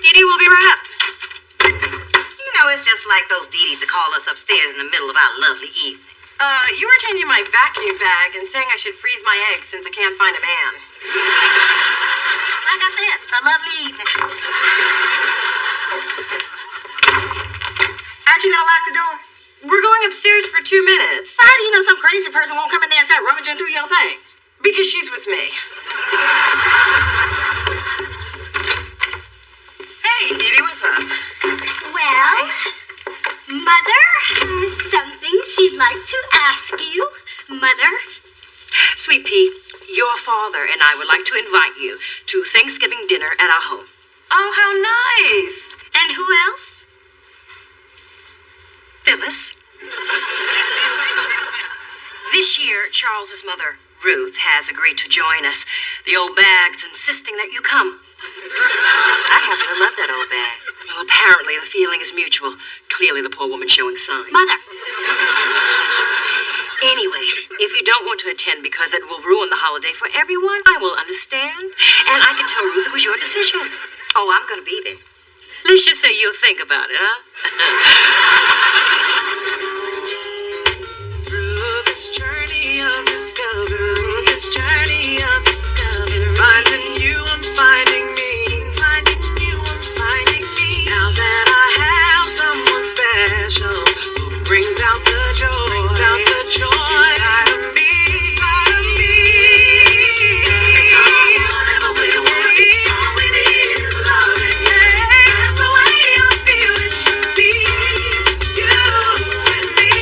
Dee Dee, we'll be right up. You know, it's just like those Dee Dees to call us upstairs in the middle of our lovely evening. You were changing my vacuum bag and saying I should freeze my eggs since I can't find a man. Like I said, a lovely evening. Aren't you gonna lock the door? We're going upstairs for 2 minutes. How do you know some crazy person won't come in there and start rummaging through your things? Because she's with me. Hey, Dee Dee, what's up? Well, Mother has something she'd like to ask you. Mother? Sweet Pea, your father and I would like to invite you to Thanksgiving dinner at our home. Oh, how nice. And who else? Phyllis. This year, Charles's mother, Ruth, has agreed to join us. The old bag's insisting that you come. I happen to love that old bag. Well, apparently the feeling is mutual. Clearly the poor woman showing signs. Mother. Anyway, if you don't want to attend because it will ruin the holiday for everyone, I will understand. And I can tell Ruth it was your decision. Oh, I'm gonna be there. Let's just say you'll think about it, huh? Through this journey of discovery, finding you, I'm finding me, finding you, I'm finding me. Now that I have someone special who brings out the joy inside of me, Never will be, all we need is love, yeah. That's the way I feel it should be, you and me.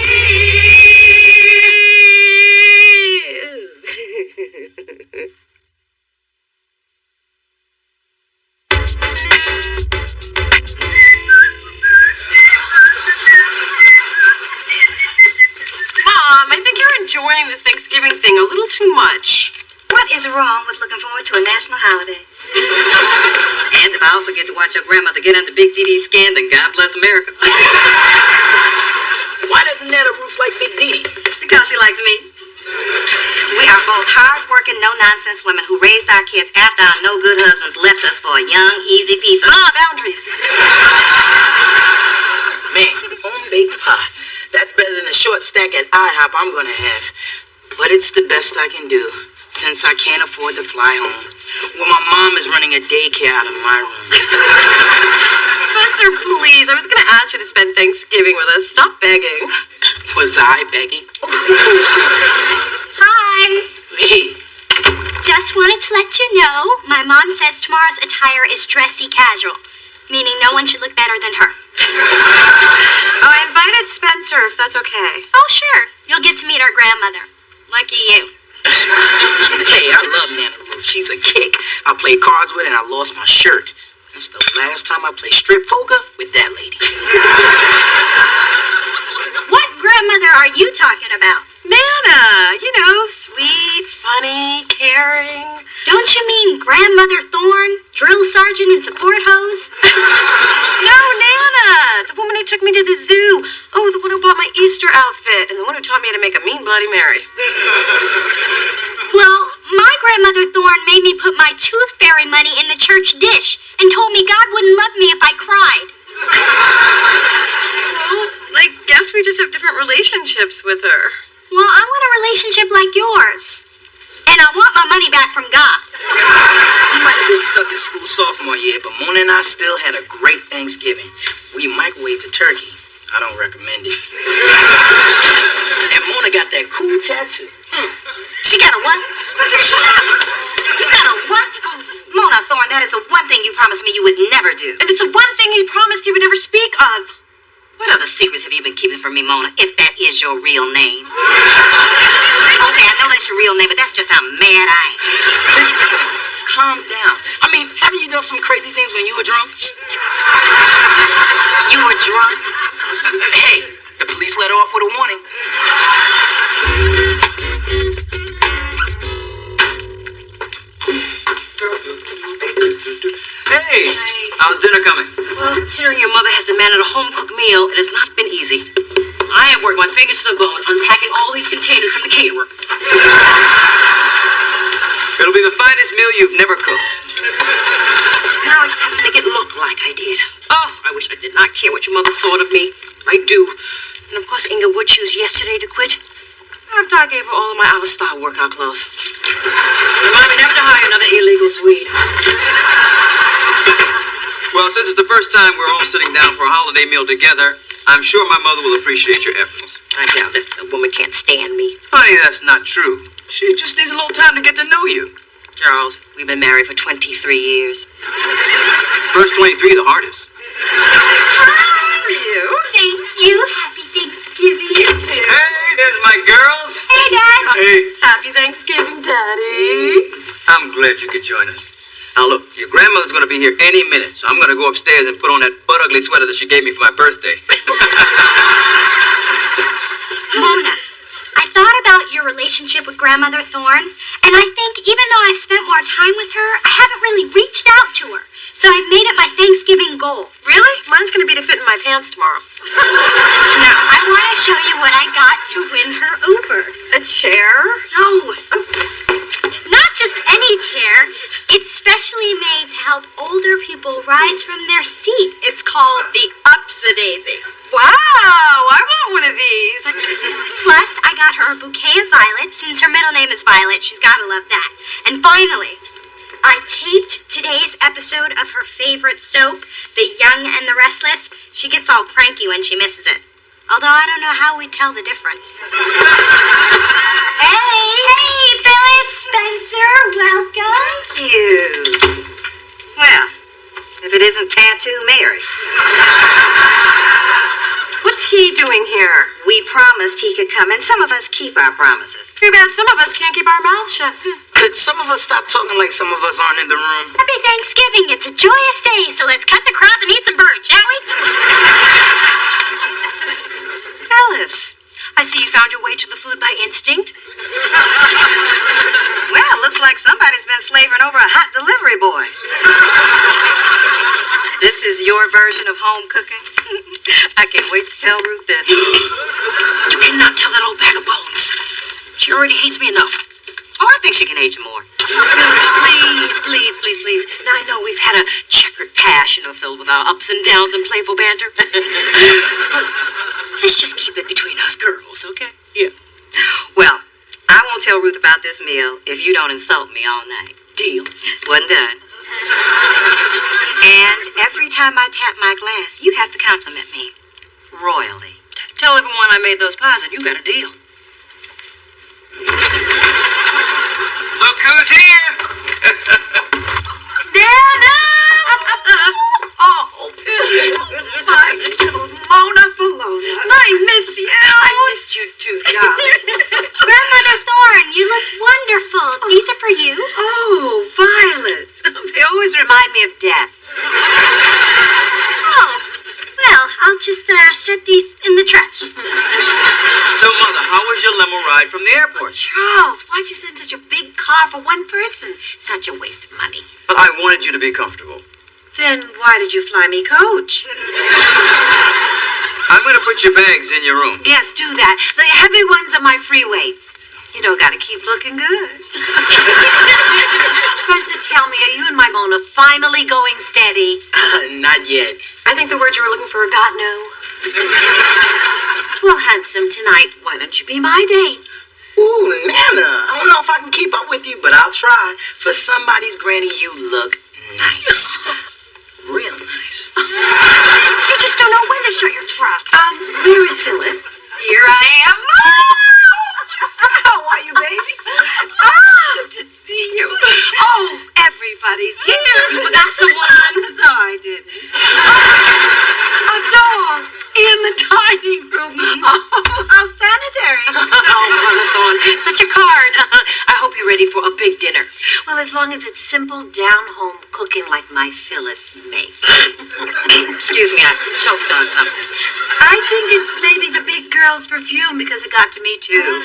Mom, I think you're enjoying this Thanksgiving thing a little too much. What is wrong with looking forward to a national holiday? And if I also get to watch your grandmother get under Big Dee Dee's skin, then God bless America. Why doesn't Nana Ruth like Big Dee Dee? Because she likes me. We are both hard-working, no-nonsense women who raised our kids after our no-good husbands left us for a young, easy piece of... Boundaries. Man, home-baked pie. That's better than the short stack at IHOP I'm gonna have. But it's the best I can do, since I can't afford to fly home. Well, my mom is running a daycare out of my room. Spencer, please. I was going to ask you to spend Thanksgiving with us. Stop begging. Was I begging? Hi. Hey, Just wanted to let you know, my mom says tomorrow's attire is dressy casual, meaning no one should look better than her. Oh, I invited Spencer, if that's okay. Oh, sure. You'll get to meet our grandmother. Lucky you. hey, I love Nana Ruth. She's a kick. I played cards with her and I lost my shirt. That's the last time I played strip poker with that lady. What grandmother are you talking about? Nana, you know, sweet, funny, caring. Don't you mean Grandmother Thorne, drill sergeant and support hose? No, Nana, the woman who took me to the zoo. Oh, the one who bought my Easter outfit, and the one who taught me how to make a mean Bloody Mary. Well, my grandmother Thorne made me put my tooth fairy money in the church dish and told me God wouldn't love me if I cried. Well, I guess we just have different relationships with her. Well, I want a relationship like yours. And I want my money back from God. You might have been stuck in school sophomore year, but Mona and I still had a great Thanksgiving. We microwaved a turkey. I don't recommend it. And Mona got that cool tattoo. She got a what? Shut up. You got a what? Oh, Mona Thorne, that is the one thing you promised me you would never do. And it's the one thing he promised he would never speak of. What other secrets have you been keeping from me, Mona, if that is your real name? Okay, I know that's your real name, but that's just how mad I am. Calm down. I mean, haven't you done some crazy things when you were drunk? You were drunk? Hey, the police let her off with a warning. Hey, how's dinner coming? Well, considering your mother has demanded a home-cooked meal, it has not been easy. I have worked my fingers to the bone unpacking all these containers from the caterer. It'll be the finest meal you've never cooked. Now I just have to make it look like I did. Oh, I wish I did not care what your mother thought of me. I do. And of course, Inga would choose yesterday to quit after I gave her all of my out-of-style workout clothes. Remind me never to hire another illegal Swede. Well, since it's the first time we're all sitting down for a holiday meal together, I'm sure my mother will appreciate your efforts. I doubt it. A woman can't stand me. Honey, that's not true. She just needs a little time to get to know you. Charles, we've been married for 23 years. First 23, the hardest. How are you? Thank you. Happy Thanksgiving. You too. Hey, there's my girls. Hey, Dad. Hey, Happy Thanksgiving, Daddy. I'm glad you could join us. Now look, your grandmother's going to be here any minute, so I'm going to go upstairs and put on that butt-ugly sweater that she gave me for my birthday. Mona, I thought about your relationship with Grandmother Thorne, and I think even though I've spent more time with her, I haven't really reached out to her. So I've made it my Thanksgiving goal. Really? Mine's going to be to fit in my pants tomorrow. Now, I want to show you what I got to win her over. A chair? No. Not just any chair. It's specially made to help older people rise from their seat. It's called the Upsadaisy. Wow, I want one of these. Plus, I got her a bouquet of violets. Since her middle name is Violet, she's got to love that. And finally, I taped today's episode of her favorite soap, The Young and the Restless. She gets all cranky when she misses it. Although I don't know how we'd tell the difference. Hey, Phyllis, Spencer, welcome. Thank you. Well, if it isn't Tattoo Mary. What's he doing here? We promised he could come, and some of us keep our promises. Too bad some of us can't keep our mouths shut. Could some of us stop talking like some of us aren't in the room? Happy Thanksgiving. It's a joyous day, so let's cut the crap and eat some bird, shall we? Alice, I see you found your way to the food by instinct. Well, looks like somebody's been slaving over a hot delivery boy. This is your version of home cooking? I can't wait to tell Ruth this. You cannot tell that old bag of bones. She already hates me enough. Oh, I think she can hate you more. Please. Now, I know we've had a checkered past, filled with our ups and downs and playful banter. But let's just keep it between us girls, okay? Yeah. Well, I won't tell Ruth about this meal if you don't insult me all night. Deal. One done. And every time I tap my glass, you have to compliment me. Royally. Tell everyone I made those pies and you got a deal. Look who's here. Nana! Oh, my little Mona Bologna. I missed you. I missed you too, darling. Grandmother Thorne, you look wonderful. These are for you. Oh, violets. They always remind me of death. Oh, well, I'll just set these in the trash. So, Mother, how was your limo ride from the airport? Charles, why'd you send such a big car for one person? Such a waste of money. Well, I wanted you to be comfortable. Then why did you fly me coach? I'm going to put your bags in your room. Yes, do that. The heavy ones are my free weights. Gotta keep looking good. Spencer, tell me, are you and my Mona finally going steady? Not yet. I think the word you were looking for got no. Well, handsome, tonight, why don't you be my date? Ooh, Nana. I don't know if I can keep up with you, but I'll try. For somebody's granny, you look nice. Real nice. You just don't know when to shut your trap. Where is Phyllis? Here I am. How are you, baby? Good to see you. Oh, everybody's here. You forgot someone. No, I didn't. A dog in the dining room. Oh, how sanitary. Oh, Mother Thorne, such a card. I hope you're ready for a big dinner. Well, as long as it's simple, down-home cooking like my Phyllis makes. Excuse me, I choked on something. I think it's maybe the big girl's perfume because it got to me, too.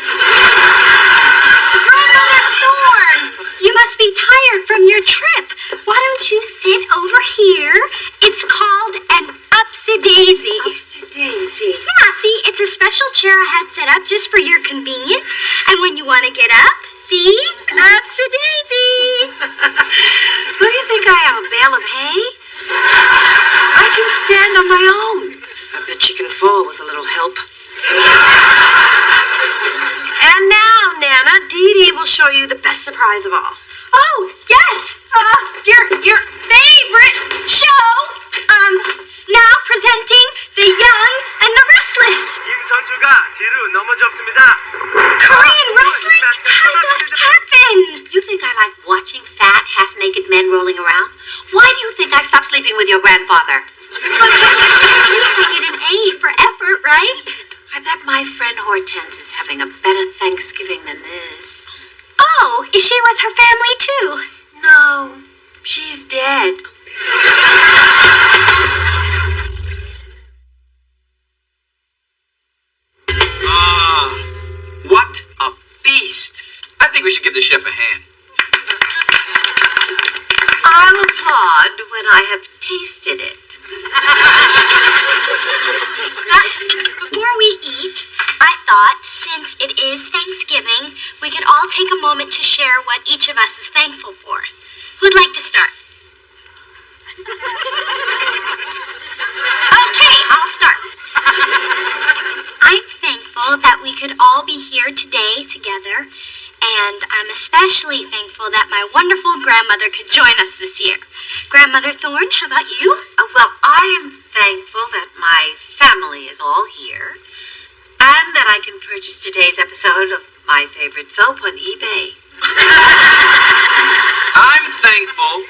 Grandmother Thorne, you must be tired from your trip. Why don't you sit over here? It's called an Upsadaisy. Upsadaisy. Yeah, see, it's a special chair I had set up just for your convenience. And when you want to get up, see? Upsadaisy. Who do you think I am, a bale of hay? help. And now, Nana, Dee Dee will show you the best surprise of all. Oh, yes! Your favorite show! Now presenting The Young and the Restless. 김 선수가 뒤로 넘어졌습니다. Korean wrestling? How did that happen? You think I like watching fat, half-naked men rolling around? Why do you think I stopped sleeping with your grandfather? You get an A for effort, right? I bet my friend Hortense is having a better Thanksgiving than this. Oh, is she with her family too? No, she's dead. What a feast! I think we should give the chef a hand. I'll applaud when I have tasted it. Before we eat, I thought since it is Thanksgiving, we could all take a moment to share what each of us is thankful for. Who'd like to start? Okay, I'll start. I'm thankful that we could all be here today together, and I'm especially thankful that my wonderful grandmother could join us this year. Grandmother Thorne, how about you? Well, I am thankful that my family is all here, and that I can purchase today's episode of my favorite soap on eBay. I'm thankful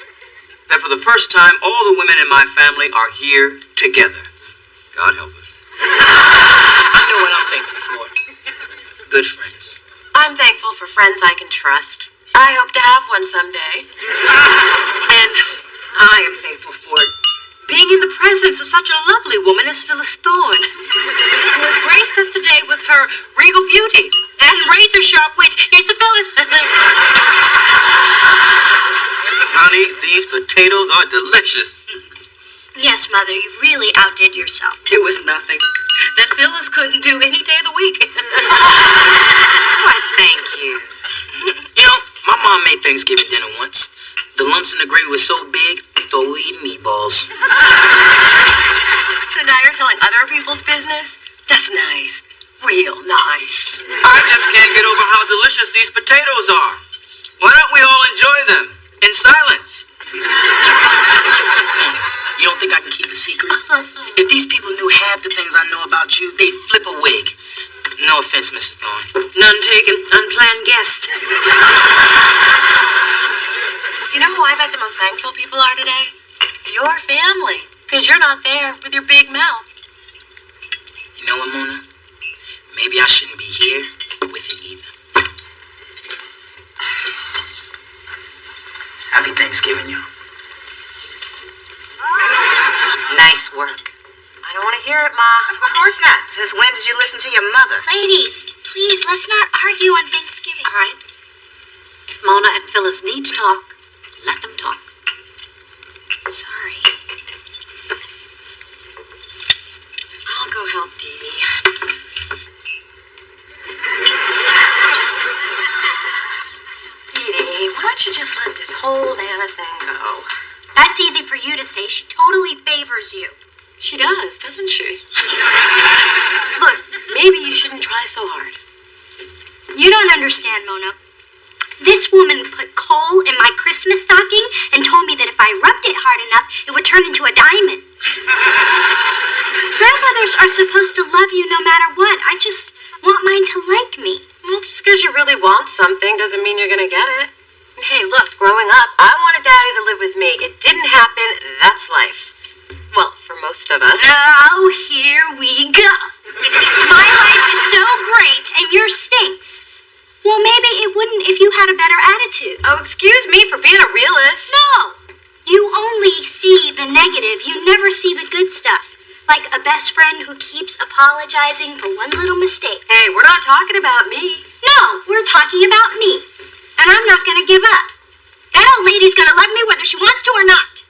that for the first time, all the women in my family are here together. God help us. I know what I'm thankful for. Good friends. I'm thankful for friends I can trust. I hope to have one someday. And I am thankful for being in the presence of such a lovely woman as Phyllis Thorne, who has graced us today with her regal beauty and razor-sharp wit. Here's to Phyllis. Honey, these potatoes are delicious. Yes, Mother, you really outdid yourself. It was nothing that Phyllis couldn't do any day of the week. Why, thank you. You know, my mom made Thanksgiving dinner once. The lumps in the gravy were so big, I thought we were eating meatballs. So now you're telling other people's business? That's nice. Real nice. I just can't get over how delicious these potatoes are. Why don't we all enjoy them in silence? You don't think I can keep a secret? If these people knew half the things I know about you, they'd flip a wig. No offense, Mrs. Thorne. None taken. Unplanned guest. You know who I bet the most thankful people are today? Your family. Because you're not there with your big mouth. You know what, Mona? Maybe I shouldn't be here with you either. Happy Thanksgiving, you. Nice work. I don't want to hear it, Ma. Of course not. Since when did you listen to your mother? Ladies, please, let's not argue on Thanksgiving. All right. If Mona and Phyllis need to talk, let them talk. Sorry. I'll go help Dee Dee. Dee Dee, why don't you just let this whole Nana thing go? That's easy for you to say. She totally favors you. She does, doesn't she? Look, maybe you shouldn't try so hard. You don't understand, Mona. This woman put coal in my Christmas stocking and told me that if I rubbed it hard enough, it would turn into a diamond. Grandmothers are supposed to love you no matter what. I just want mine to like me. Well, just because you really want something doesn't mean you're going to get it. Hey, look, growing up, I wanted Daddy to live with me. It didn't happen. That's life. Well, for most of us. Oh, here we go. My life is so great and yours stinks. Well, maybe it wouldn't if you had a better attitude. Oh, excuse me for being a realist. No! You only see the negative. You never see the good stuff. Like a best friend who keeps apologizing for one little mistake. Hey, we're not talking about me. No, we're talking about me. And I'm not going to give up. That old lady's going to love me whether she wants to or not.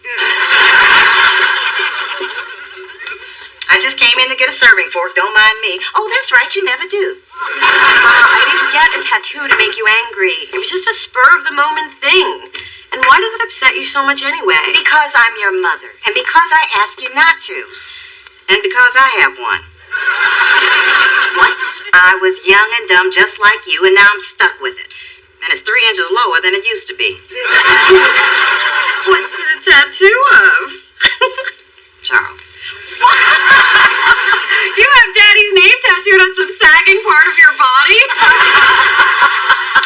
I just came in to get a serving fork. Don't mind me. Oh, that's right. You never do. I didn't get a tattoo to make you angry. It was just a spur-of-the-moment thing. And why does it upset you so much anyway? Because I'm your mother. And because I ask you not to. And because I have one. What? I was young and dumb just like you, and now I'm stuck with it. And it's 3 inches lower than it used to be. What's it a tattoo of? Charles. You have Daddy's name tattooed on some sagging part of your body?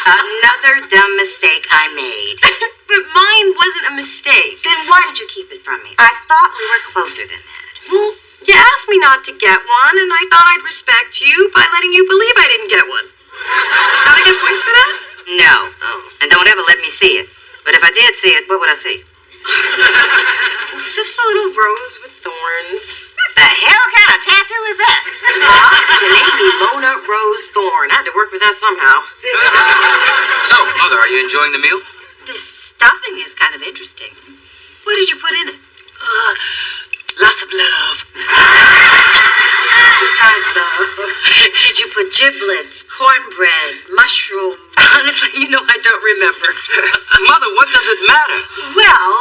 Another dumb mistake I made. But mine wasn't a mistake. Then why did you keep it from me? I thought we were closer than that. Well, you asked me not to get one, and I thought I'd respect you by letting you believe I didn't get one. Gotta get points for that? No. Oh. And don't ever let me see it. But if I did see it, what would I see? It's just a little rose with thorns. The hell kind of tattoo is that? You named me Mona Rose Thorn. I had to work with that somehow. So, Mother, are you enjoying the meal? This stuffing is kind of interesting. What did you put in it? Lots of love. Besides love, did you put giblets, cornbread, mushroom? Honestly, I don't remember. Mother, what does it matter? Well,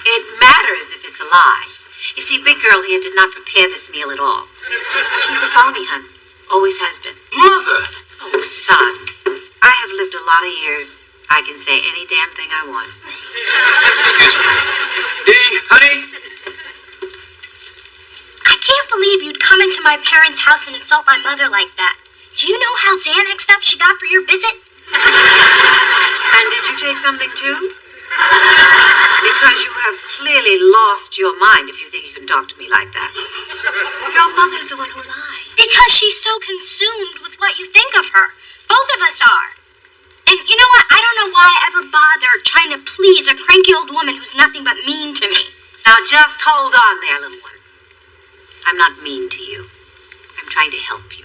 it matters if it's a lie. You see, Big Girl here did not prepare this meal at all. She's a phony, hun. Always has been. Mother! Oh, son. I have lived a lot of years. I can say any damn thing I want. Excuse me. Dee, honey? I can't believe you'd come into my parents' house and insult my mother like that. Do you know how Xanaxed up she got for your visit? And did you take something too? Because you have clearly lost your mind if you think you can talk to me like that. Your mother's the one who lied. Because she's so consumed with what you think of her. Both of us are. And you know what? I don't know why I ever bother trying to please a cranky old woman who's nothing but mean to me. Now just hold on there, little one. I'm not mean to you. I'm trying to help you.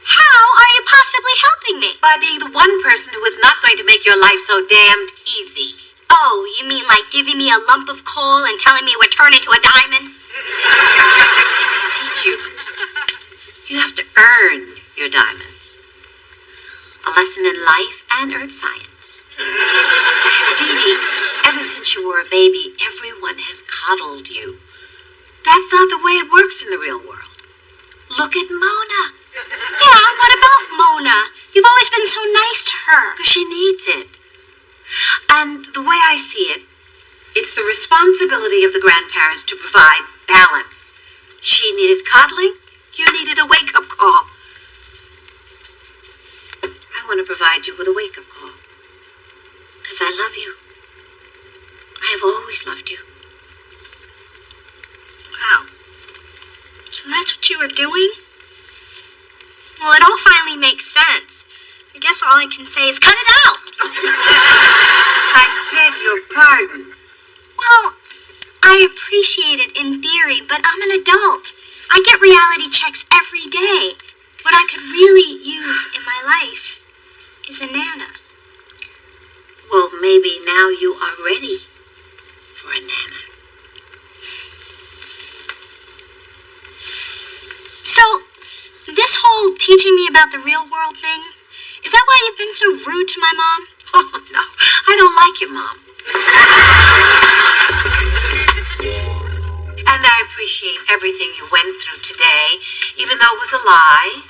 How are you possibly helping me? By being the one person who is not going to make your life so damned easy. Oh, you mean like giving me a lump of coal and telling me it would turn into a diamond? I'm trying to teach you. You have to earn your diamonds. A lesson in life and earth science. Dee Dee, ever since you were a baby, everyone has coddled you. That's not the way it works in the real world. Look at Mona. Yeah, what about Mona? You've always been so nice to her. Because she needs it. And the way I see it, it's the responsibility of the grandparents to provide balance. She needed coddling, you needed a wake-up call. I want to provide you with a wake-up call. Because I love you. I have always loved you. Wow. So that's what you were doing? Well, it all finally makes sense. I guess all I can say is cut it out. I beg your pardon. Well, I appreciate it in theory, but I'm an adult. I get reality checks every day. What I could really use in my life is a Nana. Well, maybe now you are ready for a Nana. So, this whole teaching me about the real world thing, is that why you've been so rude to my mom? Oh, no. I don't like your mom. And I appreciate everything you went through today, even though it was a lie.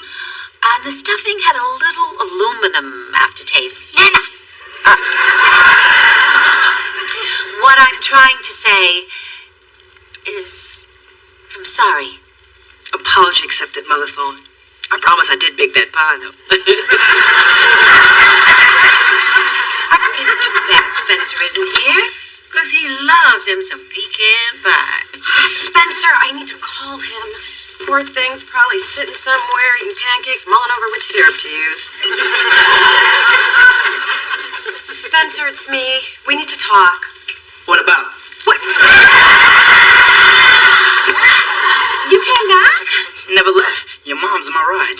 And the stuffing had a little aluminum aftertaste. Nana! What I'm trying to say is, I'm sorry. Apology accepted, Mother Thorne. I promise I did bake that pie, though. It's too bad Spencer isn't here, because he loves him some pecan pie. Spencer, I need to call him. Poor thing's probably sitting somewhere eating pancakes, mulling over which syrup to use. Spencer, it's me. We need to talk. What about? What? You came back? Never left. Your mom's my ride.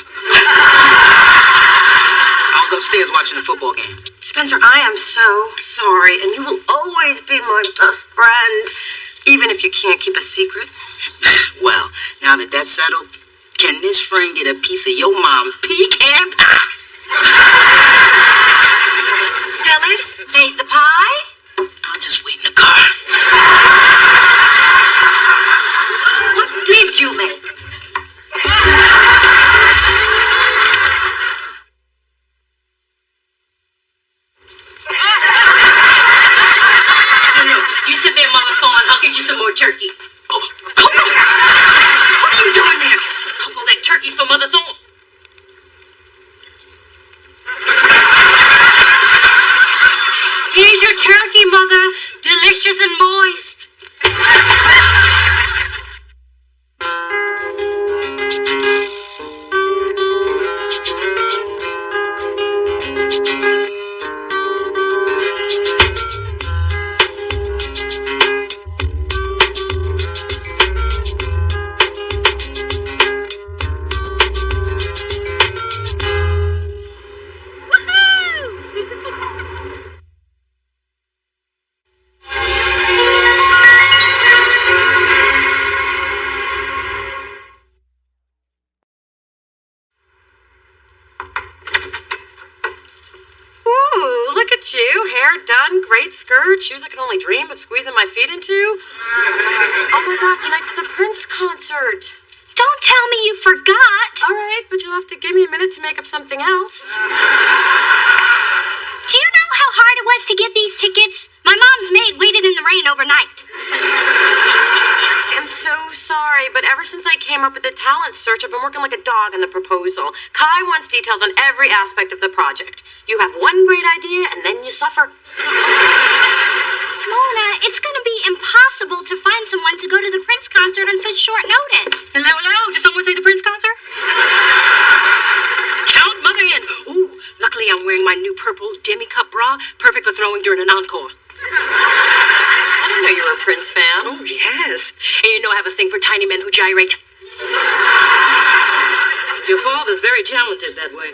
I was upstairs watching a football game. Spencer, I am so sorry, and you will always be my best friend, even if you can't keep a secret. Well, now that that's settled, can this friend get a piece of your mom's pecan pie? Phyllis made the pie? I'll just wait in the car. What did you make? more jerky. Oh, Coco! What are you doing there? Coco, that turkey's for Mother Thorne. Here's your turkey, Mother. Delicious and moist. You, hair done, great skirt, shoes I could only dream of squeezing my feet into. Oh my God, tonight's the Prince concert. Don't tell me you forgot. All right, but you'll have to give me a minute to make up something else. Do you know how hard it was to get these tickets? My mom's maid waited in the rain overnight. I'm so sorry, but ever since I came up with the talent search, I've been working like a dog on the proposal. Kai wants details on every aspect of the project. You have one great idea, and then you suffer. Mona, it's going to be impossible to find someone to go to the Prince concert on such short notice. Hello, hello. Did someone say the Prince concert? Count Mother in. Ooh, luckily I'm wearing my new purple demi-cup bra, perfect for throwing during an encore. I didn't know you were a Prince fan. Oh, yes. And you know I have a thing for tiny men who gyrate. Your father's very talented that way.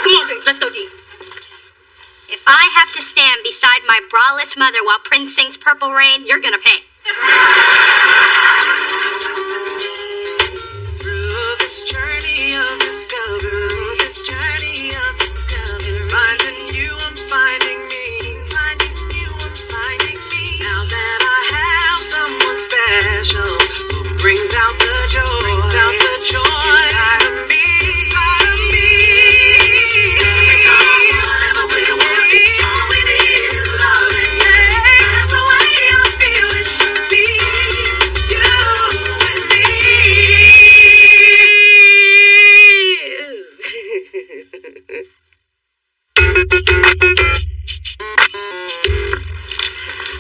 Come on, let's go, Dee. If I have to stand beside my braless mother while Prince sings Purple Rain, you're gonna pay. Through this journey of discovery, finding you, I'm finding me. Finding you, I'm finding me. Now that I have someone special who brings out the joy, inside of me.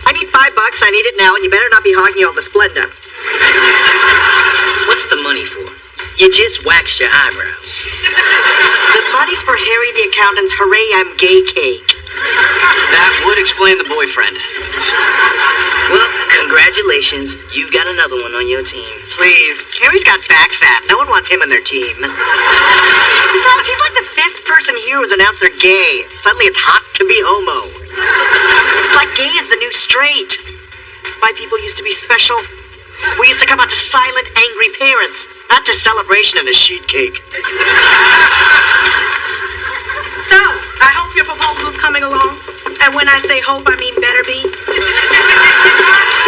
I need $5. I need it now, and you better not be hogging all the splendor. What's the money for? You just waxed your eyebrows. The money's for Harry the accountant's Hooray I'm Gay cake. That would explain the boyfriend. Well, congratulations. You've got another one on your team. Please, Harry's got back fat. No one wants him on their team. Besides, he's like the 5th person here who's announced they're gay. Suddenly it's hot to be homo. It's like gay is the new straight. White people used to be special. We used to come out to silent, angry parents, not to celebration and a sheet cake. So, I hope your proposal's coming along. And when I say hope, I mean better be.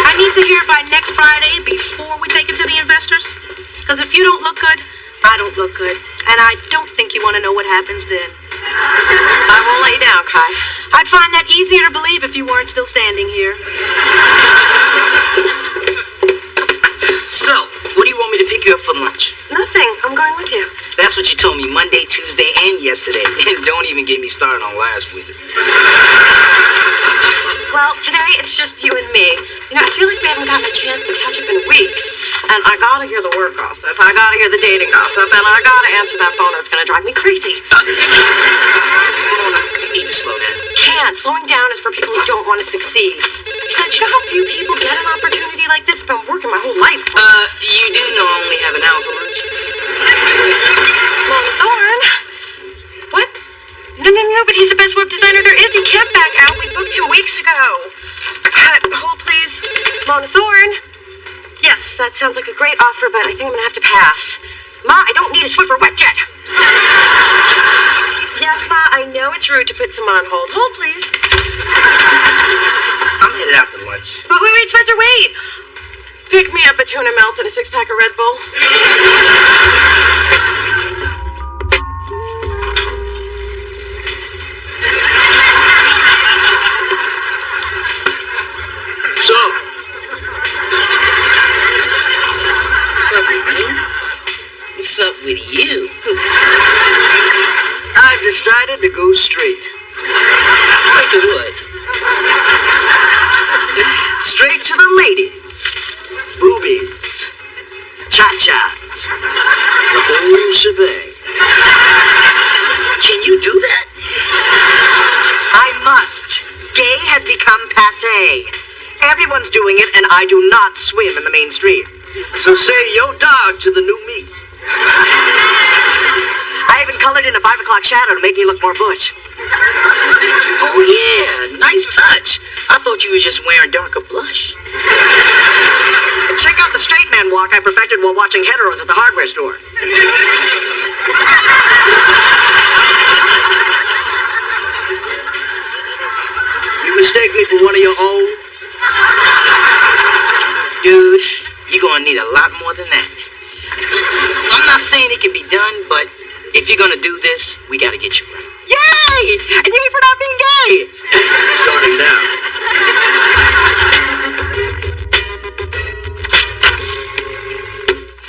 I need to hear it by next Friday before we take it to the investors. Because if you don't look good, I don't look good. And I don't think you want to know what happens then. I won't let you down, Kai. I'd find that easier to believe if you weren't still standing here. So, what do you want me to pick you up for lunch? Nothing. I'm going with you. That's what you told me Monday, Tuesday, and yesterday. And don't even get me started on last week. Well, today it's just you and me. You know, I feel like we haven't gotten a chance to catch up in weeks. And I gotta hear the work gossip. I gotta hear the dating gossip. And I gotta answer that phone or it's gonna drive me crazy. You need to slow down. Can't. Slowing down is for people who don't want to succeed. Besides, you know how few people get an opportunity like this? I've been working my whole life for You do know I only have an hour for lunch? Well, Thorne. What? No, but he's the best web designer there is. He can't back out. We booked him weeks ago. Hold, please. Mona Thorne. Yes, that sounds like a great offer, but I think I'm going to have to pass. Ma, I don't need a Swiffer wet jet. Yes, Ma, I know it's rude to put some on hold. Hold, please. I'm headed out to lunch. But wait, Spencer, wait. Pick me up a tuna melt and a 6-pack of Red Bull. So, What's up with me? What's up with you? I've decided to go straight. Like what? Straight to the ladies. Boobies. Cha-chas. The whole shebang. Can you do that? I must. Gay has become passé. Everyone's doing it, and I do not swim in the mainstream. So say yo dog to the new me. I even colored in a 5 o'clock shadow to make me look more butch. Oh yeah, nice touch. I thought you were just wearing darker blush. And check out the straight man walk I perfected while watching heteros at the hardware store. You mistake me for one of your own? Dude, you're gonna need a lot more than that. I'm not saying it can be done, but if you're gonna do this, we gotta get you right. Yay! And yay for not being gay! Starting now.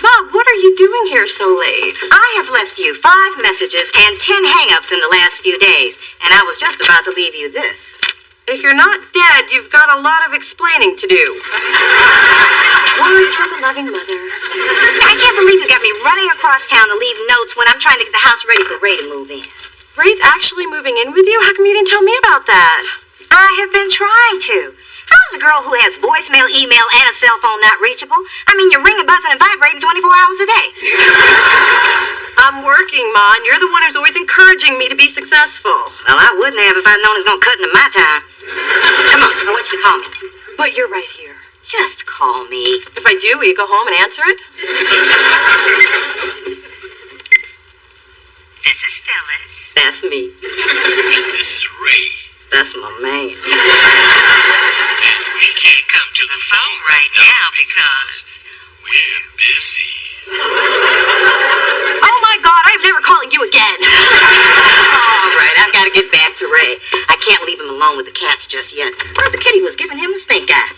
Bob, what are you doing here so late? I have left you 5 messages and 10 hang-ups in the last few days, and I was just about to leave you this. If you're not dead, you've got a lot of explaining to do. Words from a loving mother. I can't believe you got me running across town to leave notes when I'm trying to get the house ready for Ray to move in. Ray's actually moving in with you? How come you didn't tell me about that? I have been trying to. How's a girl who has voicemail, email, and a cell phone not reachable? I mean, you're ringing, buzzing, and vibrating 24 hours a day. I'm working, Ma, and you're the one who's always encouraging me to be successful. Well, I wouldn't have if I'd known it was going to cut into my time. Come on, I want you to call me. But you're right here. Just call me. If I do, will you go home and answer it? This is Phyllis. That's me. This is Ray. That's my man. We can't come to the phone right now because we're busy. Oh my God, I'm never calling you again. All right, I've got to get back to Ray. I can't leave him alone with the cats just yet. Brother Kitty was giving him the stink eye.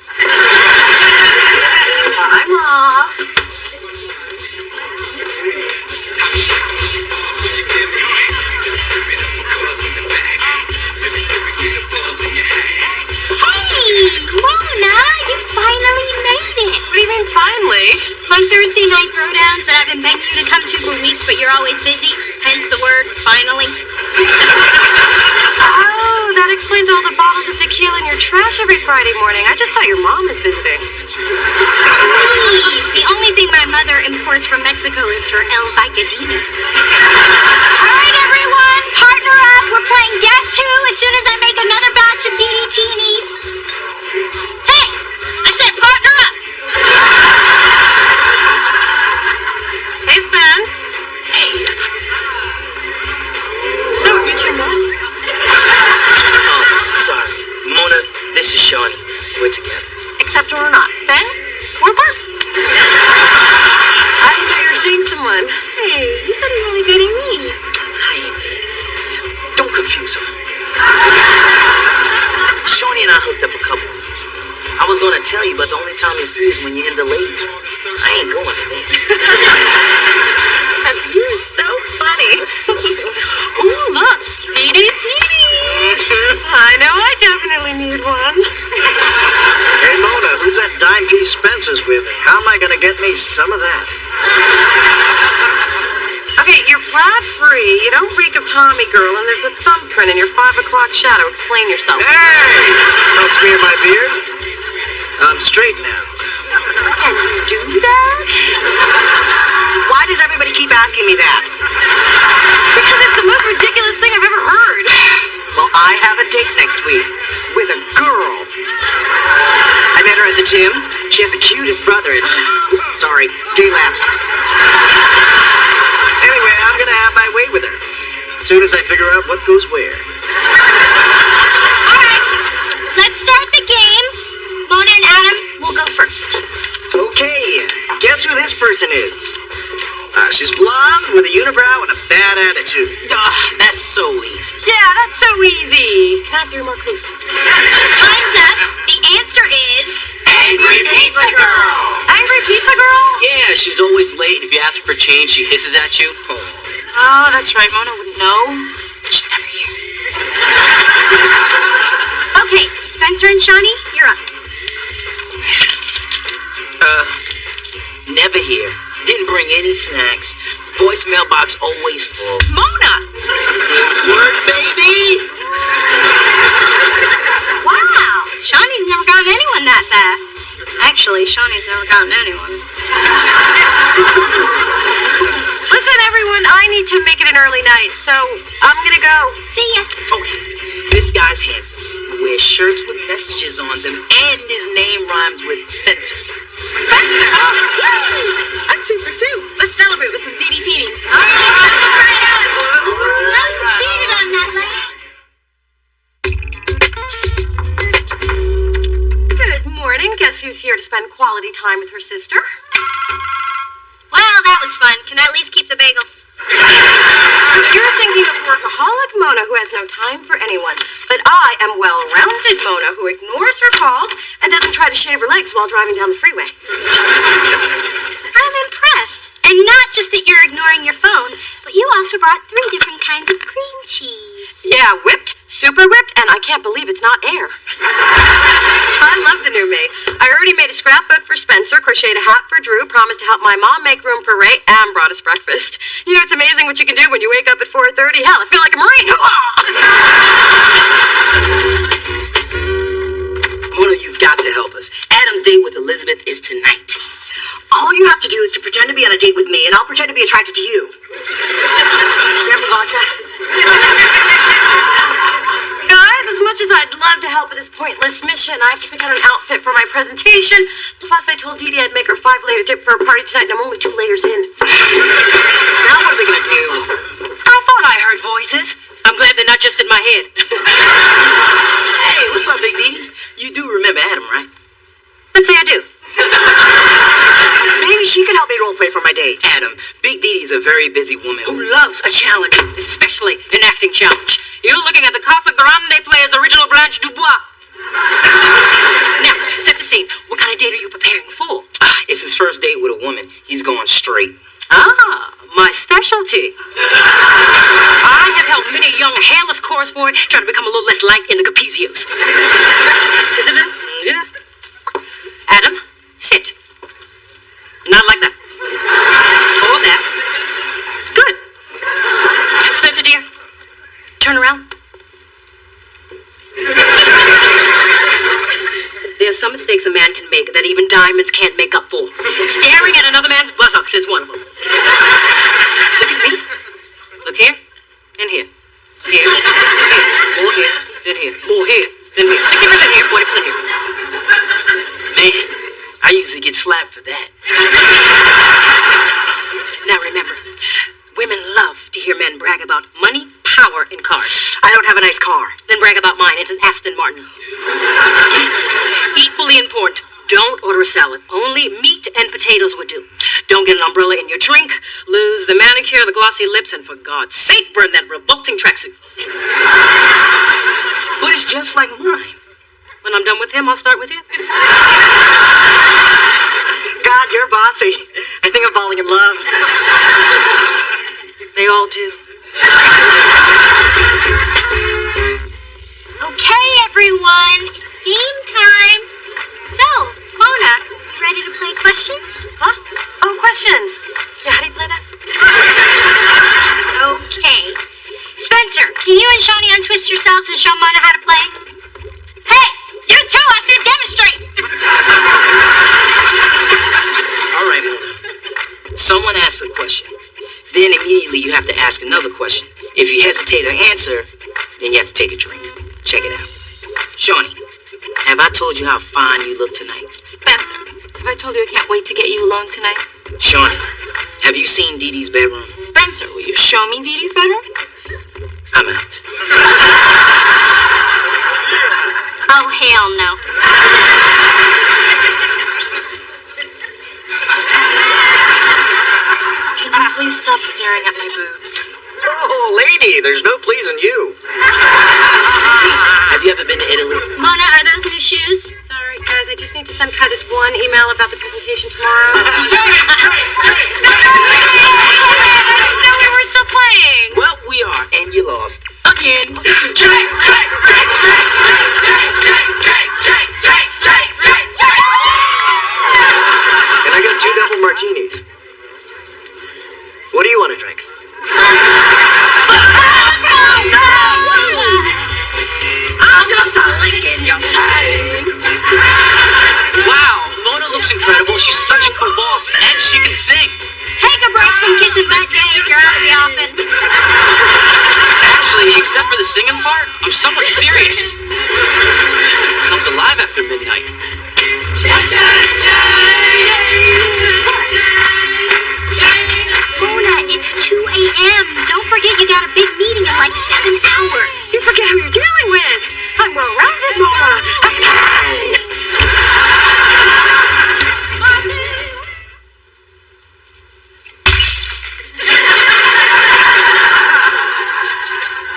Bye, Ma. Hey, Mona, you finally made it. What do you mean, finally? My Thursday night throwdowns that I've been begging you to come to for weeks, but you're always busy. Hence the word, finally. Oh, that explains all the bottles of tequila in your trash every Friday morning. I just thought your mom was visiting. Please, the only thing my mother imports from Mexico is her El Vicadina. All right, everyone, partner up. We're playing Guess Who as soon as I make another batch of DDTinis. Hey, I said partner up. Hey, Spence. Hey. So, you your mom? Oh, sorry. Mona, this is Shawnee. We're together. Except we're not. Then, we're apart. I didn't know you were seeing someone. Hey, you said you were only dating me. Hi, don't confuse her. Shawnee and I hooked up a couple of weeks ago. I was going to tell you, but the only time you're free is when you're in the ladies' room. I ain't going there. You're so funny. Ooh, look, DDT. I know I definitely need one. Hey, Mona, who's that dime piece Spencer's with? How am I going to get me some of that? Okay, you're plaid free. You don't reek of Tommy girl, and there's a thumbprint in your 5 o'clock shadow. Explain yourself. Hey! Don't smear my beard. I'm straight now. Can you do that? Why does everybody keep asking me that? Because it's the most ridiculous thing I've ever heard. Well, I have a date next week with a girl. I met her at the gym. She has the cutest brother and... Sorry, gay laughs. Anyway, I'm gonna have my way with her. Soon as I figure out what goes where. All right, let's start the game. Mona and Adam will go first. Okay, guess who this person is? She's blonde with a unibrow and a bad attitude. That's so easy. Yeah, that's so easy. Can I have 3 more clues? Time's up. The answer is Angry Pizza Girl. Angry Hungry pizza girl? Yeah, she's always late. If you ask her for change, she hisses at you. Oh, that's right. Mona wouldn't know. She's never here. Okay, Spencer and Shawnee, you're up. Never here. Didn't bring any snacks. Voicemail box always full. Mona! Word, baby! Wow, Shawnee's never gotten anyone that fast. Actually, Shawnee's never gotten anyone. Listen, everyone, I need to make it an early night, so I'm gonna go. See ya. Okay, this guy's handsome. He wears shirts with messages on them, and his name rhymes with Spencer. Spencer! I'm 2 for 2. Let's celebrate with some teeny-teenies. All right, you cheated on that lady. Good morning. Guess who's here to spend quality time with her sister? Well, that was fun. Can I at least keep the bagels? You're thinking of workaholic Mona who has no time for anyone. But I am well-rounded Mona who ignores her calls and doesn't try to shave her legs while driving down the freeway. I'm impressed. And not just that you're ignoring your phone, but you also brought 3 different kinds of cream cheese. Yeah, whipped, super whipped, and I can't believe it's not air. I love the new me. I already made a scrapbook for Spencer, crocheted a hat for Drew, promised to help my mom make room for Ray, and brought us breakfast. You know, it's amazing what you can do when you wake up at 4:30. Hell, I feel like a Marine. Mona, you've got to help us. Adam's date with Elizabeth is tonight. All you have to do is to pretend to be on a date with me, and I'll pretend to be attracted to you. You have vodka? Guys, as much as I'd love to help with this pointless mission, I have to pick out an outfit for my presentation. Plus, I told Dee Dee I'd make her 5-layer dip for a party tonight, and I'm only 2 layers in. Now what are we gonna do? I thought I heard voices. I'm glad they're not just in my head. Hey, what's up, Big D? You do remember Adam, right? Let's say I do. Maybe she can help me roleplay for my date. Adam, Big Dee is a very busy woman Who loves a challenge, especially an acting challenge. You're looking at the Casa Grande player's original Blanche Dubois. Now, set the scene. What kind of date are you preparing for? It's his first date with a woman. He's going straight. Ah, my specialty. I have helped many young hairless chorus boy try to become a little less light in the capizios. Adam, sit. Not like that. Hold that. Good. Spencer, dear, turn around. There are some mistakes a man can make that even diamonds can't make up for. Staring at another man's buttocks is one of them. Look at me. Look here. And here. Here. More here. Then here. More here. Then here. 60% here. 40% here. Man, I usually get slapped for that. Now remember, women love to hear men brag about money, power, and cars. I don't have a nice car. Then brag about mine. It's an Aston Martin. Equally important, don't order a salad. Only meat and potatoes would do. Don't get an umbrella in your drink, lose the manicure, the glossy lips, and for God's sake, burn that revolting tracksuit. But it's just like mine. When I'm done with him, I'll start with you. God, you're bossy. I think I'm falling in love. They all do. Okay, everyone, it's game time. So, Mona, you ready to play questions? Huh? Oh, questions. Yeah, how do you play that? Okay. Spencer, can you and Shawnee untwist yourselves and show Mona how to play? Hey, you two, I said demonstrate. All right, Mona. Someone asks a question. Then immediately you have to ask another question. If you hesitate to answer, then you have to take a drink. Check it out. Shawnee, have I told you how fine you look tonight? Spencer, have I told you I can't wait to get you alone tonight? Shawnee, have you seen Dee Dee's bedroom? Spencer, will you show me Dee Dee's bedroom? I'm out. Oh, hell no. Can you please stop staring at my boobs? Oh, lady, there's no pleasing you. Have you ever been to Italy? Mona, are those new shoes? Sorry. guys, I just need to send Kai this one email about the presentation tomorrow. No, we were still playing. Well, we are, and you lost. Again. Can I get 2 double martinis? What do you want to drink? I'm just licking your tongue. Wow, Mona looks incredible. She's such a cool boss, and she can sing. Take a break from kissing back day if you're out of the office. Actually, except for the singing part, I'm somewhat serious. She comes alive after midnight. Mona, it's 2 a.m. Don't forget you got a big meeting in like 7 hours. You forget who you're dealing with. I'm well-rounded, Mona.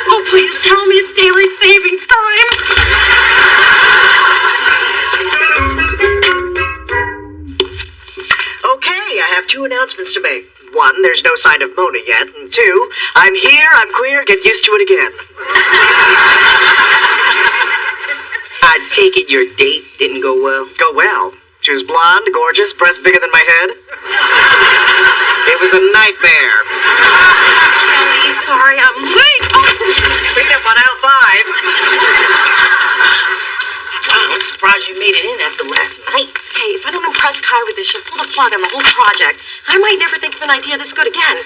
Oh, please tell me it's daylight savings time. Okay, I have 2 announcements to make. 1, there's no sign of Mona yet. And 2, I'm here, I'm queer, get used to it again. I take it your date didn't go well. Go well. She was blonde, gorgeous, breasts bigger than my head. It was a nightmare. Really sorry I'm late. Clean up on aisle 5. Wow, I'm surprised you made it in after last night. Hey, if I don't impress Kai with this, she'll pull the plug on the whole project. I might never think of an idea this good again.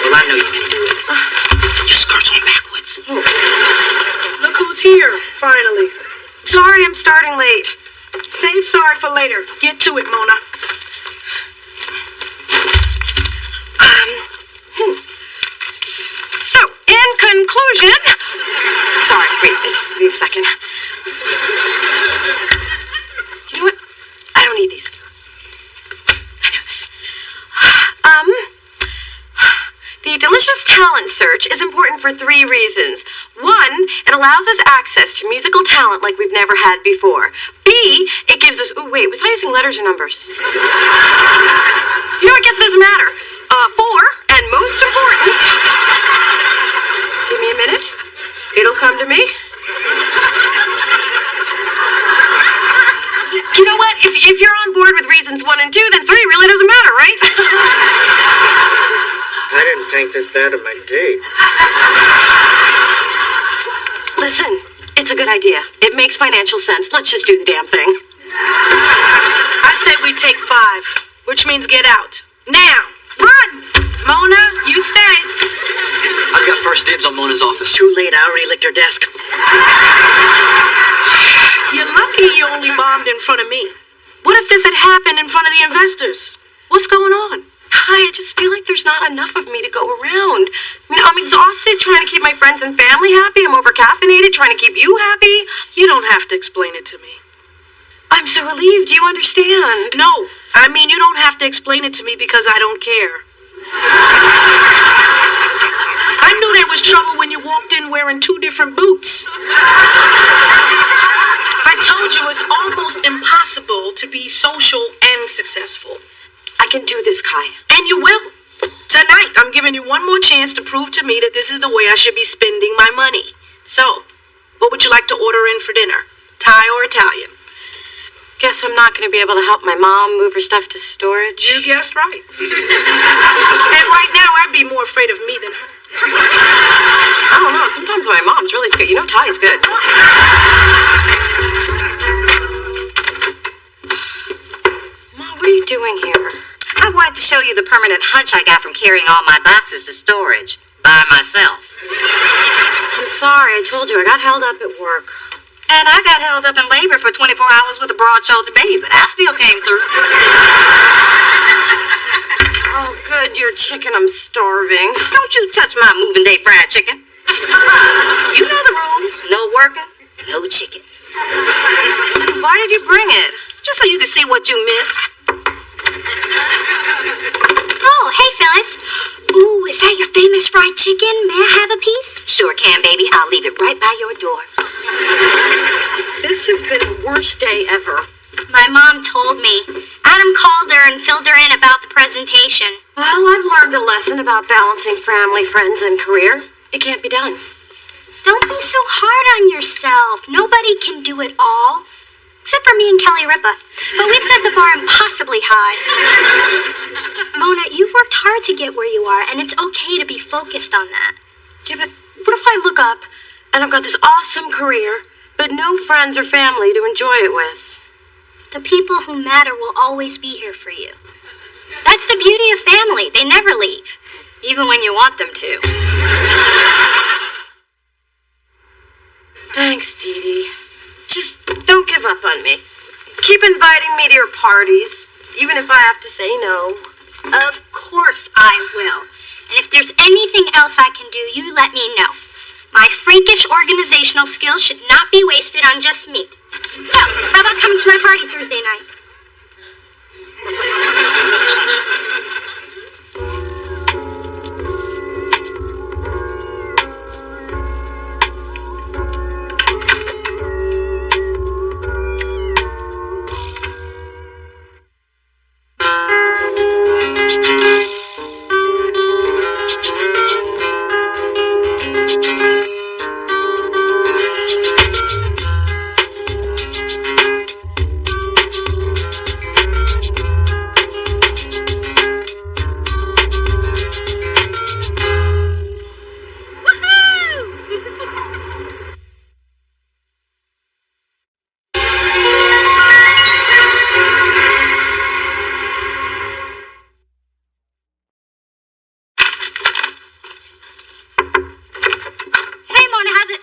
Well, I know you can do it. Your skirt's on backwards. Look who's here, finally. Sorry I'm starting late. Save sorry for later. Get to it, Mona. So, in conclusion... Sorry, wait, just give me a second. You know what? I don't need these. I know this. The delicious talent search is important for 3 reasons. 1, it allows us access to musical talent like we've never had before. B, it gives us... Ooh, wait, was I using letters or numbers? You know, I guess it doesn't matter. 4, and most important... Give me a minute. It'll come to me. You know what? If you're on board with reasons 1 and 2, then 3 really doesn't matter, right? I didn't take this bad on my date. Listen, it's a good idea. It makes financial sense. Let's just do the damn thing. I said we take 5, which means get out. Now, run! Mona, you stay. I've got first dibs on Mona's office. Too late, I already licked her desk. You're lucky you only bombed in front of me. What if this had happened in front of the investors? What's going on? Hi, I just feel like there's not enough of me to go around. I mean, I'm exhausted trying to keep my friends and family happy. I'm overcaffeinated trying to keep you happy. You don't have to explain it to me. I'm so relieved you understand. No, I mean you don't have to explain it to me because I don't care. I knew there was trouble when you walked in wearing 2 different boots. I told you it's almost impossible to be social and successful. I can do this, Kai. And you will. Tonight, I'm giving you one more chance to prove to me that this is the way I should be spending my money. So, what would you like to order in for dinner? Thai or Italian? Guess I'm not going to be able to help my mom move her stuff to storage. You guessed right. And right now, I'd be more afraid of me than her. I don't know. Sometimes my mom's really scared. You know, Thai's good. Mom, what are you doing here? I wanted to show you the permanent hunch I got from carrying all my boxes to storage by myself. I'm sorry. I told you I got held up at work. And I got held up in labor for 24 hours with a broad-shouldered baby, but I still came through. Oh, good. You're chicken. I'm starving. Don't you touch my moving day fried chicken. You know the rules. No working, no chicken. Why did you bring it? Just so you can see what you miss. Oh, hey, Phyllis. Ooh, is that your famous fried chicken? May I have a piece? Sure can, baby. I'll leave it right by your door. This has been the worst day ever. My mom told me. Adam called her and filled her in about the presentation. Well, I've learned a lesson about balancing family, friends, and career. It can't be done. Don't be so hard on yourself. Nobody can do it all. Except for me and Kelly Ripa. But we've set the bar impossibly high. Mona, you've worked hard to get where you are, and it's okay to be focused on that. Yeah, but what if I look up and I've got this awesome career, but no friends or family to enjoy it with? The people who matter will always be here for you. That's the beauty of family. They never leave, even when you want them to. Thanks, Dee Dee. Just don't give up on me. Keep inviting me to your parties, even if I have to say no. Of course I will. And if there's anything else I can do, you let me know. My freakish organizational skills should not be wasted on just me. So, how about coming to my party Thursday night?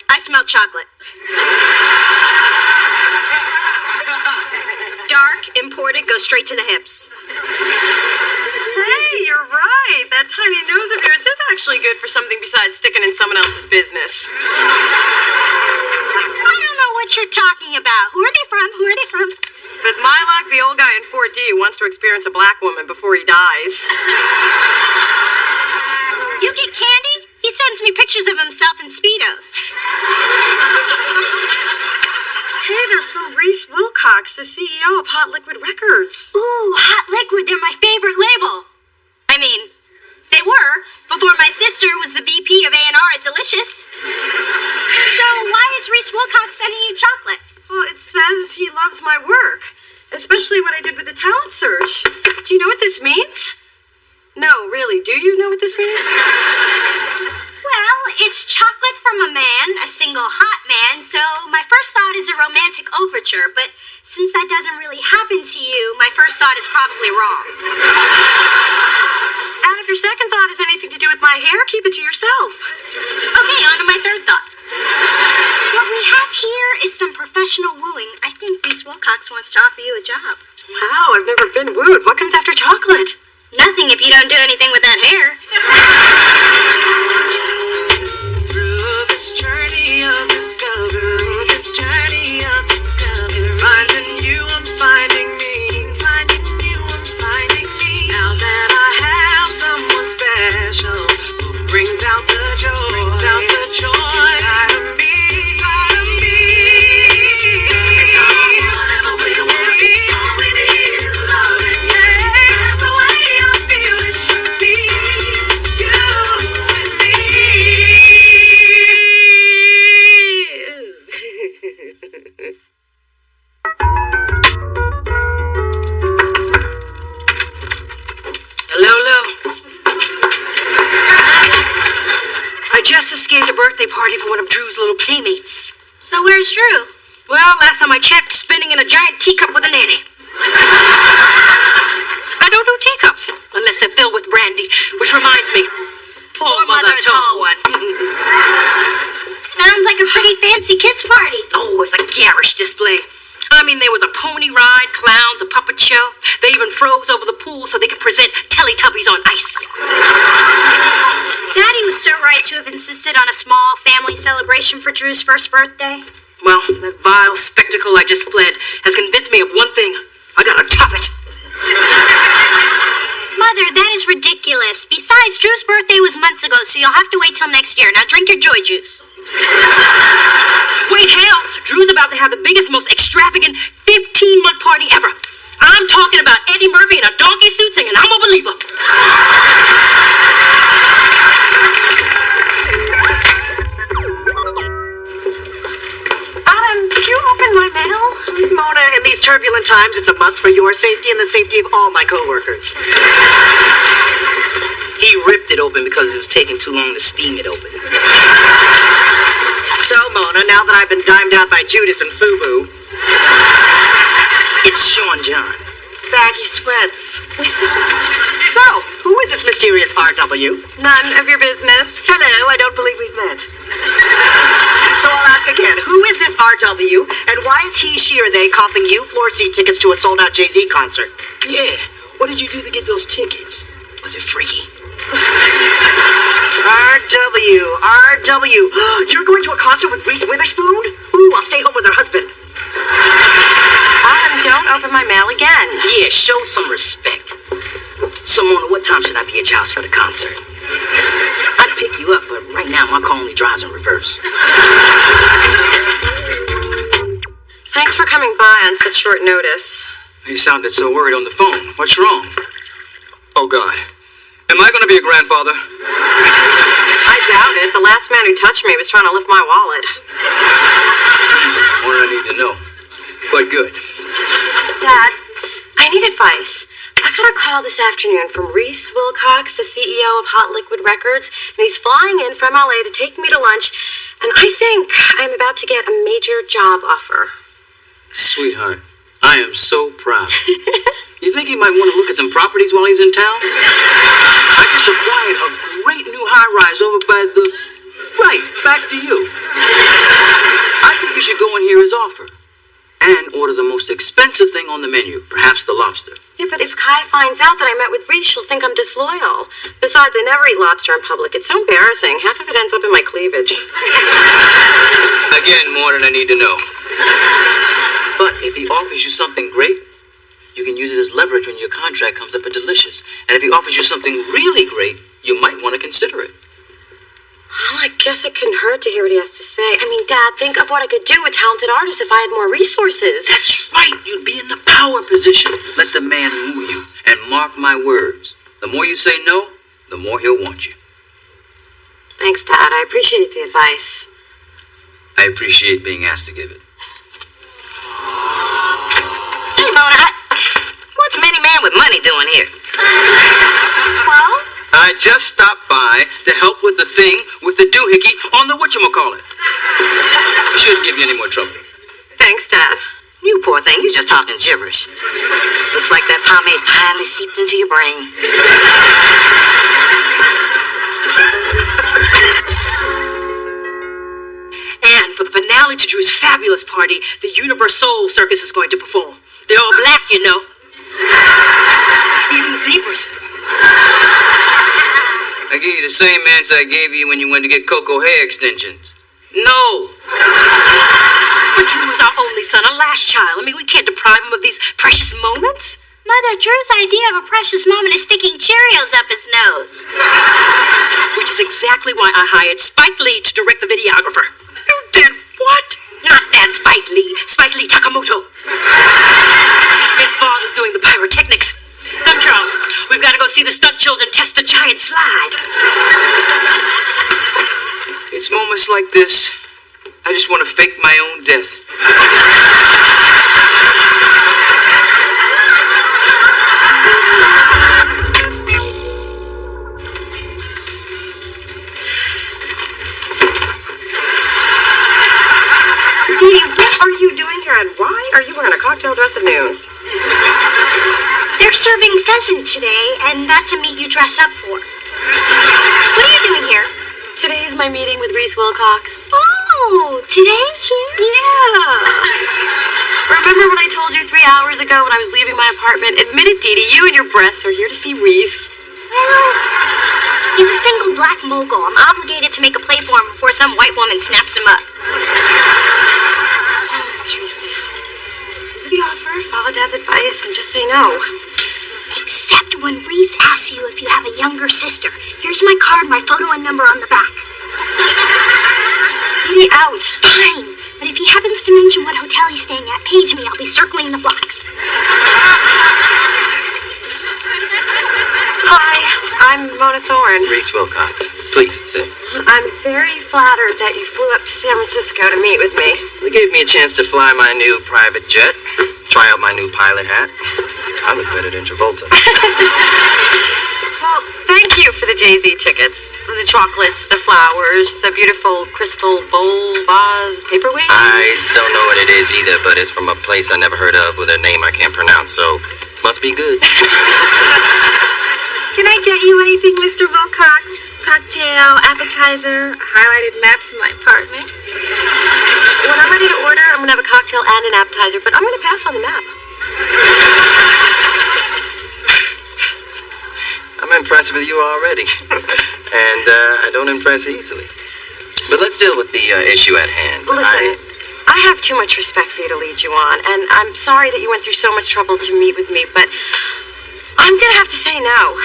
I smell chocolate. Dark, imported, goes straight to the hips. Hey, you're right. That tiny nose of yours is actually good for something besides sticking in someone else's business. I don't know what you're talking about. Who are they from? Who are they from? But Mylock, the old guy in 4D, wants to experience a black woman before he dies. You get candy? He sends me pictures of himself in Speedos. Hey, they're from Reese Wilcox, the CEO of Hot Liquid Records. Ooh, Hot Liquid, they're my favorite label. I mean, they were, before my sister was the VP of A&R at Delicious. So why is Reese Wilcox sending you chocolate? Well, it says he loves my work, especially what I did with the talent search. Do you know what this means? No, really, do you know what this means? Well, it's chocolate from a man, a single hot man, so my first thought is a romantic overture, but since that doesn't really happen to you, my first thought is probably wrong. And if your second thought has anything to do with my hair, keep it to yourself. Okay, on to my third thought. What we have here is some professional wooing. I think Reese Wilcox wants to offer you a job. Wow, I've never been wooed. What comes after chocolate? Nothing if you don't do anything with that hair. Through this journey of discovery, finding you, I'm finding me, finding you, I'm finding me. Now that I have someone special who brings out the joy, inside of me, inside of me. Whatever we want, all we need is love, and that's the way I feel it should be. You and me. Hello. I just escaped a birthday party for one of Drew's little playmates. So where's Drew? Well, last time I checked, spinning in a giant teacup with a nanny. I don't do teacups unless they're filled with brandy, which reminds me. Poor mother tall one. Sounds like a pretty fancy kids' party. Oh, it's a garish display. I mean, there was a pony ride, clowns, a puppet show. They even froze over the pool so they could present Teletubbies on ice. Daddy was so right to have insisted on a small family celebration for Drew's first birthday. Well, that vile spectacle I just fled has convinced me of one thing. I gotta top it. Mother, that is ridiculous. Besides, Drew's birthday was months ago, so you'll have to wait till next year. Now drink your joy juice. Wait, hell! Drew's about to have the biggest, most extravagant 15-month party ever. I'm talking about Eddie Murphy in a donkey suit singing I'm a Believer. Did you open my mail? Mona, in these turbulent times, it's a must for your safety and the safety of all my coworkers. He ripped it open because it was taking too long to steam it open. So, Mona, now that I've been dimed out by Judas and Fubu, It's Sean John. baggy sweats. So, who is this mysterious RW? None of your business. Hello, I don't believe we've met. So I'll ask again, who is this RW, and why is he, she, or they comping you floor seat tickets to a sold-out Jay-Z concert? Yeah, what did you do to get those tickets? Was it freaky? RW. You're going to a concert with Reese Witherspoon? Ooh, I'll stay home with her husband. Don't open my mail again. Yeah, show some respect. So, Mona, what time should I be at your house for the concert? I'd pick you up, but right now my car only drives in reverse. Thanks for coming by on such short notice. You sounded so worried on the phone. What's wrong? Oh, God. Am I going to be a grandfather? I doubt it. The last man who touched me was trying to lift my wallet. More I need to know. But good. Dad, I need advice. I got a call this afternoon from Reese Wilcox, the CEO of Hot Liquid Records, and he's flying in from LA to take me to lunch, and I think I'm about to get a major job offer. Sweetheart, I am so proud. You think he might want to look at some properties while he's in town? I just acquired a great new high-rise over by the... Right, back to you. I think you should go and hear his offer. And order the most expensive thing on the menu, perhaps the lobster. Yeah, but if Kai finds out that I met with Reese, she'll think I'm disloyal. Besides, I never eat lobster in public. It's so embarrassing. Half of it ends up in my cleavage. Again, more than I need to know. But if he offers you something great, you can use it as leverage when your contract comes up at Delicious. And if he offers you something really great, you might want to consider it. Well, I guess it couldn't hurt to hear what he has to say. I mean, Dad, think of what I could do with talented artists if I had more resources. That's right. You'd be in the power position. Let the man woo you. And mark my words. The more you say no, the more he'll want you. Thanks, Dad. I appreciate the advice. I appreciate being asked to give it. Hey, Mona, what's Many Man with Money doing here? Well? I just stopped by to help with the thing with the doohickey on the whatchamacallit. It shouldn't give you any more trouble. Thanks, Dad. You poor thing, you're just talking gibberish. Looks like that pomade finally seeped into your brain. And for the finale to Drew's fabulous party, the Universe Soul Circus is going to perform. They're all black, you know. Even the zebras. I gave you the same answer I gave you when you went to get Coco hair extensions. No. But Drew was our only son, our last child. I mean, we can't deprive him of these precious moments. Mother, Drew's idea of a precious moment is sticking Cheerios up his nose. Which is exactly why I hired Spike Lee to direct the videographer. You did what? Not that Spike Lee. Spike Lee Takamoto. His father's doing the pyrotechnics. Come, Charles. We've got to go see the stunt children test the giant slide. It's moments like this. I just want to fake my own death. Dee, what are you doing here, and why are you wearing a cocktail dress at noon? They're serving pheasant today, and that's a meat you dress up for. What are you doing here? Today's my meeting with Reese Wilcox. Oh, today here? Yeah. Remember when I told you 3 hours ago when I was leaving my apartment? Admit it, Dee Dee, you and your breasts are here to see Reese. Well, he's a single black mogul. I'm obligated to make a play for him before some white woman snaps him up. Reese, listen to the offer, follow Dad's advice, and just say no. Except when Reese asks you if you have a younger sister. Here's my card, my photo and number on the back. Dee Dee, out. Fine, but But if he happens to mention what hotel he's staying at, page me. I'll be circling the block. Hi, I'm Mona Thorne. Reese Wilcox. Please, sit. I'm very flattered that you flew up to San Francisco to meet with me. They gave me a chance to fly my new private jet, try out my new pilot hat. I look better than Travolta. Well, thank you for the Jay-Z tickets. The chocolates, the flowers, the beautiful crystal bowl, vase, paperweight. I don't know what it is either, but it's from a place I never heard of with a name I can't pronounce, so must be good. Can I get you anything, Mr. Wilcox? Cocktail, appetizer, a highlighted map to my apartment? When I'm ready to order, I'm going to have a cocktail and an appetizer, but I'm going to pass on the map. I'm impressed with you already. And I don't impress easily. But let's deal with the issue at hand. Listen, I have too much respect for you to lead you on, and I'm sorry that you went through so much trouble to meet with me, but I'm going to have to say no.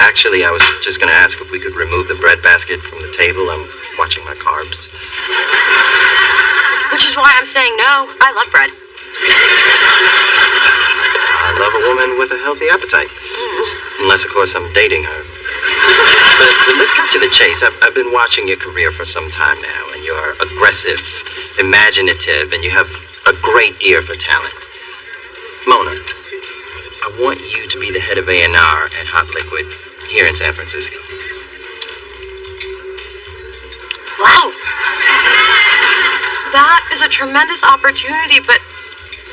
Actually, I was just going to ask if we could remove the bread basket from the table. I'm watching my carbs. Which is why I'm saying no. I love bread. I love a woman with a healthy appetite. Unless, of course, I'm dating her. But let's cut to the chase. I've been watching your career for some time now, and you're aggressive, imaginative, and you have a great ear for talent. Mona, I want you to be the head of A&R at Hot Liquid here in San Francisco. Wow. That is a tremendous opportunity, but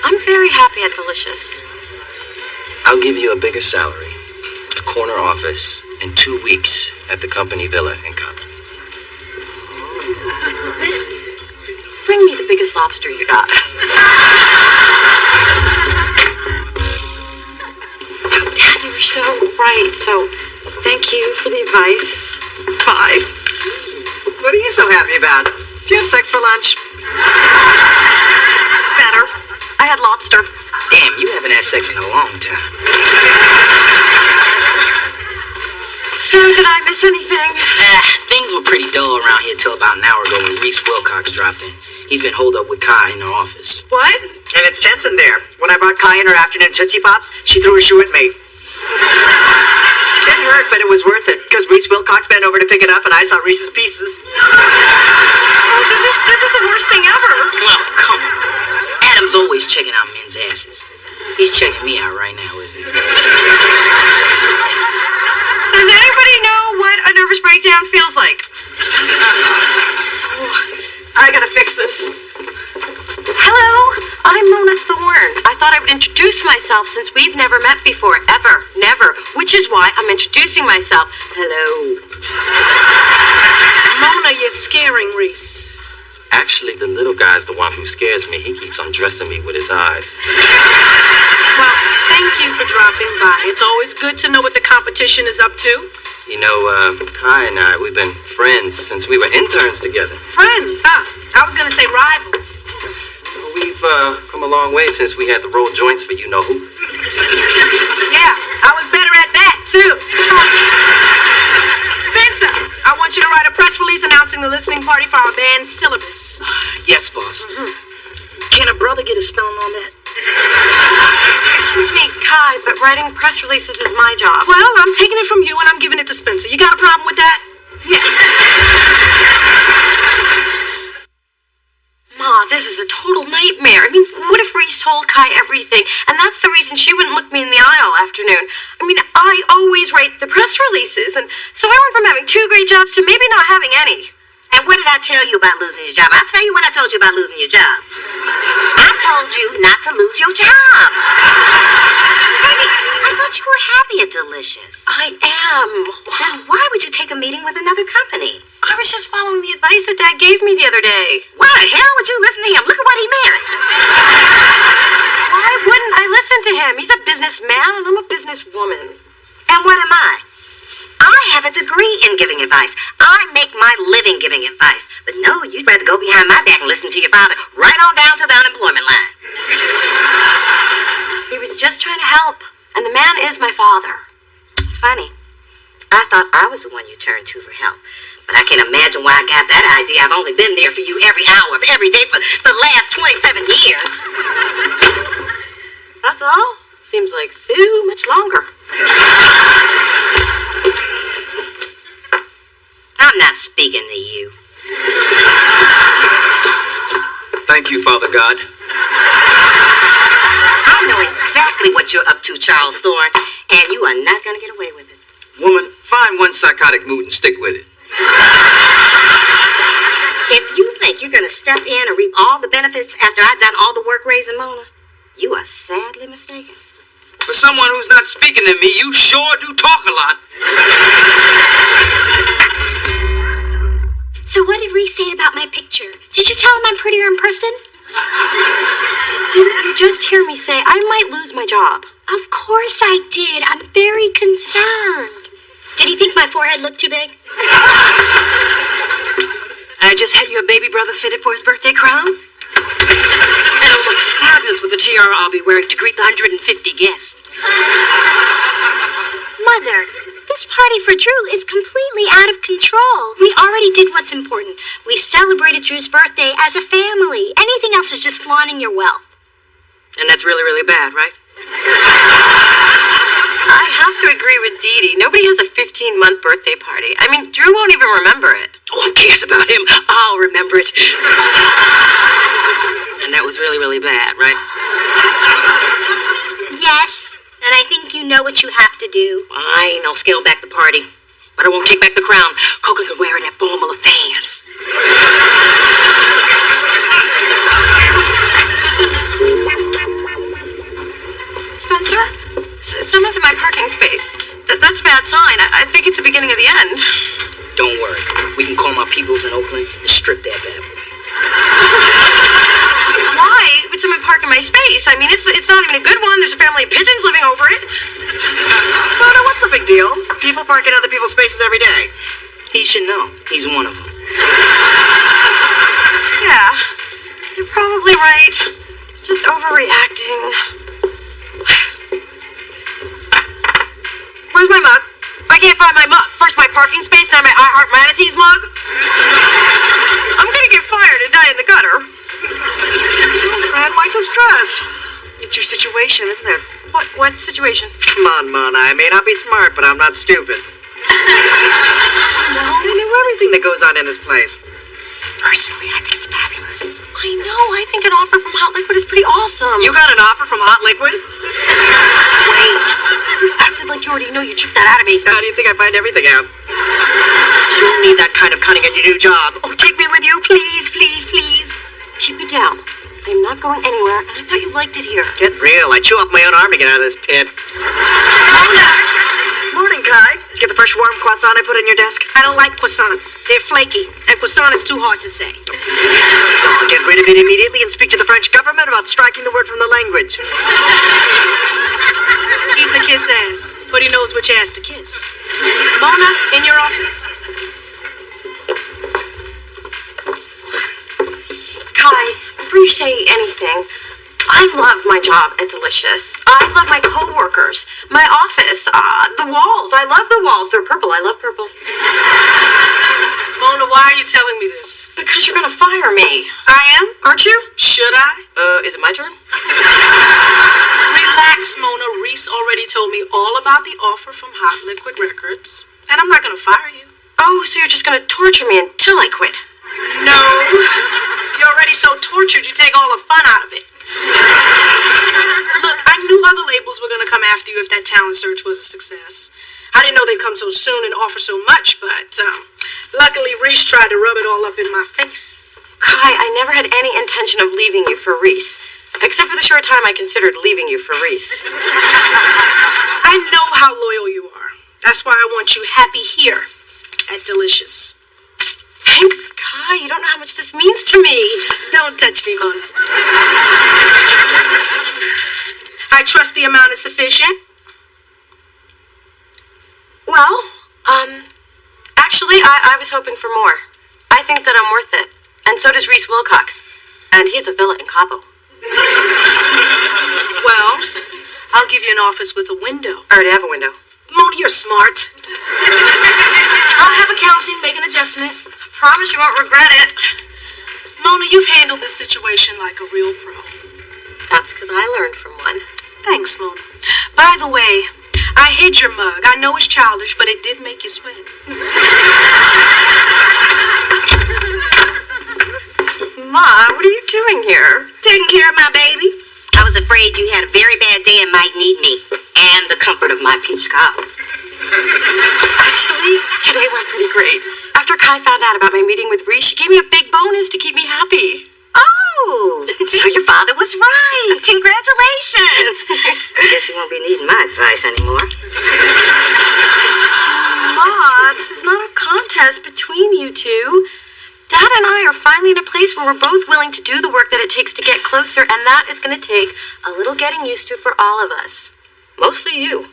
I'm very happy at Delicious. I'll give you a bigger salary, a corner office, and 2 weeks at the company villa in Compton. Miss, bring me the biggest lobster you got. Dad, you were so right, so thank you for the advice. Bye. What are you so happy about? Do you have sex for lunch? Better. I had lobster. Damn, you haven't had sex in a long time. So, did I miss anything? Things were pretty dull around here till about an hour ago when Reese Wilcox dropped in. He's been holed up with Kai in her office. What? And it's tense in there. When I brought Kai in her afternoon Tootsie Pops, she threw a shoe at me. It didn't hurt, but it was worth it, because Reese Wilcox bent over to pick it up, and I saw Reese's pieces. Oh, this is the worst thing ever. Oh, come on. Adam's always checking out men's asses. He's checking me out right now, isn't he? Does anybody know what a nervous breakdown feels like? Oh, I gotta fix this. Hello, I'm Mona Thorne. I thought I would introduce myself since we've never met before, ever, never, which is why I'm introducing myself. Hello. Mona, you're scaring Reese. Actually, the little guy's the one who scares me. He keeps undressing me with his eyes. Well, thank you for dropping by. It's always good to know what the competition is up to. You know, Kai and I, we've been friends since we were interns together. Friends, huh? I was gonna say rivals. We've come a long way since we had to roll joints for you-know-who. Yeah, I was better at that, too. Spencer, I want you to write a press release announcing the listening party for our band's syllabus. Yes, boss. Can a brother get a spelling on that? Excuse me, Kai, but writing press releases is my job. Well, I'm taking it from you and I'm giving it to Spencer. You got a problem with that? Yeah. Ma, this is a total nightmare. I mean, what if Reese told Kai everything, and that's the reason she wouldn't look me in the eye all afternoon? I mean, I always write the press releases, and so I went from having 2 great jobs to maybe not having any. And what did I tell you about losing your job? I tell you what I told you about losing your job. I told you not to lose your job. Baby, I thought you were happy at Delicious. I am. Then why would you take a meeting with another company? I was just following the advice that Dad gave me the other day. Why the hell would you listen to him? Look at what he married. Why wouldn't I listen to him? He's a businessman, and I'm a businesswoman. And what am I? I have a degree in giving advice. I make my living giving advice. But no, you'd rather go behind my back and listen to your father right on down to the unemployment line. He was just trying to help, and the man is my father. Funny. I thought I was the one you turned to for help. But I can't imagine why I got that idea. I've only been there for you every hour of every day for the last 27 years. That's all? Seems like so much longer. I'm not speaking to you. Thank you, Father God. I know exactly what you're up to, Charles Thorne, and you are not going to get away with it. Woman, find one psychotic mood and stick with it. If you think you're going to step in and reap all the benefits after I've done all the work raising Mona, you are sadly mistaken. For someone who's not speaking to me, you sure do talk a lot. So what did Reese say about my picture? Did you tell him I'm prettier in person? Didn't you just hear me say I might lose my job? Of course I did. I'm very concerned. Did he think my forehead looked too big? I just had your baby brother fitted for his birthday crown. And it'll look fabulous with the tiara I'll be wearing to greet the 150 guests. Mother, this party for Drew is completely out of control. We already did what's important. We celebrated Drew's birthday as a family. Anything else is just flaunting your wealth. And that's really, really bad, right? I have to agree with Dee Dee. Nobody has a 15-month birthday party. I mean, Drew won't even remember it. Oh, who cares about him? I'll remember it. And that was really, really bad, right? Yes, and I think you know what you have to do. Fine, I'll scale back the party. But I won't take back the crown. Coca can wear it at formal affairs. Spencer? Someone's in my parking space. That's a bad sign. I think it's the beginning of the end. Don't worry. We can call my peoples in Oakland and strip that bad boy. Why would someone park in my space? I mean, it's not even a good one. There's a family of pigeons living over it. Mona, what's the big deal? People park in other people's spaces every day. He should know. He's one of them. Yeah, you're probably right. Just overreacting. Where's my mug? I can't find my mug. First my parking space, now my I Heart Manatees mug. I'm gonna get fired and die in the gutter. Fred, why so stressed? It's your situation, isn't it? What situation? Come on, Mona. I may not be smart, but I'm not stupid. No, I know everything that goes on in this place. Personally, I think it's fabulous. I know. I think an offer from Hot Liquid is pretty awesome. You got an offer from Hot Liquid? Wait. You acted like you already know. You took that out of me. How do you think I find everything out? You don't need that kind of cunning at your new job. Oh, take me with you, please, please, please. Keep it down. I'm not going anywhere, and I thought you liked it here. Get real. I chew off my own arm to get out of this pit. Morning, Kai. Did you get the fresh warm croissant I put in your desk? I don't like croissants. They're flaky, and croissant is too hard to say. I'll get rid of it immediately and speak to the French government about striking the word from the language. He's a kiss ass, but he knows which ass to kiss. Mona, in your office. Kai, before you say anything, I love my job at Delicious. I love my coworkers, my office, the walls. I love the walls. They're purple. I love purple. Mona, why are you telling me this? Because you're gonna fire me. I am? Aren't you? Should I? Is it my turn? Relax, Mona. Reese already told me all about the offer from Hot Liquid Records, and I'm not gonna fire you. Oh, so you're just gonna torture me until I quit? No. You're already so tortured, you take all the fun out of it. Look, I knew other labels were going to come after you if that talent search was a success. I didn't know they'd come so soon and offer so much, but luckily Reese tried to rub it all up in my face. Kai, I never had any intention of leaving you for Reese. Except for the short time I considered leaving you for Reese. I know how loyal you are. That's why I want you happy here at Delicious. Thanks, Kai. You don't know how much this means to me. Don't touch me, Mona. I trust the amount is sufficient. Well, actually, I was hoping for more. I think that I'm worth it. And so does Reese Wilcox. And he has a villa in Cabo. Well, I'll give you an office with a window. I already have a window. Mona, you're smart. I'll have accounting make an adjustment. Promise you won't regret it. Mona, you've handled this situation like a real pro. That's because I learned from one. Thanks, Mona. By the way, I hid your mug. I know it's childish, but it did make you sweat. Ma, what are you doing here? Taking care of my baby. I was afraid you had a very bad day and might need me. And the comfort of my peach cobbler. Actually, today went pretty great. After Kai found out about my meeting with Reese, she gave me a big bonus to keep me happy. Oh, so your father was right. Congratulations. I guess you won't be needing my advice anymore. Ma, this is not a contest between you two. Dad and I are finally in a place where we're both willing to do the work that it takes to get closer, and that is going to take a little getting used to for all of us. Mostly you.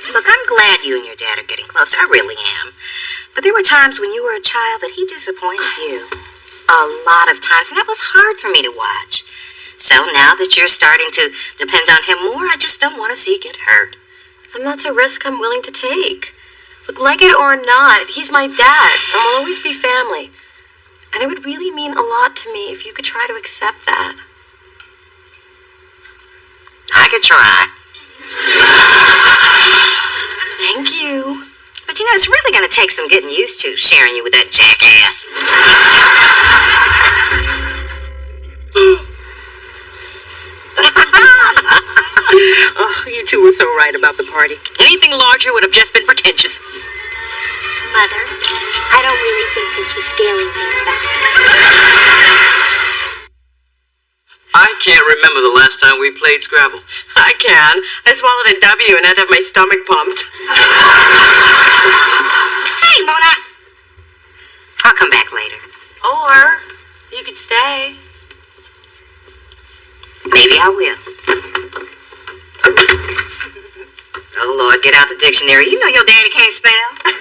Look, I'm glad you and your dad are getting closer. I really am. But there were times when you were a child that he disappointed you. A lot of times, and that was hard for me to watch. So now that you're starting to depend on him more, I just don't want to see you get hurt. And that's a risk I'm willing to take. Look, like it or not, he's my dad, and we'll always be family. And it would really mean a lot to me if you could try to accept that. I could try. Thank you. But you know, it's really going to take some getting used to sharing you with that jackass. Oh, you two were so right about the party. Anything larger would have just been pretentious. Mother, I don't really think this was scaling things back. I can't remember the last time we played Scrabble. I can. I swallowed a W and had to have my stomach pumped. Hey, Mona. I'll come back later. Or you could stay. Maybe I will. Oh, Lord, get out the dictionary. You know your daddy can't spell. I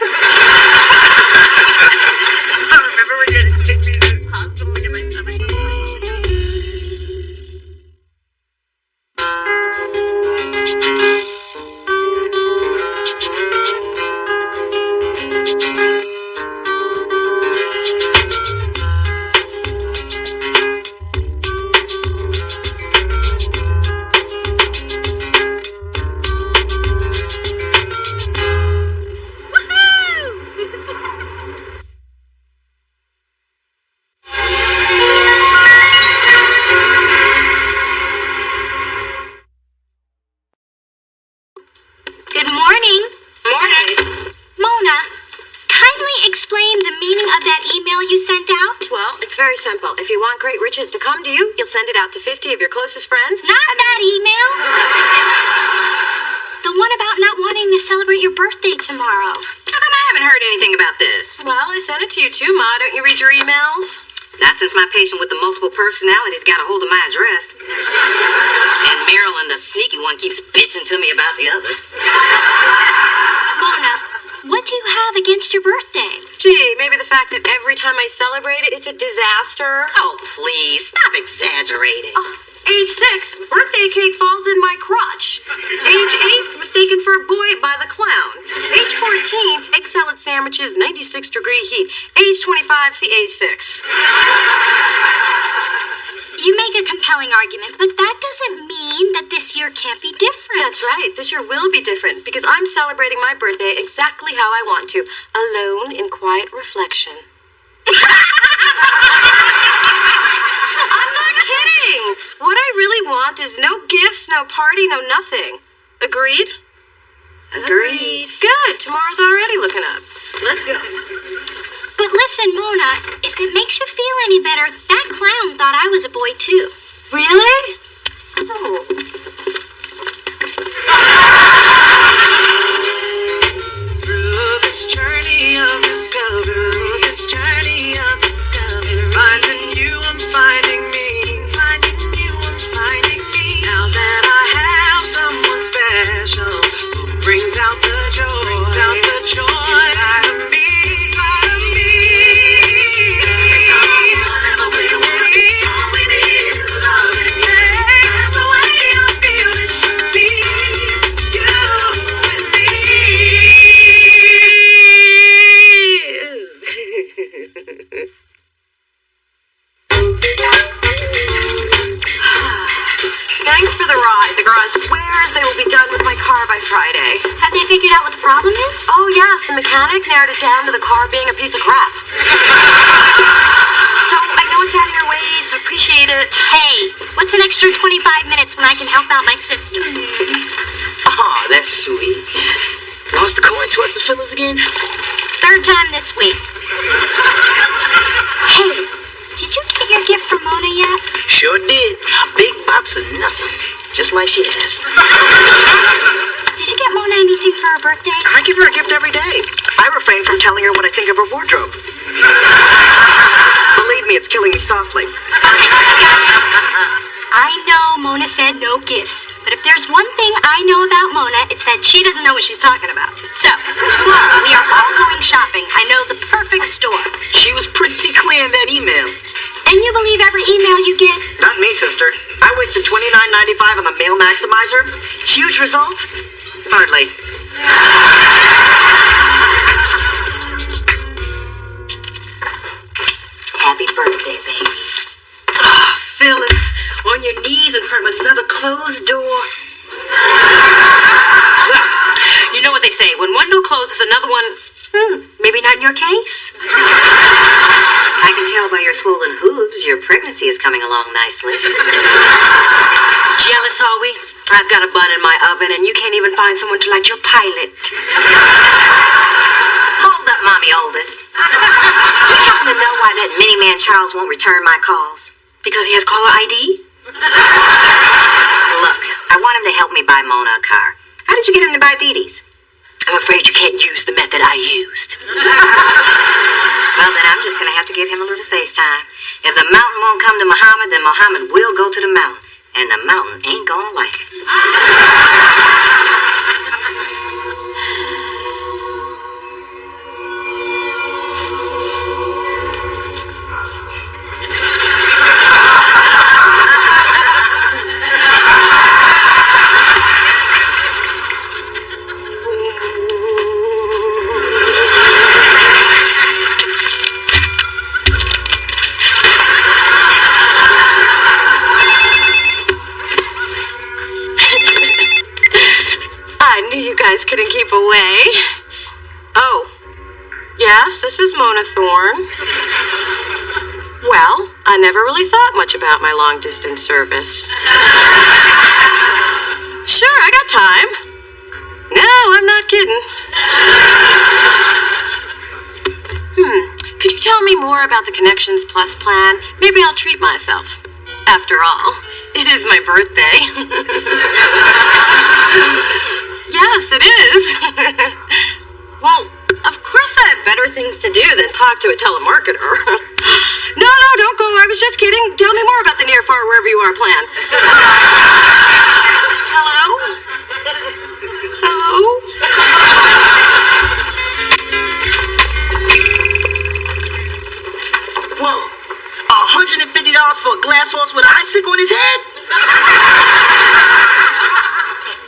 remember when you had to take me to the hospital to get my stomach pumped. Good morning. Morning. Mona, kindly explain the meaning of that email you sent out. Well, it's very simple. If you want great riches to come to you, you'll send it out to 50 of your closest friends. Not that email. The one about not wanting to celebrate your birthday tomorrow. How come I haven't heard anything about this? Well, I sent it to you too, Ma. Don't you read your emails? Not since my patient with the multiple personalities got a hold of my address. And Marilyn, the sneaky one, keeps bitching to me about the others. Mona, what do you have against your birthday? Gee, maybe the fact that every time I celebrate it, it's a disaster. Oh, please, stop exaggerating. Age 6, birthday cake falls in my crotch. Age 8, mistaken for a boy by the clown. Age 14, egg salad sandwiches, 96-degree heat. Age 25, see age 6. You make a compelling argument, but that doesn't mean that this year can't be different. That's right. This year will be different because I'm celebrating my birthday exactly how I want to, alone in quiet reflection. I'm not kidding. What I really want is no gifts, no party, no nothing. Agreed? Agreed. Good. Tomorrow's already looking up. Let's go. But listen, Mona, if it makes you feel any better, that clown thought I was a boy too. Really? Oh. Through this journey of discovery, finding you, I'm finding me, finding you, I'm finding me. Now that I have someone special who brings out the joy, inside of me. All we need is love, yeah. That's the way I'm feeling. figured out what the problem is? Oh, yes, the mechanic narrowed it down to the car being a piece of crap. So, I know it's out of your way, so appreciate it. Hey, what's an extra 25 minutes when I can help out my sister? Oh, that's sweet. Lost the coin towards the fellas again? Third time this week. Hey, did you get your gift from Mona yet? Sure did. A big box of nothing. Just like she asked. Did you get Mona anything for her birthday? I give her a gift every day. I refrain from telling her what I think of her wardrobe. Believe me, it's killing me softly. I know Mona said no gifts, but if there's one thing I know about Mona, it's that she doesn't know what she's talking about. So, tomorrow we are all going shopping. I know the perfect store. She was pretty clear in that email. And you believe every email you get? Not me, sister. I wasted $29.95 on the Mail Maximizer. Huge results? Hardly. Happy birthday, baby. Ah, Phyllis, on your knees in front of another closed door. Well, you know what they say. When one door closes, another one... maybe not in your case. I can tell by your swollen hooves your pregnancy is coming along nicely. Jealous, are we? I've got a bun in my oven, and you can't even find someone to light your pilot. Hold up, Mommy Oldest. Do you happen to know why that mini-man Charles won't return my calls? Because he has caller ID? Look, I want him to help me buy Mona a car. How did you get him to buy Dee Dee's? I'm afraid you can't use the method I used. Well, then I'm just going to have to give him a little FaceTime. If the mountain won't come to Muhammad, then Muhammad will go to the mountain. And the mountain ain't going to like it. Couldn't keep away. Oh, yes, this is Mona Thorne. Well, I never really thought much about my long-distance service. Sure, I got time. No, I'm not kidding. Could you tell me more about the Connections Plus plan? Maybe I'll treat myself. After all, it is my birthday. Yes, it is. Well, of course I have better things to do than talk to a telemarketer. No, don't go. I was just kidding. Tell me more about the near, far, wherever you are plan. Hello? Hello? Whoa. $150 for a glass horse with an icicle on his head?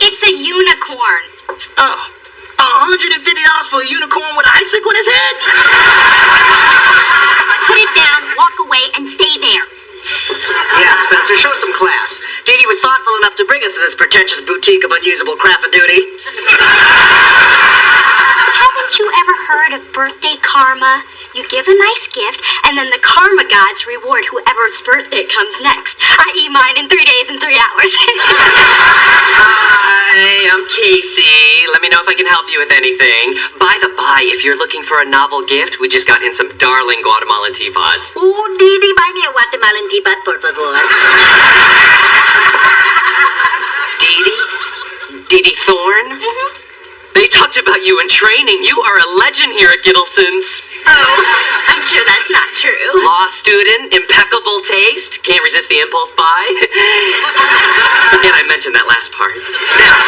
It's a unicorn. Oh, $150 for a unicorn with an icicle on his head? Put it down, walk away, and stay there. Yeah, Spencer, show some class. Dee Dee was thoughtful enough to bring us to this pretentious boutique of unusable crap-a-duty. Haven't you ever heard of birthday karma? You give a nice gift, and then the karma gods reward whoever's birthday comes next. I.e. mine in 3 days and 3 hours. Hi, I'm Casey. Let me know if I can help you with anything. By the by, if you're looking for a novel gift, we just got in some darling Guatemalan teapots. Oh, Dee Dee, buy me a Guatemalan teapot, por favor. Dee Dee Thorne? Mm-hmm. They talked about you in training. You are a legend here at Gittleson's. Oh, I'm sure that's not true. Law student, impeccable taste, can't resist the impulse buy. Forget I mentioned that last part. Now,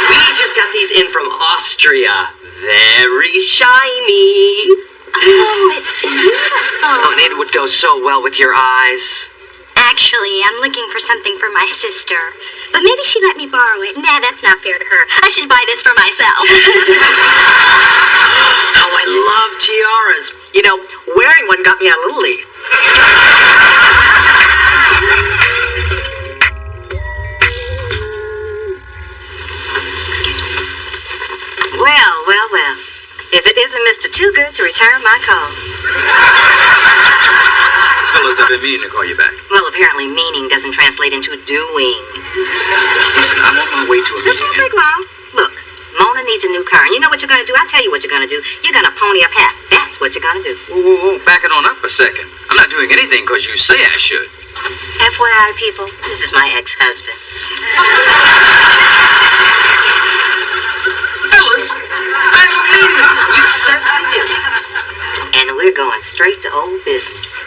we just got these in from Austria. Very shiny. Oh, it's beautiful. Oh, and it would go so well with your eyes. Actually, I'm looking for something for my sister. But maybe she let me borrow it. Nah, that's not fair to her. I should buy this for myself. Oh, I love tiaras. You know, wearing one got me out of Little League. Excuse me. isn't Mr. Too Good to return my calls. Fellas, I've been meaning to call you back. Well, apparently meaning doesn't translate into doing. Listen, I'm on my way to a This won't take long. Look, Mona needs a new car, and you know what you're gonna do? I'll tell you what you're gonna do. You're gonna pony up half. That's what you're gonna do. Whoa, back it on up a second. I'm not doing anything because you say I should. FYI, people, this is my ex-husband. Fellas, I have a meeting. You certainly do. And we're going straight to old business.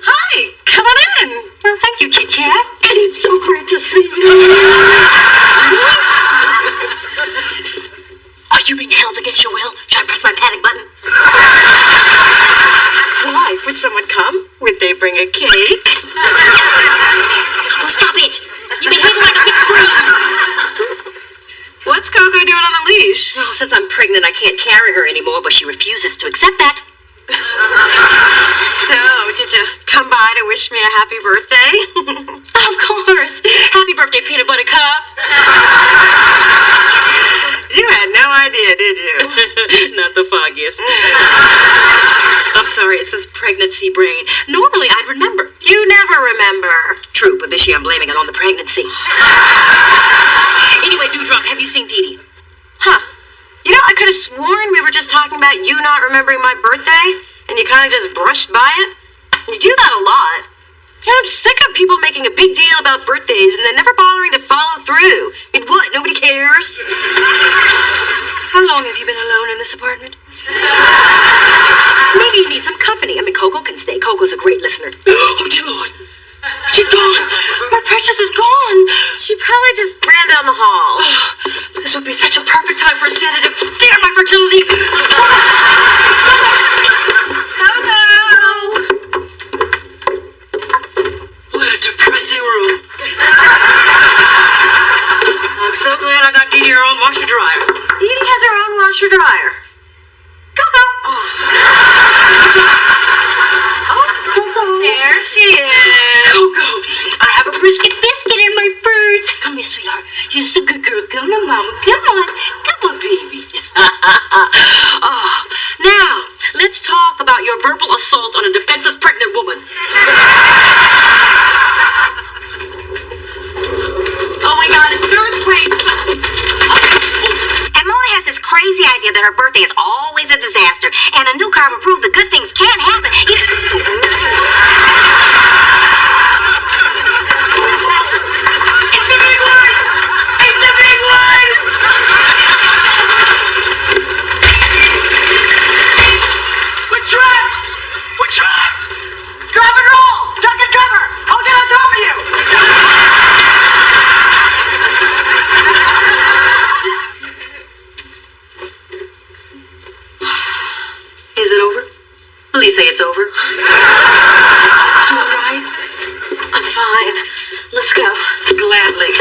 Hi, come on in. Well, thank you, Kit Kat. It is so great to see you. Are you being held against your will? Should I press my panic button? Why? Would someone come? Would they bring a cake? Oh, stop it! You behave like a big scream. What's Coco doing on a leash? Oh, since I'm pregnant, I can't carry her anymore, but she refuses to accept that. So, did you come by to wish me a happy birthday? Of course. Happy birthday, Peanut Butter Cup. You had no idea, did you? Not the foggiest. I'm sorry, it says pregnancy brain. Normally, I'd remember. You never remember. True, but this year I'm blaming it on the pregnancy. Anyway, Dewdrop, have you seen Dee Dee? Huh. You know, I could have sworn we were just talking about you not remembering my birthday, and you kind of just brushed by it. You do that a lot. You know, I'm sick of people making a big deal about birthdays and then never bothering to follow through. I mean, what? Nobody cares? How long have you been alone in this apartment? Maybe you need some company. I mean, Coco can stay. Coco's a great listener. Oh, dear Lord. She's gone. My precious is gone. She probably just ran down the hall. Oh, this would be such a perfect time for a sedative. Damn my fertility. Hello. What a depressing room. I'm so glad I got Dee Dee her own washer dryer. Dee Dee has her own washer dryer. Coco. Oh. There she is. Coco, I have a brisket biscuit in my purse. Come here, sweetheart. You're so good girl. Come on, mama. Come on. Come on, baby. Oh, now, let's talk about your verbal assault on a defenseless pregnant woman. Oh my God, it's an earthquake. And Mona has this crazy idea that her birthday is always a disaster, and a new car will prove that good things can happen. It's the big one! It's the big one! We're trapped! We're trapped! Drop and roll! Duck and cover! I'll get on top of you! Is it over? Please say it's over. You all right? I'm fine. Let's go. Gladly.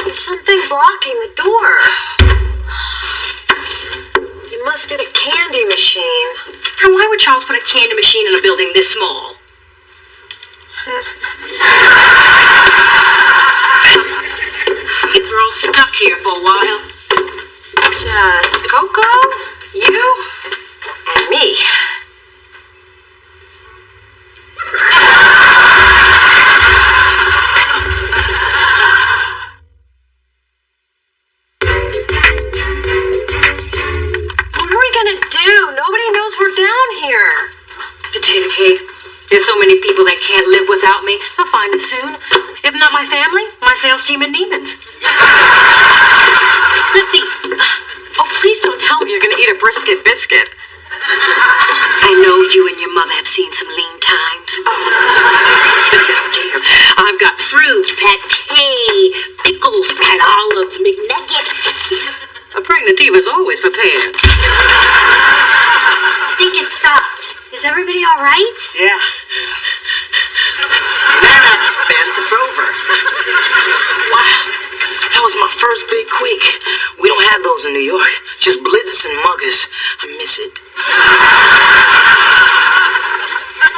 There's something blocking the door. You must get a candy machine. And why would Charles put a candy machine in a building this small? Kids were all stuck here for a while. Just Coco, you, and me. What are we gonna do? Nobody knows we're down here. Potato cake. There's so many people that can't live without me. They'll find us soon. If not my family, my sales team in Neiman's. Let's see. Oh, please don't tell me you're going to eat a brisket biscuit. I know you and your mother have seen some lean times. Oh, dear. I've got fruit, pate, pickles, fried olives, McNuggets. A pregnant diva's always prepared. I think it stopped. Is everybody all right? Yeah. Nah, Spence, it's over. Wow. That was my first big quake. We don't have those in New York. Just blizzards and muggers. I miss it.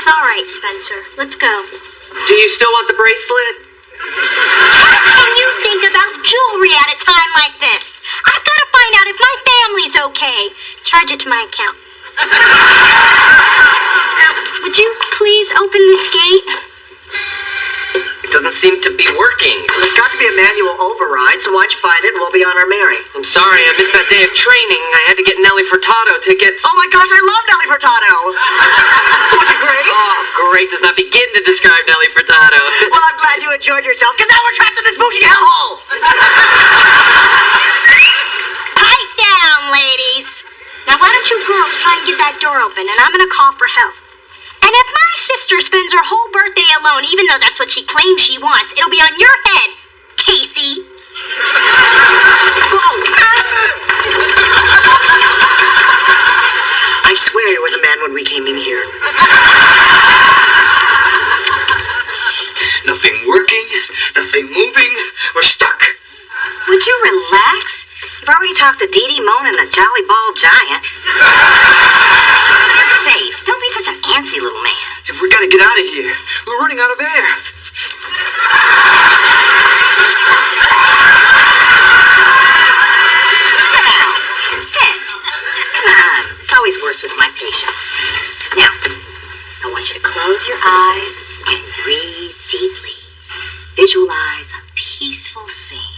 It's all right, Spencer. Let's go. Do you still want the bracelet? How can you think about jewelry at a time like this? I've got to find out if my family's okay. Charge it to my account. Would you please open this gate? It doesn't seem to be working. There's got to be a manual override, so why'd you find it and we'll be on our merry. I'm sorry, I missed that day of training. I had to get Nelly Furtado tickets. Oh my gosh, I love Nelly Furtado! Was it great? Oh, great does not begin to describe Nelly Furtado. Well, I'm glad you enjoyed yourself, because now we're trapped in this bougie hellhole! Pipe down, ladies. Now, why don't you girls try and get that door open, and I'm going to call for help. And if my sister spends her whole birthday alone, even though that's what she claims she wants, it'll be on your head, Casey. I swear he was a man when we came in here. Nothing working, nothing moving. We're stuck. Would you relax? You've already talked to Dee Dee, Moan, and the Jolly Ball Giant. You're safe. Don't be such an antsy little man. We gotta get out of here. We're running out of air. Sit down. Sit. Come on. It's always worse with my patients. Now, I want you to close your eyes and breathe deeply. Visualize a peaceful scene.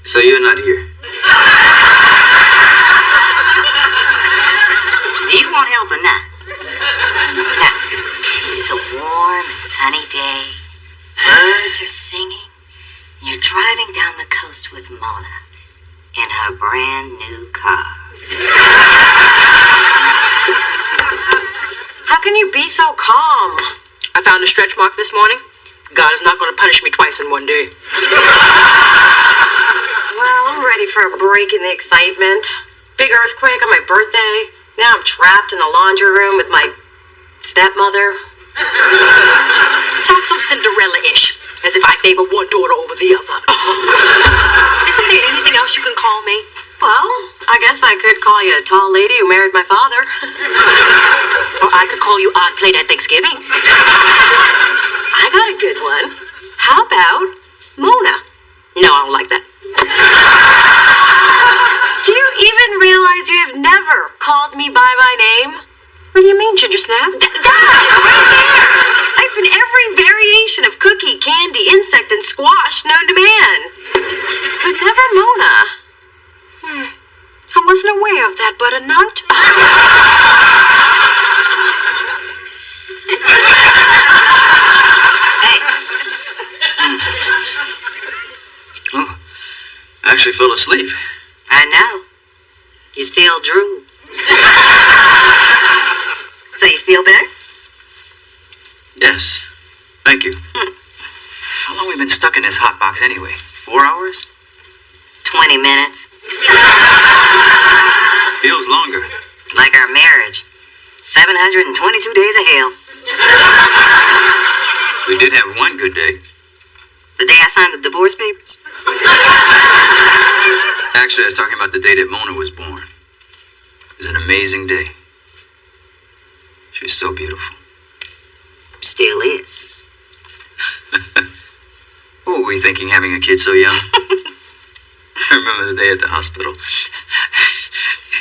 So you're not here? Do you want help in that? Now, it's a warm and sunny day. Birds are singing. And you're driving down the coast with Mona in her brand new car. How can you be so calm? I found a stretch mark this morning. God is not going to punish me twice in one day. Well, I'm ready for a break in the excitement. Big earthquake on my birthday. Now I'm trapped in the laundry room with my stepmother. Sounds so Cinderella-ish, as if I favor one daughter over the other. Isn't there anything else you can call me? Well, I guess I could call you a tall lady who married my father. Or I could call you odd plate at Thanksgiving. I got a good one. How about Mona? No, I don't like that. Do you even realize you have never called me by my name? What do you mean, Ginger Snap? That, right there! I've been every variation of cookie, candy, insect, and squash known to man. But never Mona. I wasn't aware of that butternut. Oh, I actually fell asleep. I know. You still drool. So you feel better? Yes. Thank you. How long have we been stuck in this hot box anyway? 4 hours? 20 minutes. Feels longer. Like our marriage. 722 days of hell. We did have one good day. The day I signed the divorce papers? Actually, I was talking about the day that Mona was born. It was an amazing day. She was so beautiful. Still is. What were we thinking having a kid so young? I remember the day at the hospital.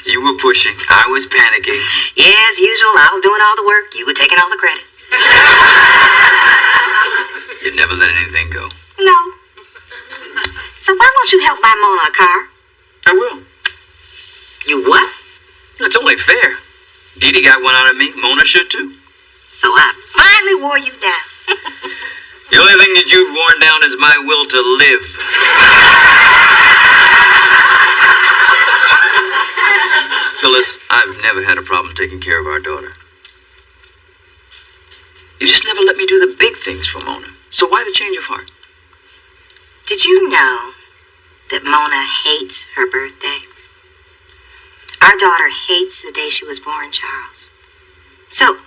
You were pushing, I was panicking. Yeah, as usual, I was doing all the work. You were taking all the credit. You never let anything go. No. So why won't you help buy Mona a car? I will. You what? It's only fair. Dee Dee got one out of me. Mona should too. So I finally wore you down. The only thing that you've worn down is my will to live. Phyllis, I've never had a problem taking care of our daughter. You just never let me do the big things for Mona. So why the change of heart? Did you know that Mona hates her birthday? Our daughter hates the day she was born, Charles. So,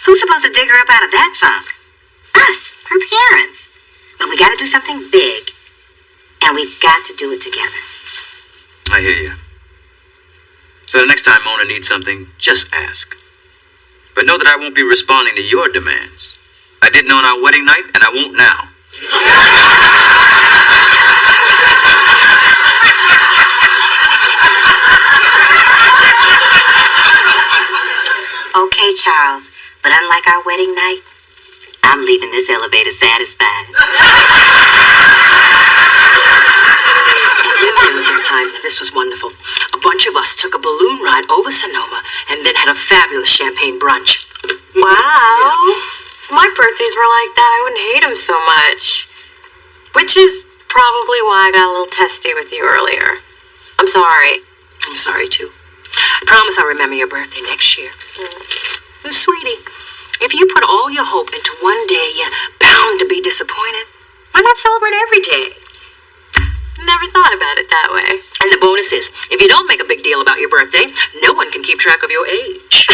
who's supposed to dig her up out of that funk? Us, her parents. But we gotta do something big. And we've got to do it together. I hear you. So the next time Mona needs something, just ask. but know that I won't be responding to your demands. I didn't on our wedding night, and I won't now. Okay, Charles, but unlike our wedding night, I'm leaving this elevator satisfied. There was this time. This was wonderful. A bunch of us took a balloon ride over Sonoma and then had a fabulous champagne brunch. Wow. If my birthdays were like that, I wouldn't hate them so much. Which is probably why I got a little testy with you earlier. I'm sorry. I'm sorry, too. I promise I'll remember your birthday next year. And sweetie, if you put all your hope into one day, you're bound to be disappointed. Why not celebrate every day? Never thought about it that way. And the bonus is, if you don't make a big deal about your birthday, no one can keep track of your age.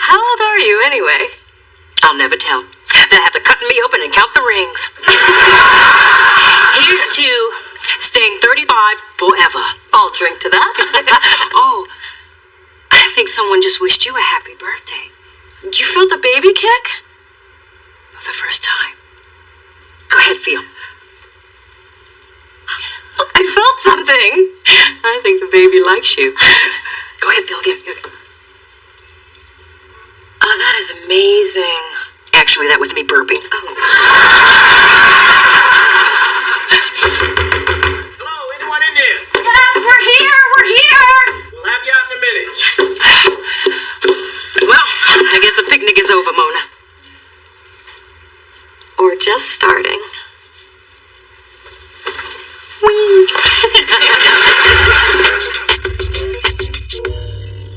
How old are you anyway? I'll never tell. They'll have to cut me open and count the rings. Here's to staying 35 forever. I'll drink to that. Oh, I think someone just wished you a happy birthday. You felt a baby kick? For the first time. Go ahead, feel. I felt something. I think the baby likes you. Go ahead, Bill. Give. Oh, that is amazing. Actually, that was me burping. Oh. Hello, anyone in there? Yes, we're here. We're here. We'll have you out in a minute. Well, I guess the picnic is over, Mona. Or just starting.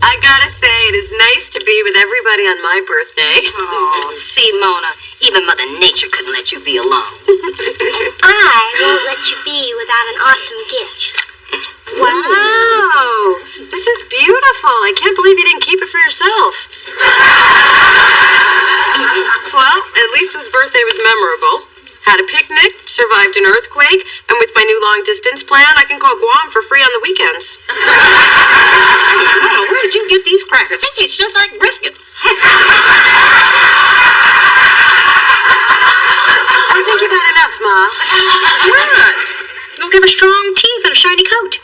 I gotta say, it is nice to be with everybody on my birthday. Oh, see, Mona, even Mother Nature couldn't let you be alone. I won't let you be without an awesome gift. Wow, this is beautiful. I can't believe you didn't keep it for yourself. Well, at least this birthday was memorable. Had a picnic, survived an earthquake, and with my new long-distance plan, I can call Guam for free on the weekends. Mona, where did you get these crackers? It tastes just like brisket. I think you've had enough, Ma. What? Don't give her strong teeth and a shiny coat.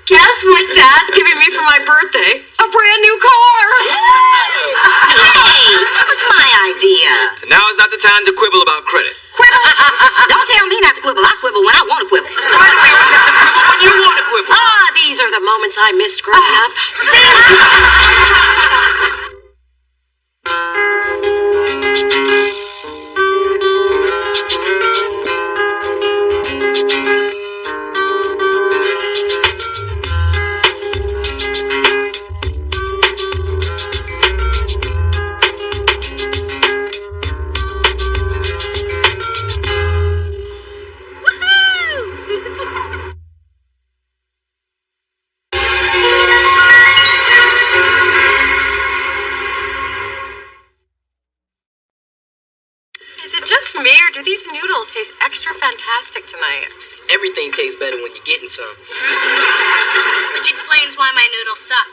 Guess what Dad's giving me for my birthday? A brand new car! Hey, that was my idea. Now is not the time to quibble about credit. Quibble? Don't tell me not to quibble. I quibble when I want to quibble. Why do we always have to quibble when you want to quibble? Ah, these are the moments I missed growing up. Me, or do these noodles taste extra fantastic tonight? Everything tastes better when you're getting some. Which explains why my noodles suck.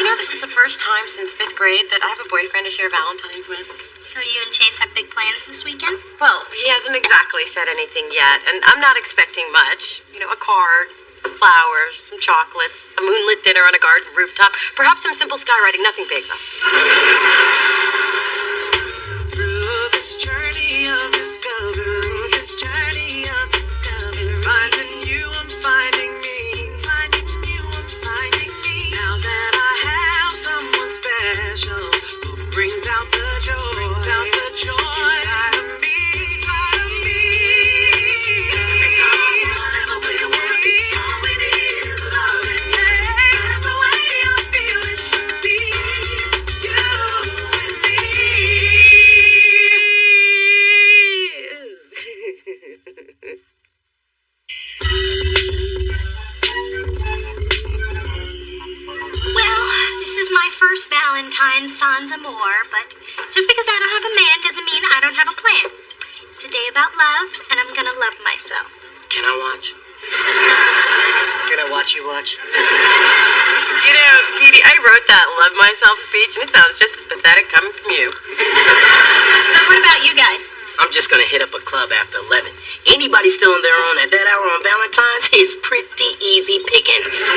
You know, this is the first time since 5th grade that I have a boyfriend to share Valentine's with. So you and Chase have big plans this weekend? Well, he hasn't exactly said anything yet, and I'm not expecting much. You know, a card, flowers, some chocolates, a moonlit dinner on a garden rooftop, perhaps some simple skywriting, nothing big, though. This journey of discovery, finding you, I'm finding me, finding you, I'm finding me. Now that I have someone special who brings out the joy, inside of me, inside of me. Never will be, all we need is love and yeah, that's the way I feel it should be. You and me. Well, this is my first Valentine's sans amour, but just because I don't have a man doesn't mean I don't have a plan. It's a day about love, and I'm gonna love myself. Can I watch? Can I watch you watch? You know, Katie, I wrote that love myself speech, and it sounds just as pathetic coming from you. So what about you guys? I'm just gonna hit up a club after 11. Anybody still on their own at that hour on Valentine's is pretty easy pickings.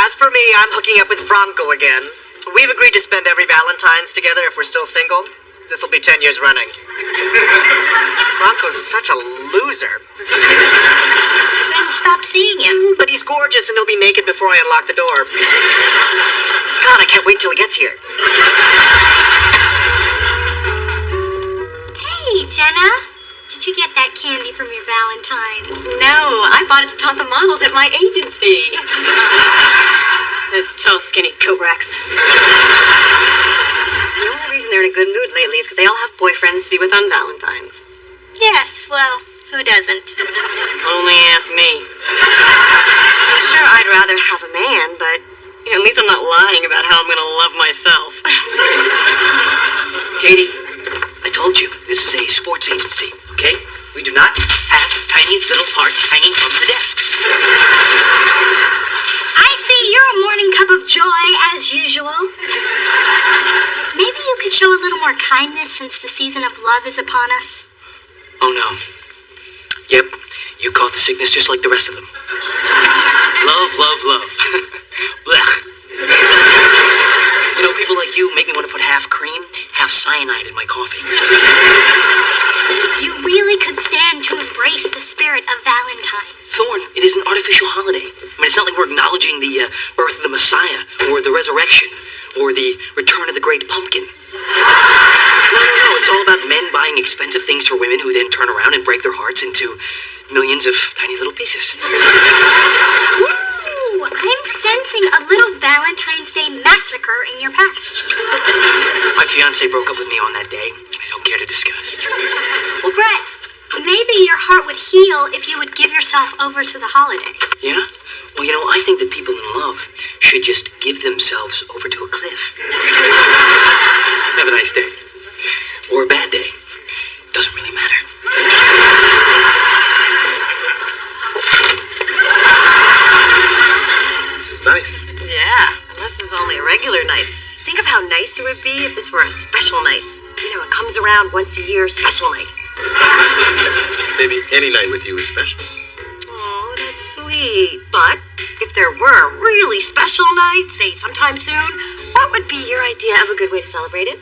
As for me, I'm hooking up with Franco again. We've agreed to spend every Valentine's together if we're still single. This will be 10 years running. Franco's such a loser. Then stop seeing him. But he's gorgeous and he'll be naked before I unlock the door. God, I can't wait till he gets here. Hey, Jenna. Did you get that candy from your Valentine? No, I bought it to taunt the models at my agency. Those tall, skinny coat-racks. The only reason they're in a good mood lately is because they all have boyfriends to be with on Valentine's. Yes, well, who doesn't? Only ask me. I'm sure I'd rather have a man, but at least I'm not lying about how I'm going to love myself. Katie, I told you, this is a sports agency, okay? We do not have tiny little hearts hanging from the desks. I see you're a morning cup of joy, as usual. Maybe you could show a little more kindness since the season of love is upon us. Oh, no. Yep, you caught the sickness just like the rest of them. Love, love, love. Blech. You know, people like you make me want to put half cream, half cyanide in my coffee. You really could stand to embrace the spirit of Valentine's. Thorn, it is an artificial holiday. I mean, it's not like we're acknowledging the birth of the Messiah, or the resurrection, or the return of the great pumpkin. No. It's all about men buying expensive things for women who then turn around and break their hearts into millions of tiny little pieces. Ooh, I'm sensing a little Valentine's Day massacre in your past. My fiancé broke up with me on that day. I don't care to discuss. Well, Brett, maybe your heart would heal if you would give yourself over to the holiday. Yeah? Well, you know, I think that people in love should just give themselves over to a cliff. Have a nice day. Or a bad day. Doesn't really matter. This is nice. Yeah, and this is only a regular night. Think of how nice it would be if this were a special night. You know, it comes around once a year, special night. Maybe any night with you is special. Oh, that's sweet. But if there were a really special night, say sometime soon, what would be your idea of a good way to celebrate it?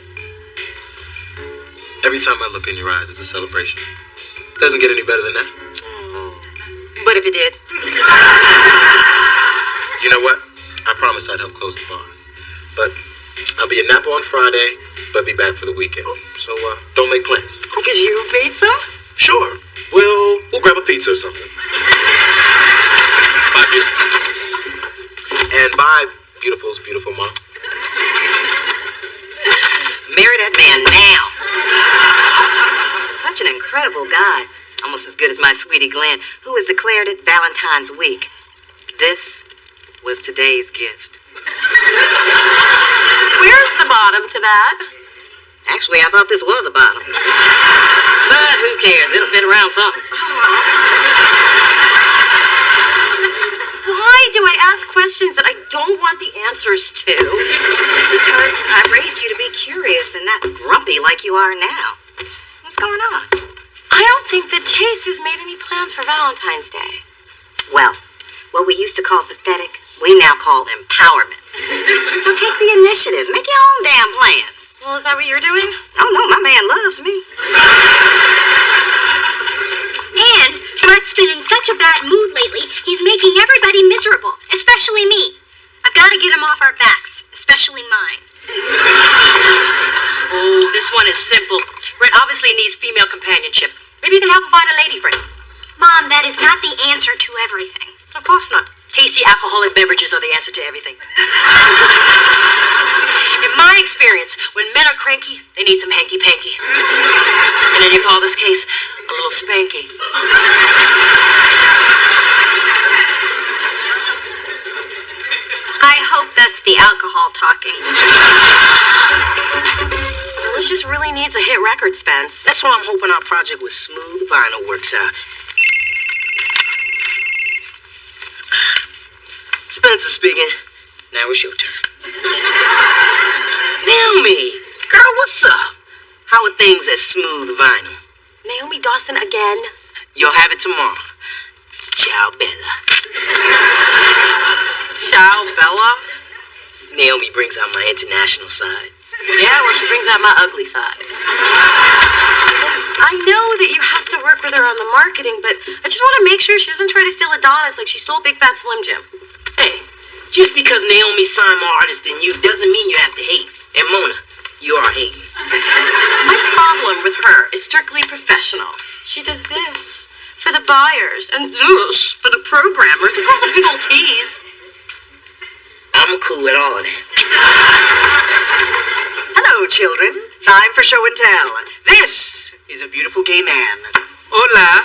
Every time I look in your eyes, it's a celebration. Doesn't get any better than that. But if it did? You know what? I promised I'd help close the bar. But I'll be in Napa on Friday, but be back for the weekend. So, don't make plans. I'll get you pizza? Sure. We'll grab a pizza or something. Bye, beautiful. And bye, beautiful's beautiful mom. Marry that man now. Such an incredible guy. Almost as good as my sweetie Glenn, who has declared it Valentine's week. This was today's gift. Where's the bottom to that? Actually, I thought this was a bottom. But who cares? It'll fit around something. Why do I ask questions that I don't want the answers to? Because I raised you to be curious and not grumpy like you are now. What's going on? I don't think that Chase has made any plans for Valentine's Day. Well, what we used to call pathetic, we now call empowerment. So take the initiative. Make your own damn plans. Well, is that what you're doing? Oh, no, my man loves me. And Brett's been in such a bad mood lately, he's making everybody miserable, especially me. I've got to get him off our backs, especially mine. Oh, this one is simple. Brett obviously needs female companionship. Maybe you can help him find a lady friend. Mom, that is not the answer to everything. Of course not. Tasty alcoholic beverages are the answer to everything. In my experience, when men are cranky, they need some hanky-panky. And in your father's case, a little spanky. I hope that's the alcohol talking. Delicious really needs a hit record, Spence. That's why I'm hoping our project with Smooth Vinyl works out. Spencer speaking. Now it's your turn. Naomi, girl, what's up? How are things at Smooth Vinyl? Naomi Dawson again? You'll have it tomorrow. Ciao, Bella. Ciao, Bella? Naomi brings out my international side. Yeah, well, she brings out my ugly side. I know that you have to work with her on the marketing, but I just want to make sure she doesn't try to steal Adonis like she stole Big Fat Slim Jim. Hey, just because Naomi signed more artists than you doesn't mean you have to hate. And Mona, you are hating. My problem with her is strictly professional. She does this for the buyers and this for the programmers. It calls a big old tease. I'm cool with all of that. Hello, children. Time for show and tell. This is a beautiful gay man. Hola.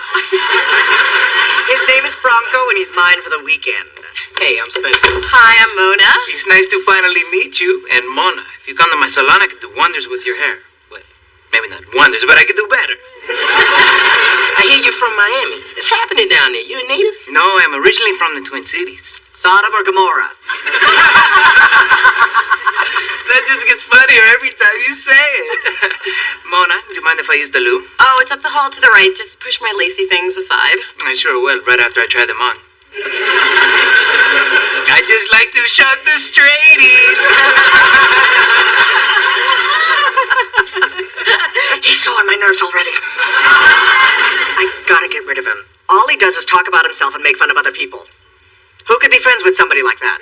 His name is Bronco, and he's mine for the weekend. Hey, I'm Spencer. Hi, I'm Mona. It's nice to finally meet you. And Mona, if you come to my salon, I could do wonders with your hair. Well, maybe not wonders, but I could do better. I hear you're from Miami. What's happening down there? You a native? No, I'm originally from the Twin Cities. Sodom or Gomorrah? That just gets funnier every time you say it. Mona, would you mind if I use the loo? Oh, it's up the hall to the right. Just push my lacy things aside. I sure will, right after I try them on. I just like to shock the straighties. He's so on my nerves already. I gotta get rid of him. All he does is talk about himself and make fun of other people. Who could be friends with somebody like that?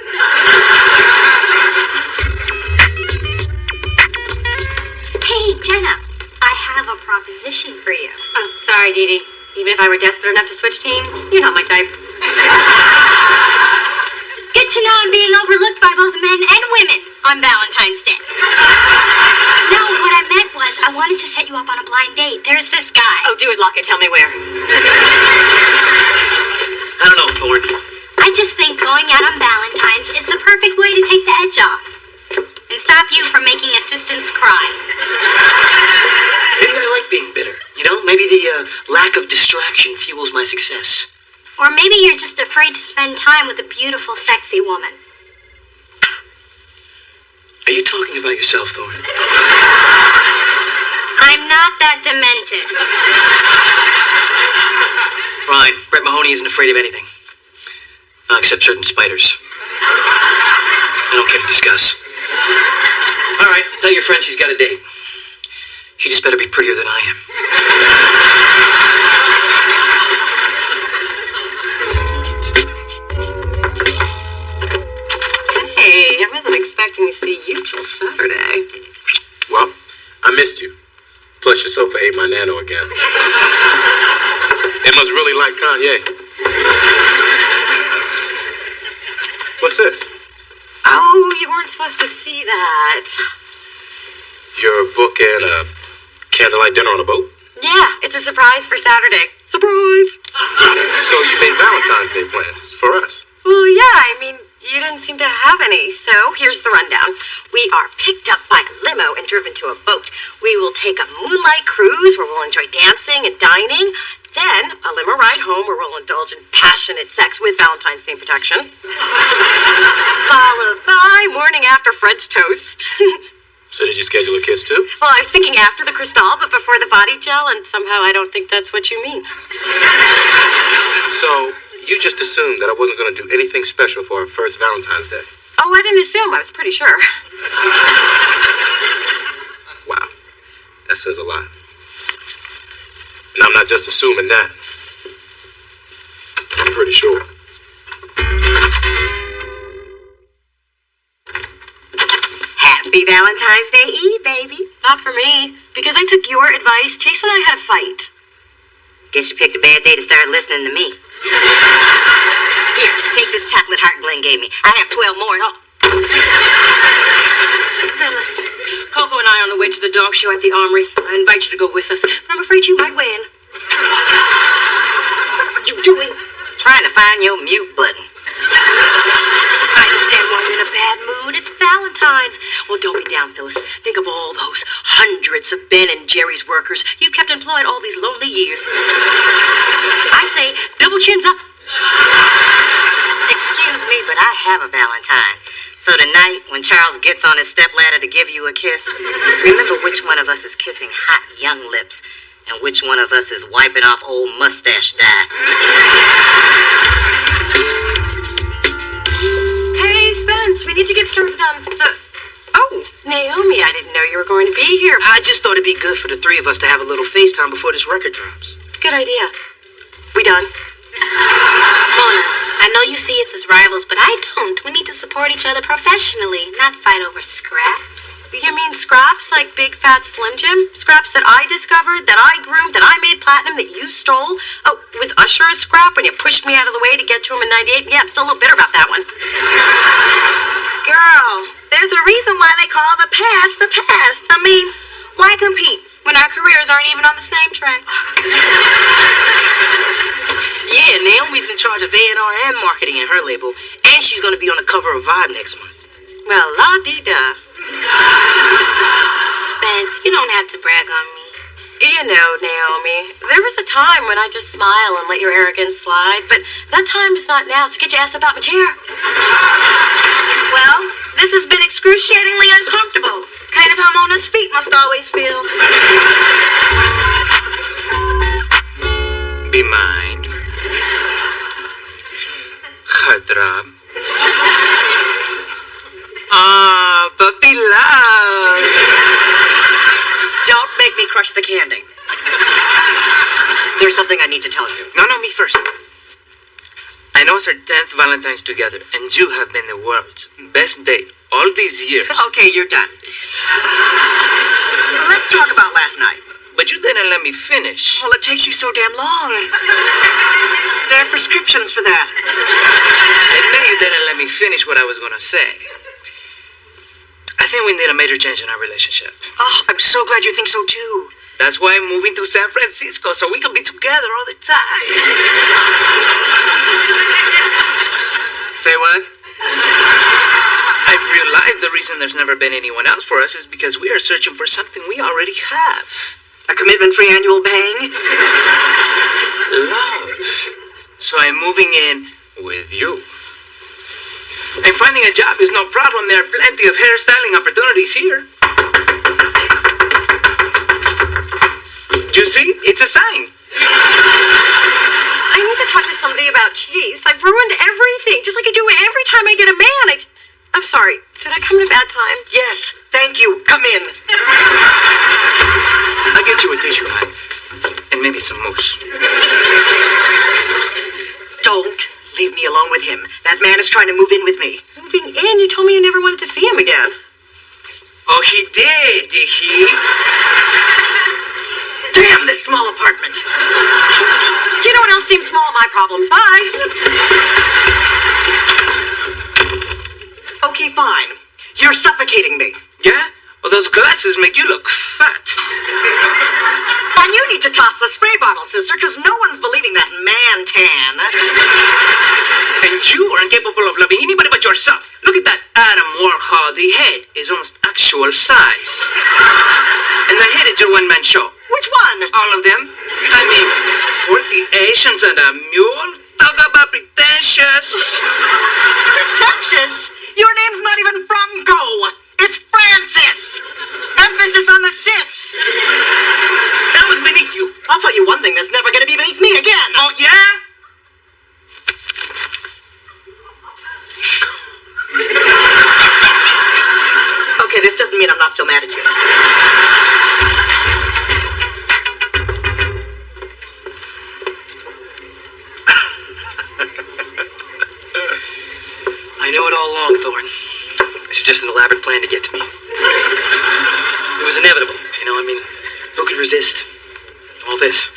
Hey, Jenna, I have a proposition for you. Oh, sorry, Dee Dee. Even if I were desperate enough to switch teams, you're not my type. Good to know I'm being overlooked by both men and women on Valentine's Day. No, what I meant was I wanted to set you up on a blind date. There's this guy. Oh, do it, Lockett. Tell me where. I don't know, Thorne. I just think going out on Valentine's is the perfect way to take the edge off and stop you from making assistants cry. Maybe I like being bitter. You know, maybe the lack of distraction fuels my success. Or maybe you're just afraid to spend time with a beautiful, sexy woman. Are you talking about yourself, Thorne? I'm not that demented. Fine. Brett Mahoney isn't afraid of anything. Except certain spiders. I don't care to discuss. All right, tell your friend she's got a date. She just better be prettier than I am. Hey, I wasn't expecting to see you till Saturday. Well, I missed you. Plus, your sofa ate my nano again. They must really like Kanye. What's this? Oh, you weren't supposed to see that. Your book and a candlelight dinner on a boat? Yeah, it's a surprise for Saturday. Surprise! So you made Valentine's Day plans for us? Well, yeah, I mean, you didn't seem to have any. So here's the rundown. We are picked up by a limo and driven to a boat. We will take a moonlight cruise where we'll enjoy dancing and dining. Then a limo ride home where we'll indulge in passionate sex with Valentine's Day protection. Followed by morning after French toast. So did you schedule a kiss too? Well, I was thinking after the Cristal, but before the body gel, and somehow I don't think that's what you mean. So you just assumed that I wasn't going to do anything special for our first Valentine's Day? Oh, I didn't assume. I was pretty sure. Wow. That says a lot. And I'm not just assuming that. I'm pretty sure. Happy Valentine's Day Eve, baby. Not for me, because I took your advice. Chase and I had a fight. Guess you picked a bad day to start listening to me. Here, take this chocolate heart Glenn gave me. I have 12 more at all. Fellas, Coco and I are on the way to the dog show at the Armory. I invite you to go with us, but I'm afraid you might win. What are you doing? Trying to find your mute button. I understand why you're in a bad mood. It's Valentine's. Well, don't be down, Phyllis. Think of all those hundreds of Ben and Jerry's workers you kept employed all these lonely years. I say, double chins up. Excuse me, but I have a Valentine. So tonight, when Charles gets on his stepladder to give you a kiss, remember which one of us is kissing hot young lips and which one of us is wiping off old mustache dye. Hey, Spence, we need to get started on the... Oh, Naomi, I didn't know you were going to be here. I just thought it'd be good for the three of us to have a little FaceTime before this record drops. Good idea. We done? Mona, I know you see us as rivals, but I don't. We need to support each other professionally, not fight over scraps. You mean scraps like Big Fat Slim Jim? Scraps that I discovered, that I groomed, that I made platinum, that you stole? Oh, was Usher a scrap when you pushed me out of the way to get to him in 98? Yeah, I'm still a little bitter about that one. Girl, there's a reason why they call the past the past. I mean, why compete when our careers aren't even on the same track? Yeah, Naomi's in charge of A&R and marketing in her label, and she's going to be on the cover of Vibe next month. Well, la-dee-da. Spence, you don't have to brag on me. You know, Naomi, there was a time when I just smile and let your arrogance slide, but that time is not now, so get your ass up out my chair. Well, this has been excruciatingly uncomfortable. Kind of how Mona's feet must always feel. Be mine. Heartthrob. Puppy love. Don't make me crush the candy. There's something I need to tell you. No, me first. I know it's our 10th Valentine's together, and you have been the world's best date all these years. Okay, you're done. Let's talk about last night. But you didn't let me finish. Well, it takes you so damn long. There are prescriptions for that. Admit you didn't let me finish what I was going to say. I think we need a major change in our relationship. Oh, I'm so glad you think so, too. That's why I'm moving to San Francisco, so we can be together all the time. Say what? I've realized the reason there's never been anyone else for us is because we are searching for something we already have. A commitment-free annual bang? Love. So I'm moving in with you. And finding a job is no problem. There are plenty of hairstyling opportunities here. You see? It's a sign. I need to talk to somebody about Chase. I've ruined everything, just like I do every time I get a man. I'm sorry. Did I come at a bad time? Yes, thank you. Come in. I'll get you a tissue, hon. And maybe some mousse. Don't leave me alone with him. That man is trying to move in with me. Moving in? You told me you never wanted to see him again. Oh, he did he? Damn this small apartment. Do you know what else seems small? My problems. Bye. Okay, fine. You're suffocating me. Yeah? Well, those glasses make you look fat. And you need to toss the spray bottle, sister, because no one's believing that man tan. And you are incapable of loving anybody but yourself. Look at that Adam Warhol. The head is almost actual size. And the head is your one-man show. Which one? All of them. I mean, 40 Asians and a mule? Talk about pretentious. Pretentious? Your name's not even Franco. It's Francis. Emphasis on the sis. That was beneath you. I'll tell you one thing that's never going to be beneath me again. Oh, yeah? Okay, this doesn't mean I'm not still mad at you. I knew it all along, Thorne. This was just an elaborate plan to get to me. It was inevitable, you know, I mean, who could resist all this?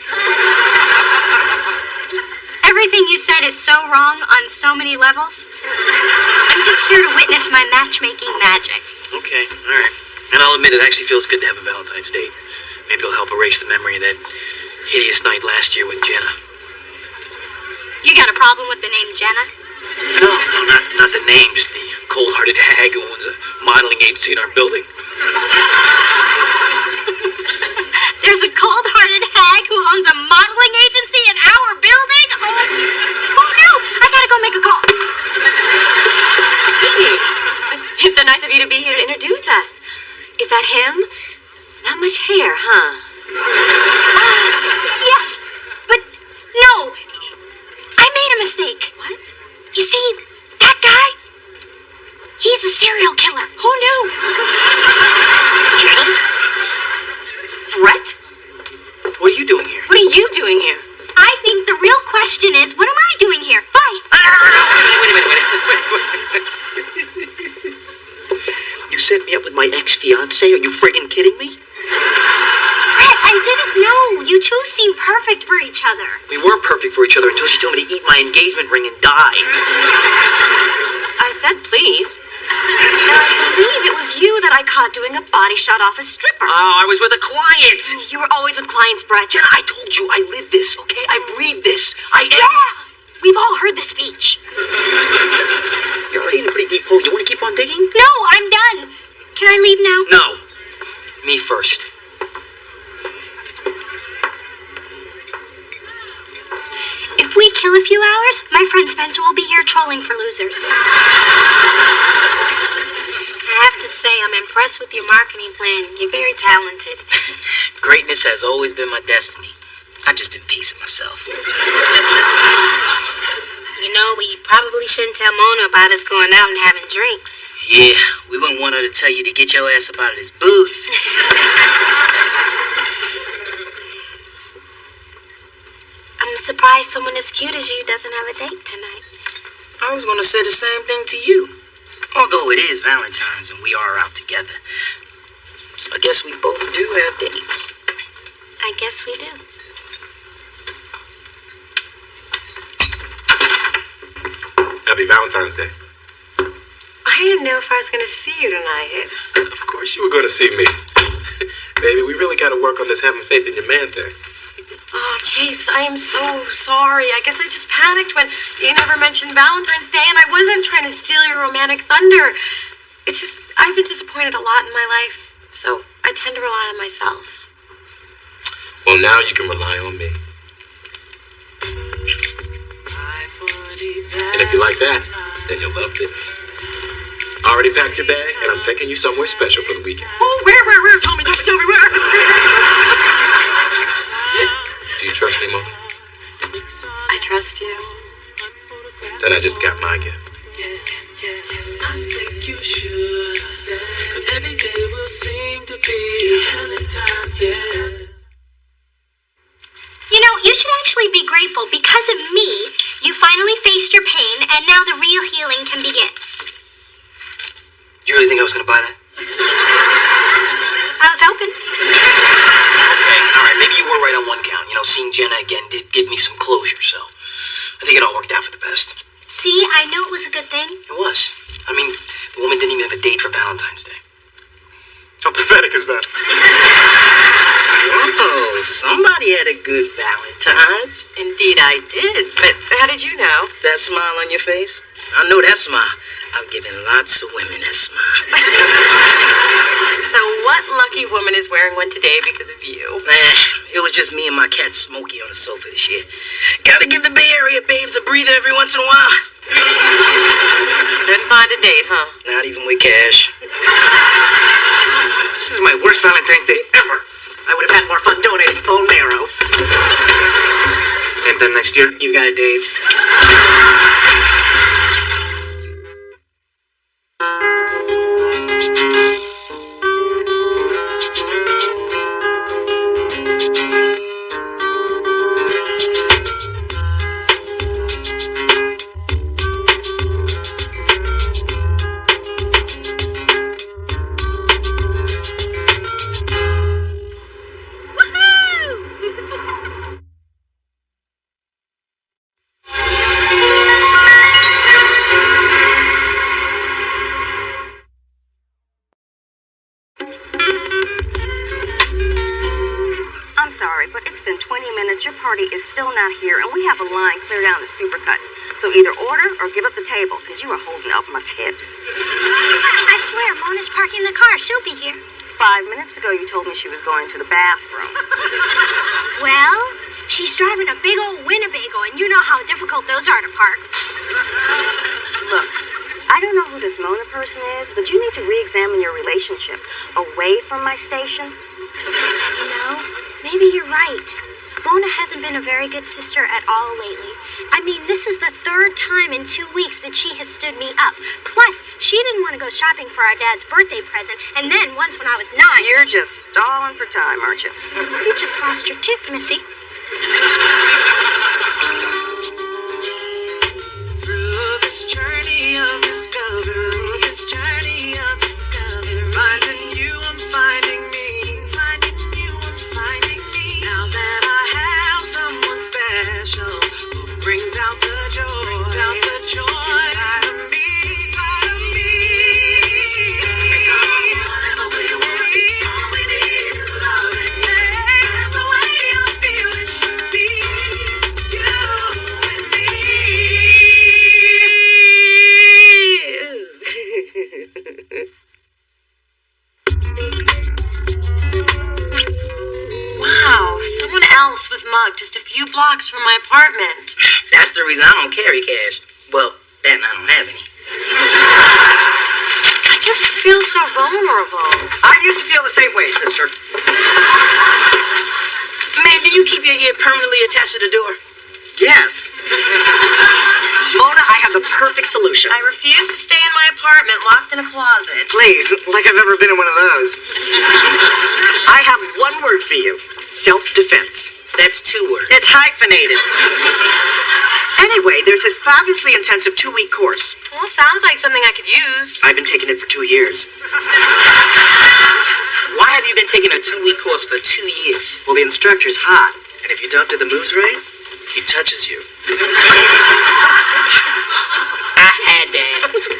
Everything you said is so wrong on so many levels. I'm just here to witness my matchmaking magic. Okay, all right. And I'll admit it actually feels good to have a Valentine's date. Maybe it'll help erase the memory of that hideous night last year with Jenna. You got a problem with the name Jenna? No, not the name, just the cold-hearted hag who owns a modeling agency in our building. There's a cold-hearted hag who owns a modeling agency in our building? Oh no! I gotta go make a call. Dee, it's so nice of you to be here to introduce us. Is that him? Not much hair, huh? Yes, but no. I made a mistake. What? You see, that guy? He's a serial killer. Who knew? Jenna? Brett? What are you doing here? What are you doing here? I think the real question is, what am I doing here? Bye. Wait. You set me up with my ex-fiancé? Are you friggin' kidding me? Brett, I didn't know. You two seem perfect for each other. We were perfect for each other until she told me to eat my engagement ring and die. I said please. Now, I believe it was you that I caught doing a body shot off a stripper. Oh, I was with a client. You were always with clients, Brett. Jenna, I told you I live this, okay? I breathe this. I am. Yeah, we've all heard the speech. You're already in a pretty deep hole. You want to keep on digging? No, I'm done. Can I leave now? No. Me first. If we kill a few hours, my friend Spencer will be here trolling for losers. I have to say, I'm impressed with your marketing plan. You're very talented. Greatness has always been my destiny. I've just been pacing myself. You know, we probably shouldn't tell Mona about us going out and having drinks. Yeah, we wouldn't want her to tell you to get your ass up out of this booth. I'm surprised someone as cute as you doesn't have a date tonight. I was going to say the same thing to you. Although it is Valentine's and we are out together. So I guess we both do have dates. I guess we do. Happy Valentine's Day. I didn't know if I was going to see you tonight. Of course you were going to see me. Baby, we really got to work on this having faith in your man thing. Oh, Chase, I am so sorry. I guess I just panicked when you never mentioned Valentine's Day, and I wasn't trying to steal your romantic thunder. It's just, I've been disappointed a lot in my life, so I tend to rely on myself. Well, now you can rely on me. And if you like that, then you'll love this. I already packed your bag, and I'm taking you somewhere special for the weekend. Oh, where? Tell me, where? Do you trust me, Mona? I trust you. Then I just got my gift. I think you should stay, 'cause every day will seem to be Valentine's Day. You know, you should actually be grateful. Because of me, you finally faced your pain, and now the real healing can begin. Do you really think I was going to buy that? I was hoping. Okay, all right, maybe you were right on one count. You know, seeing Jenna again did give me some closure, so I think it all worked out for the best. See, I knew it was a good thing. It was. I mean, the woman didn't even have a date for Valentine's Day. How pathetic is that? Oh, somebody had a good Valentine's. Indeed I did, but how did you know? That smile on your face? I know that smile. I've given lots of women that smile. So what lucky woman is wearing one today because of you? It was just me and my cat Smokey on the sofa this year. Gotta give the Bay Area babes a breather every once in a while. Couldn't find a date, huh? Not even with cash. This is my worst Valentine's Day ever. I would have had more fun donating bone marrow. Same time next year. You got a date. sorry, but it's been 20 minutes. Your party is still not here, and we have a line clear down to Supercuts. So either order or give up the table, because you are holding up my tips. I swear, Mona's parking the car. She'll be here. 5 minutes ago, you told me she was going to the bathroom. Well, she's driving a big old Winnebago, and you know how difficult those are to park. Look, I don't know who this Mona person is, but you need to re-examine your relationship away from my station. You know, maybe you're right. Mona hasn't been a very good sister at all lately. I mean, this is the 3rd time in 2 weeks that she has stood me up. Plus, she didn't want to go shopping for our dad's birthday present, and then once when I was 9... You're just stalling for time, aren't you? You just lost your tooth, Missy. Through this journey of discovery, finding you, I'm finding me. Finding you, I'm finding me. Now that I have someone special who brings out the joy, inside of me. Whenever we're away, all we need is love. That's the way I feel it should be. You and me. Wow, someone else was mugged just a few blocks from my apartment. That's the reason I don't carry cash. Well, that and I don't have any. I just feel so vulnerable. I used to feel the same way, sister. Man, do you keep your ear permanently attached to the door? Yes. Mona, I have the perfect solution. I refuse to stay in my apartment locked in a closet. Please, like I've ever been in one of those. I have one word for you. Self-defense. That's 2 words. It's hyphenated. Anyway, there's this fabulously intensive 2-week course. Well, sounds like something I could use. I've been taking it for 2 years. Why have you been taking a 2-week course for 2 years? Well, the instructor's hot, and if you don't do the moves right, he touches you. I had to ask.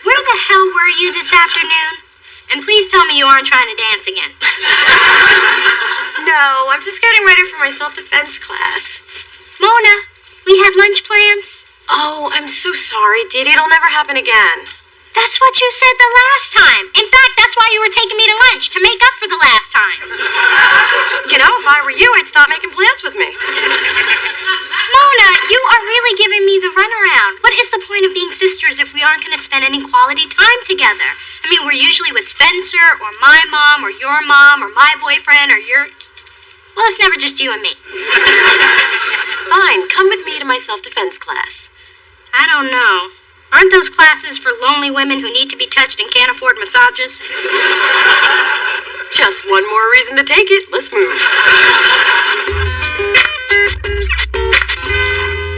Where the hell were you this afternoon? And please tell me you aren't trying to dance again. No, I'm just getting ready for my self-defense class. Mona, we had lunch plans. Oh, I'm so sorry, Dee Dee. It'll never happen again. That's what you said the last time. In fact, that's why you were taking me to lunch, to make up for the last time. You know, if I were you, I'd stop making plans with me. Mona, you are really giving me the runaround. What is the point of being sisters if we aren't going to spend any quality time together? I mean, we're usually with Spencer, or my mom, or your mom, or my boyfriend, or your... Well, it's never just you and me. Fine, come with me to my self-defense class. I don't know. Aren't those classes for lonely women who need to be touched and can't afford massages? Just one more reason to take it. Let's move.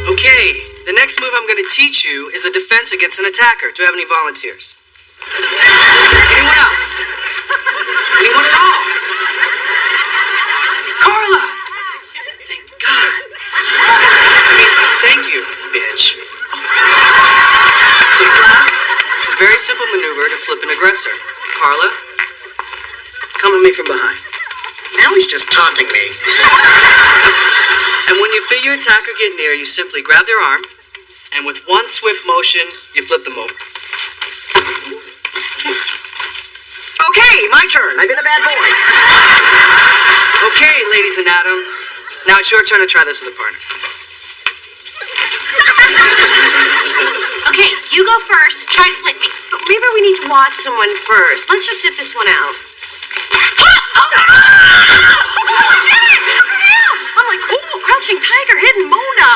Okay, the next move I'm going to teach you is a defense against an attacker. Do you have any volunteers? Anyone else? Anyone at all? Carla! Thank God. Thank you, bitch. So, class, it's a very simple maneuver to flip an aggressor. Carla, come at me from behind. Now he's just taunting me. And when you feel your attacker get near, you simply grab their arm, and with one swift motion, you flip them over. Okay, my turn. I've been a bad boy. Okay, ladies and Adam. Now it's your turn to try this with a partner. Okay, you go first. Try to flip me. Maybe we need to watch someone first. Let's just sit this one out. I'm like, ooh, crouching tiger, hidden Mona.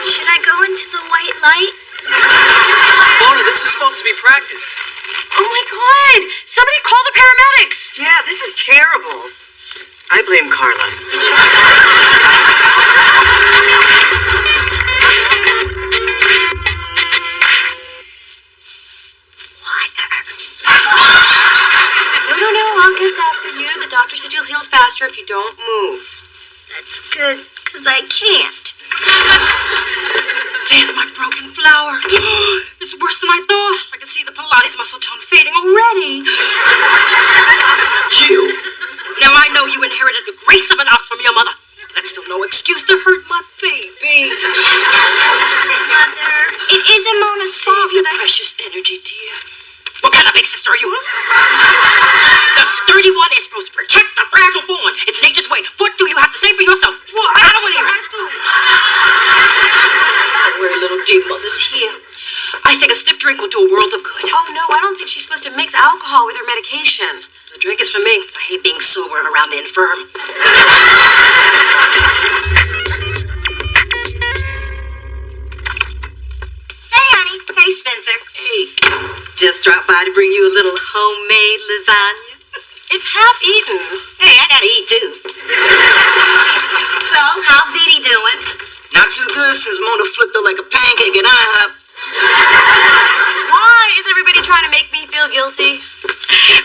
Should I go into the white light? Mona, this is supposed to be practice. Oh my God! Somebody call the paramedics! Yeah, this is terrible. I blame Carla. No, I'll get that for you. The doctor said you'll heal faster if you don't move. That's good, because I can't. muscle tone fading already. You! Now I know you inherited the grace of an ox from your mother. That's still no excuse to hurt my baby. Mother, it isn't Mona's fault. Save your precious energy, dear. What kind of big sister are you? The sturdy one is supposed to protect the fragile born. It's nature's way. What do you have to say for yourself? What? I don't want to hear it. We're little dear mother's here. I think a stiff drink will do a world of good. Oh, no, I don't think she's supposed to mix alcohol with her medication. The drink is for me. I hate being sober around the infirm. Hey, honey. Hey, Spencer. Hey. Just dropped by to bring you a little homemade lasagna. It's half eaten. Hey, I gotta eat too. So, how's Dee Dee doing? Not too good since Mona flipped her like a pancake at IHOP. Why is everybody trying to make me feel guilty?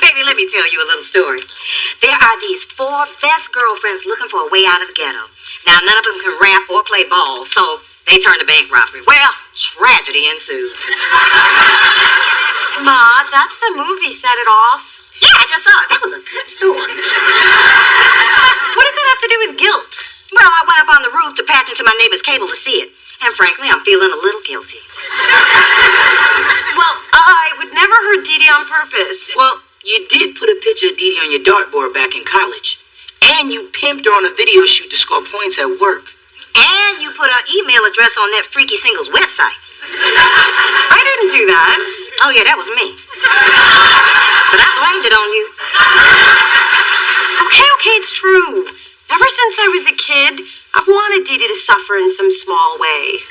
Baby, let me tell you a little story. There are these 4 best girlfriends looking for a way out of the ghetto. Now, none of them can rap or play ball, so they turn to bank robbery. Well, tragedy ensues. Ma, that's the movie Set It Off. Yeah, I just saw it. That was a good story. What does that have to do with guilt? Well, I went up on the roof to patch into my neighbor's cable to see it. And frankly, I'm feeling a little guilty. Well, I would never hurt Dee Dee on purpose. Well, you did put a picture of Dee Dee on your dartboard back in college. And you pimped her on a video shoot to score points at work. And you put her email address on that freaky singles website. I didn't do that. Oh, yeah, that was me. But I blamed it on you. Okay, it's true. Ever since I was a kid, I've wanted Dee Dee to suffer in some small way.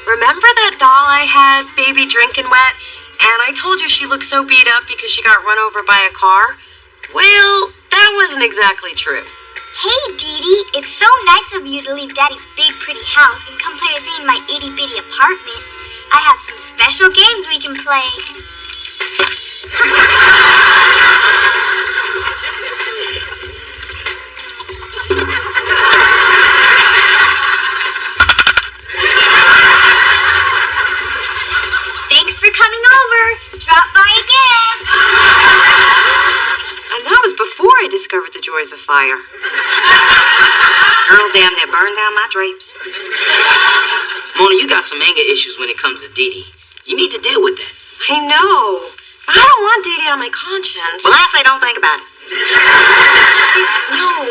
Remember that doll I had, baby drinking wet? And I told you she looked so beat up because she got run over by a car? Well, that wasn't exactly true. Hey, Dee Dee, it's so nice of you to leave Daddy's big, pretty house and come play with me in my itty-bitty apartment. I have some special games we can play. Thanks for coming over. Drop by again. And that was before I discovered the joys of fire. Girl, damn, they burned down my drapes. Mona, you got some anger issues when it comes to Dee Dee. You need to deal with that. I know. But I don't want Dee Dee on my conscience. Well, I say don't think about it. No,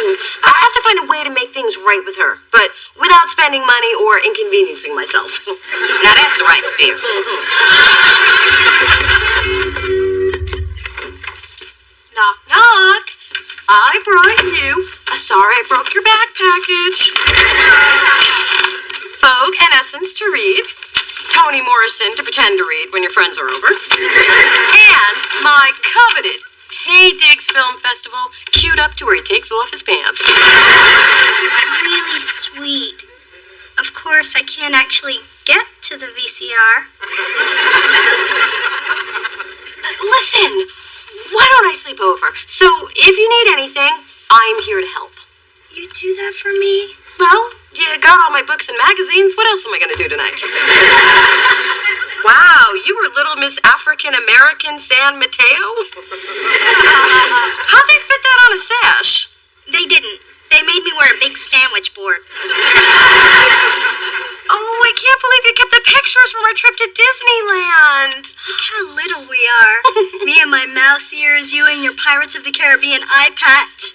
I have to find a way to make things right with her, but without spending money or inconveniencing myself. Now that's the right spirit. Knock, knock. I brought you a sorry I broke your back package. Vogue and Essence to read. Toni Morrison to pretend to read when your friends are over. And my coveted Tay Diggs Film Festival queued up to where he takes off his pants. Really sweet. Of course, I can't actually get to the VCR. Listen, why don't I sleep over? So if you need anything, I'm here to help. You do that for me? Well, you got all my books and magazines. What else am I going to do tonight? Wow, you were Little Miss African American San Mateo? How'd they fit that on a sash? They didn't. They made me wear a big sandwich board. Oh, I can't believe you kept the pictures from our trip to Disneyland. Look how little we are. Me and my mouse ears, you and your Pirates of the Caribbean eye patch.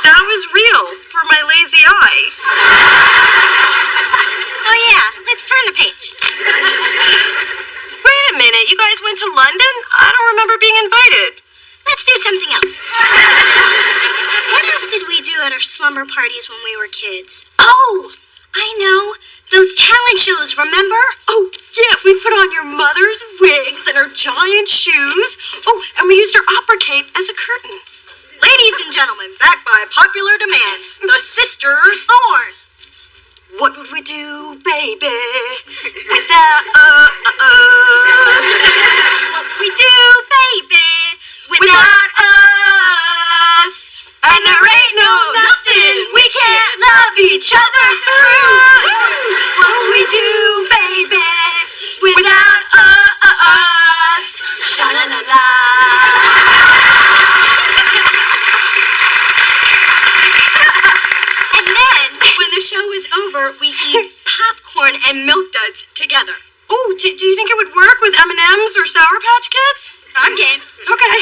That was real for my lazy eye. Oh yeah, let's turn the page. Wait a minute, you guys went to London? I don't remember being invited. Let's do something else. What else did we do at our slumber parties when we were kids? Oh, I know. Those talent shows, remember? Oh, yeah, we put on your mother's wigs and her giant shoes. Oh, and we used her opera cape as a curtain. Ladies and gentlemen, back by popular demand, the Sisters Thorne. What would we do, baby, without us? What would we do, baby, without us? And there ain't nothing we can't love each other through. What would we do, baby, without us? the show is over, we eat popcorn and milk duds together. Ooh, do you think it would work with M&Ms or Sour Patch Kids? I'm game. Okay.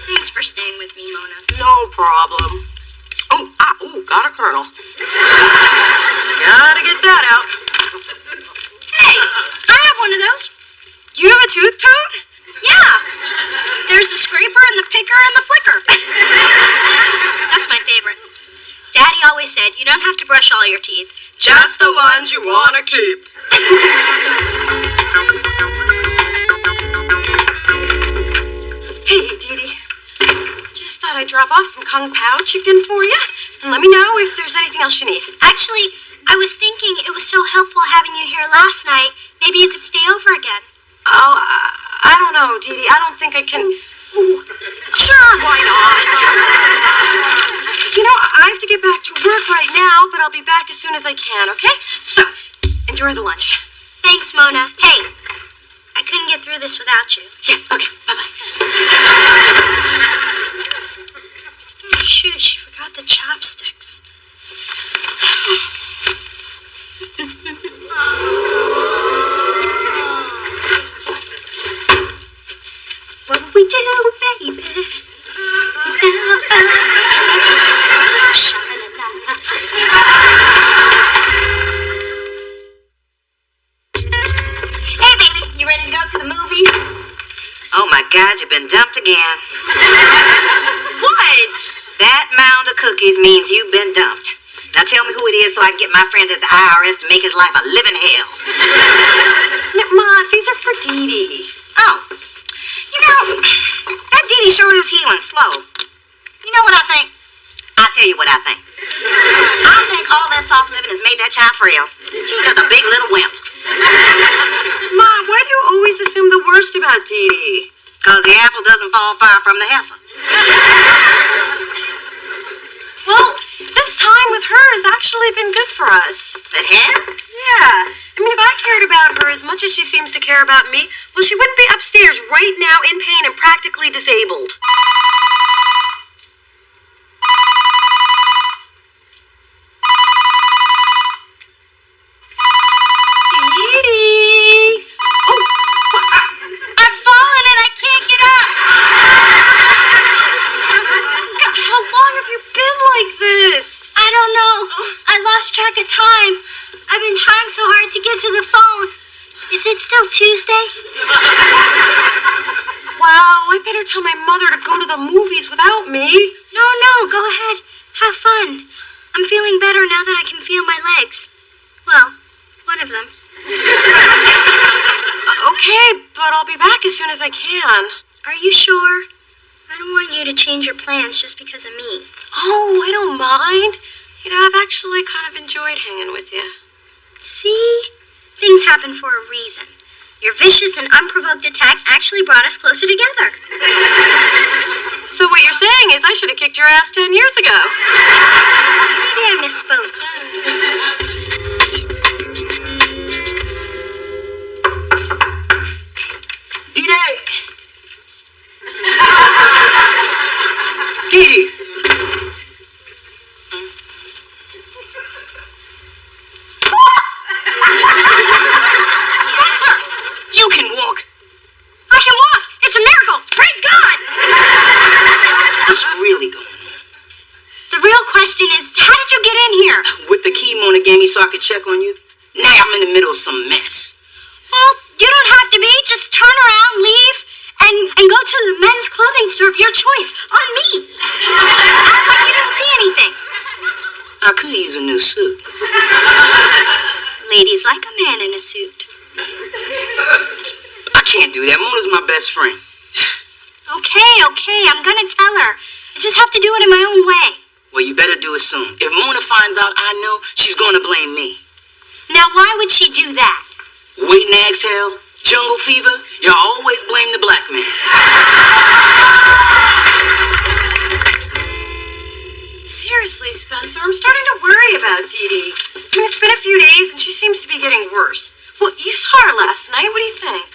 Thanks for staying with me, Mona. No problem. Got a kernel. Gotta get that out. Hey, I have one of those. You have a tooth toad? Yeah. There's the scraper and the picker and the flicker. That's my favorite. Daddy always said you don't have to brush all your teeth. Just the ones you want to keep. Hey, Dee Dee. Just thought I'd drop off some Kung Pao chicken for you, and let me know if there's anything else you need. Actually, I was thinking it was so helpful having you here last night. Maybe you could stay over again. Oh, I don't know, Dee Dee. I don't think I can... Ooh, sure, why not? You know, I have to get back to work right now, but I'll be back as soon as I can, okay? So, enjoy the lunch. Thanks, Mona. Hey, I couldn't get through this without you. Yeah, okay, bye-bye. Oh, shoot, she forgot the chopsticks. What would we do, baby, without us? Sha-la-la. Hey, baby, you ready to go to the movies? Oh, my God, you've been dumped again. What? That mound of cookies means you've been dumped. Now tell me who it is so I can get my friend at the IRS to make his life a living hell. Ma, these are for Dee Dee. Oh, you know, that Dee Dee sure is healing slow. You know what I think? I'll tell you what I think. I think all that soft living has made that child frail. She's just a big little wimp. Ma, why do you always assume the worst about Dee Dee? Because the apple doesn't fall far from the heifer. Well, this time with her has actually been good for us. It has? Yeah. I mean, if I cared about her as much as she seems to care about me, well, she wouldn't be upstairs right now in pain and practically disabled. Dee Dee! Oh, I've fallen and I can't get up. God, how long have you been like this? I don't know. I lost track of time. I've been trying so hard to get to the phone. Is it still Tuesday? Wow, I better tell my mother to go to the movies without me. No, go ahead. Have fun. I'm feeling better now that I can feel my legs. Well, one of them. Okay, but I'll be back as soon as I can. Are you sure? I don't want you to change your plans just because of me. Oh, I don't mind. You know, I've actually kind of enjoyed hanging with you. See? Things happen for a reason. Your vicious and unprovoked attack actually brought us closer together. So what you're saying is I should have kicked your ass 10 years ago. Maybe I misspoke. Dee-Dee! Dee-Dee! Spencer! You can walk! I can walk! It's a miracle! Praise God! What's really going on? The real question is, how did you get in here? With the key Mona gave me so I could check on you? Now I'm in the middle of some mess. Well, you don't have to be. Just turn around, leave, and go to the men's clothing store of your choice. On me. Act like you didn't see anything. I could use a new suit. Ladies like a man in a suit. I can't do that. Mona's my best friend. Okay, I'm gonna tell her. I just have to do it in my own way. Well, you better do it soon. If Mona finds out I know, she's gonna blame me. Now, why would she do that? Wait and exhale, jungle fever, you always blame the black man. Seriously, Spencer, I'm starting to worry about Dee Dee. I mean, it's been a few days and she seems to be getting worse. Well, you saw her What do you think?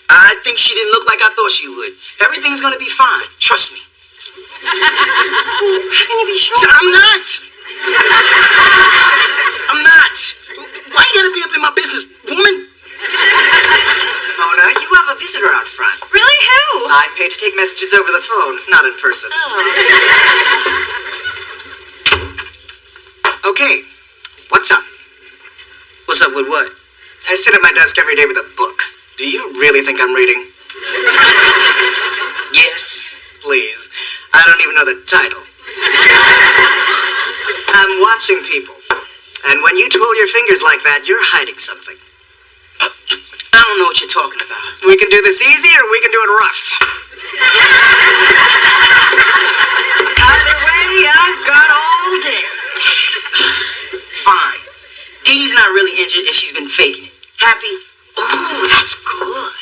I think she didn't look like I thought she would. Everything's gonna be fine. Trust me. How can you be sure? I'm not. I'm not. Why you gotta be up in my business, woman? Mona, you have a visitor out front. Really? Who? I paid to take messages over the phone, not in person. Okay, what's up? What's up with what? I sit at my desk every day with a book. Do you really think I'm reading? Yes. Please. I don't even know the title. I'm watching people. And when you twirl your fingers like that, you're hiding something. I don't know what you're talking about. We can do this easy or we can do it rough. Either way, I've got all day. Fine. Dee Dee's not really injured and she's been faking it. Happy? Oh, that's good.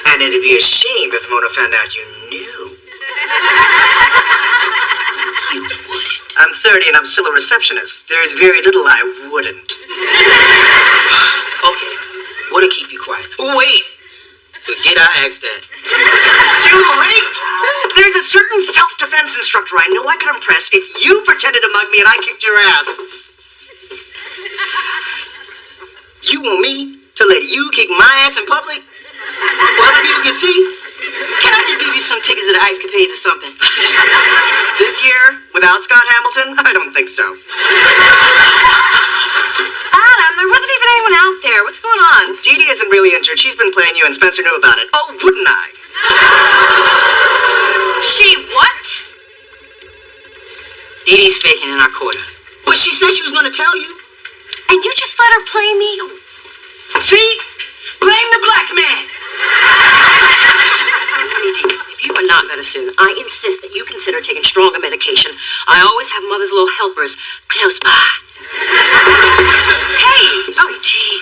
And it'd be a shame if Mona found out you knew. You wouldn't. I'm 30 and I'm still a receptionist. There's very little I wouldn't. Okay. What'll keep you quiet? Wait. Forget I asked that. Too late. There's a certain self-defense instructor I know I could impress if you pretended to mug me and I kicked your ass. You want me to let you kick my ass in public? Where other people can see? Can I just give you some tickets to the Ice Capades or something? This year, without Scott Hamilton? I don't think so. Adam, there wasn't even anyone out there. What's going on? Dee Dee isn't really injured. She's been playing you and Spencer knew about it. Oh, wouldn't I? She what? Dee Dee's faking and I caught her. But she said she was going to tell you. And you just let her play me? See? Blame the black man. Honey Dee, if you are not better soon, I insist that you consider taking stronger medication. I always have Mother's little helpers close by. Hey, sweetie,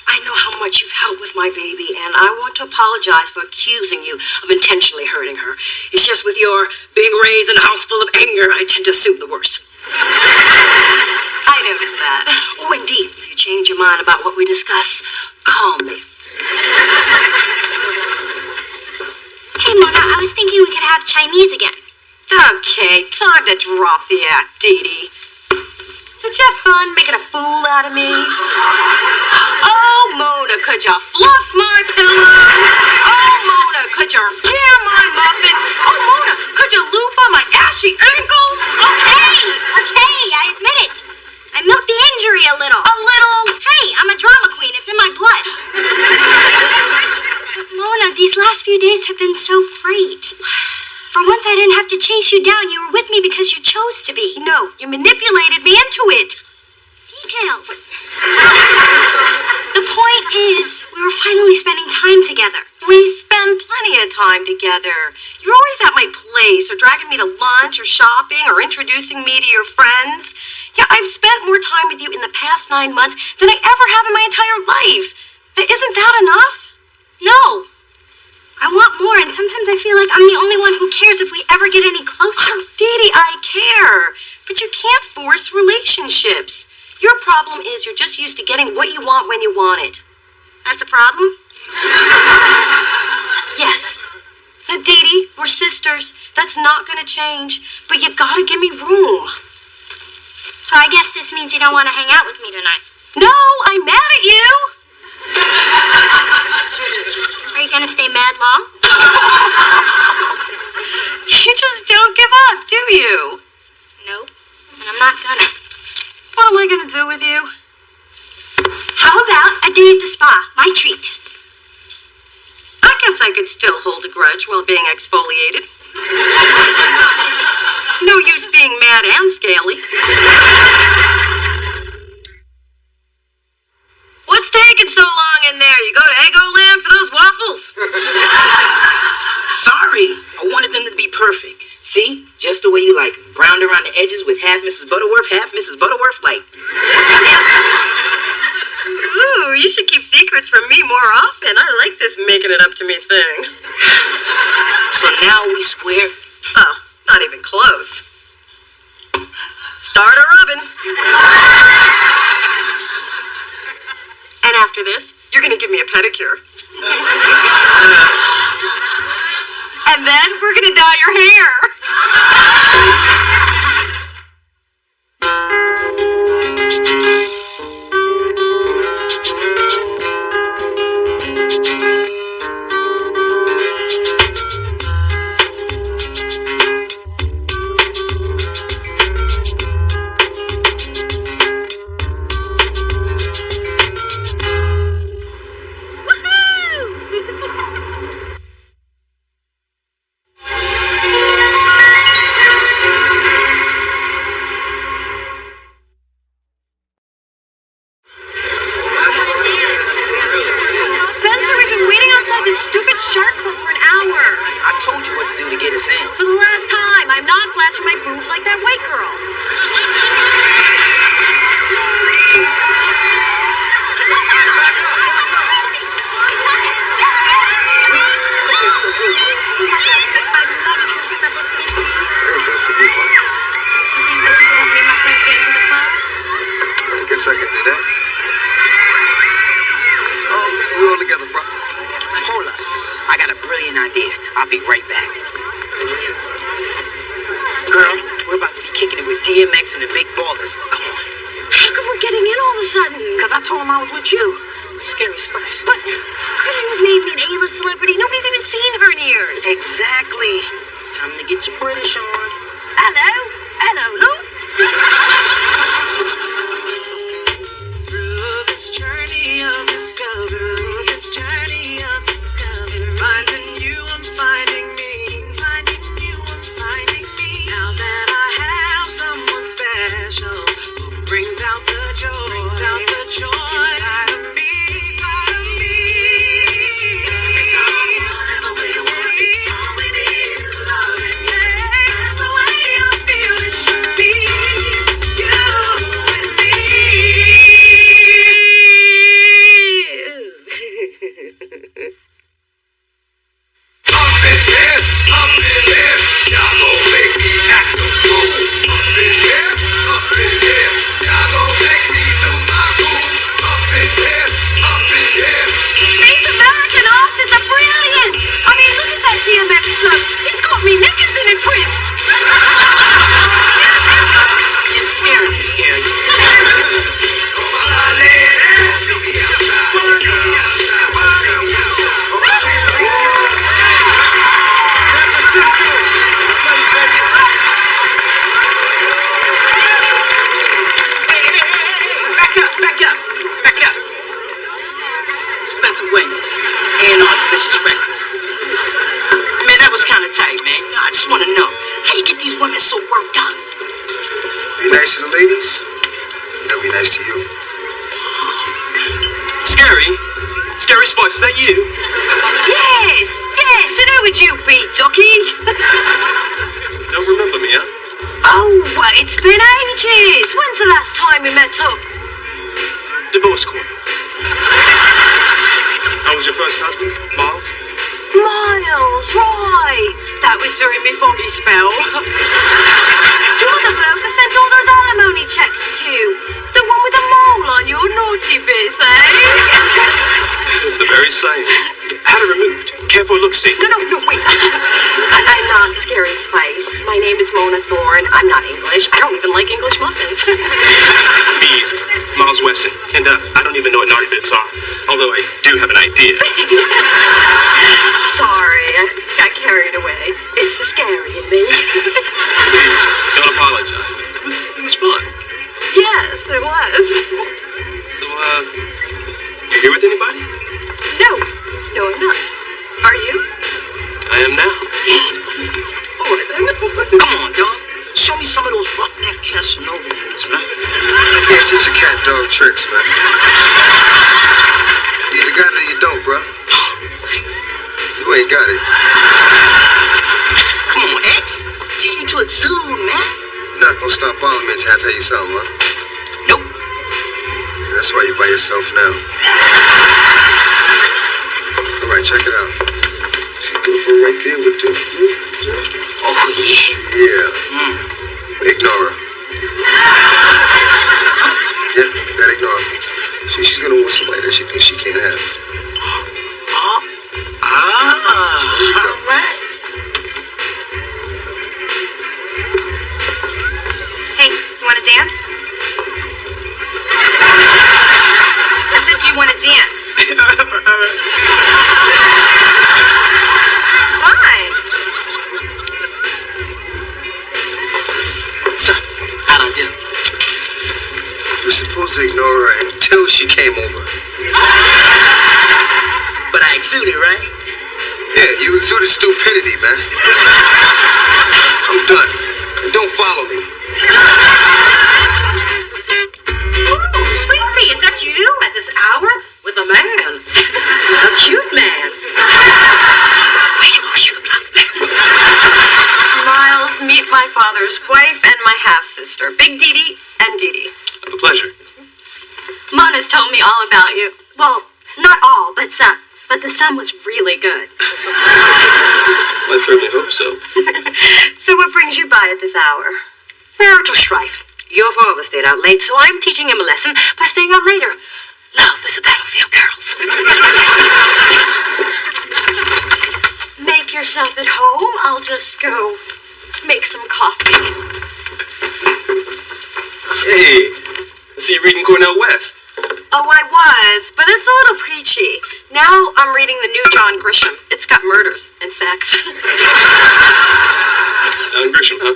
I know how much you've helped with my baby, and I want to apologize for accusing you of intentionally hurting her. It's just with your big raise and a house full of anger, I tend to assume the worst. I noticed that. Oh, indeed, if you change your mind about what we discuss, call me. Hey, Mona, I was thinking we could have Chinese again. Okay, time to drop the act, Dee Dee. So you have fun making a fool out of me? Oh, Mona, could you fluff my pillow? Oh, Mona, could you jam my muffin? Oh, Mona, could you loofah my ashy ankles? Okay, I admit it. I milked the injury a little. A little? Hey, I'm a drama queen. It's in my blood. But Mona, these last few days have been so great. For once, I didn't have to chase you down. You were with me because you chose to be. No, you manipulated me into it. Details. The point is, we were finally spending time together. We spend plenty of time together. You're always at my place, or dragging me to lunch, or shopping, or introducing me to your friends. Yeah, I've spent more time with you in the past 9 months than I ever have in my entire life. Now, isn't that enough? No. I want more, and sometimes I feel like I'm the only one who cares if we ever get any closer. Oh, Dee Dee, I care. But you can't force relationships. Your problem is you're just used to getting what you want when you want it. That's a problem? Yes. Now, Dee Dee, we're sisters. That's not going to change. But you gotta give me room. So I guess this means you don't want to hang out with me tonight. No, I'm mad at you. Are you gonna stay mad long? You just don't give up, do you? Nope. And I'm not gonna. What am I gonna do with you? How about a day at the spa? My treat. I guess I could still hold a grudge while being exfoliated. No use being mad and scaly. What's taking so long in there? You go to Eggo Land for those waffles? Sorry. I wanted them to be perfect. See? Just the way you like them. Browned around the edges with half Mrs. Butterworth, half Mrs. Butterworth light. Ooh, you should keep secrets from me more often. I like this making it up to me thing. So now we square? Oh, not even close. Start a rubbing. And after this, you're gonna give me a pedicure. And then we're gonna dye your hair. Stupid shark club for an hour. I told you what to do to get us in. For the last time, I'm not flashing my boobs like that white girl. I guess I can do that. We're all together, bro. Hold up. I got a brilliant idea. I'll be right back. Girl, we're about to be kicking it with DMX and the big ballers. Come on. How come we're getting in all of a sudden? Because I told him I was with you. Scary Spice. But couldn't you have made me an A-list celebrity? Nobody's even seen her in years. Exactly. Time to get your British on. Hello? Hello, Lou? Through this journey of discovery, finding you, I'm finding me. Finding you, I'm finding me. Now that I have someone special who brings out the joy, inside of me, inside of me. Whatever way you want it, all we need is love. Yeah, that's the way I feel it should be. You and me. He's got me knickers in a twist. You're scaring me, scary. Back up. Spencer Williams, A&R Vicious Records. Man, that was kind of tight, man. I just want to know, how you get these women so worked up? Be nice to the ladies, they'll be nice to you. Scary Spice, is that you? Yes, and who would you be, Ducky? Don't remember me, huh? Oh, it's been ages. When's the last time we met up? Divorce court. I was your first husband, Miles? Miles, right. That was during my foggy spell. You're the bloke I sent all those alimony checks to. The one with the mole on your naughty bits, eh? The very same. Had it removed. Careful look-see. No, wait. I'm not Scary Spice. My name is Mona Thorne. I'm not English. I don't even like English muffins. Me, Miles Weston. And I don't even know what naughty bits are. Although I do have an idea. Sorry, I just got carried away. It's the scary in me. Please, don't apologize. It was fun. Yes, it was. So, you here with anybody? No, I'm not. Are you? I am now. All right, then. Come on, dog. Show me some of those roughneck Casanova moves, man. Yeah, teach a cat dog tricks, man. You either got it or you don't, bro. You ain't got it. Come on, X. Teach me to exude, man. You're not gonna stop bothering me until I tell you something, huh? Nope. That's why you're by yourself now. All right, check it out. See, beautiful right there with you. Oh, yeah. Yeah. Ignore her. Yeah, that ignore her. She's gonna want somebody that she thinks she can't have. she came over. But I exuded, right? Yeah, you exuded stupidity, man. I'm done. And don't follow me. Oh, sweetie, is that you at this hour? With a man. A cute man. Way to go, sugar plum. Miles, meet my father's wife and my half-sister, Big Dee Dee and Dee Dee. A pleasure. Mona's told me all about you. Well, not all, but some. But the some was really good. I certainly hope so. So what brings you by at this hour? Marital strife. Your father stayed out late, so I'm teaching him a lesson by staying out later. Love is a battlefield, girls. Make yourself at home. I'll just go make some coffee. Hey, I see you reading Cornell West. Oh, I was, but it's a little preachy. Now I'm reading the new John Grisham. It's got murders and sex. John Grisham, huh?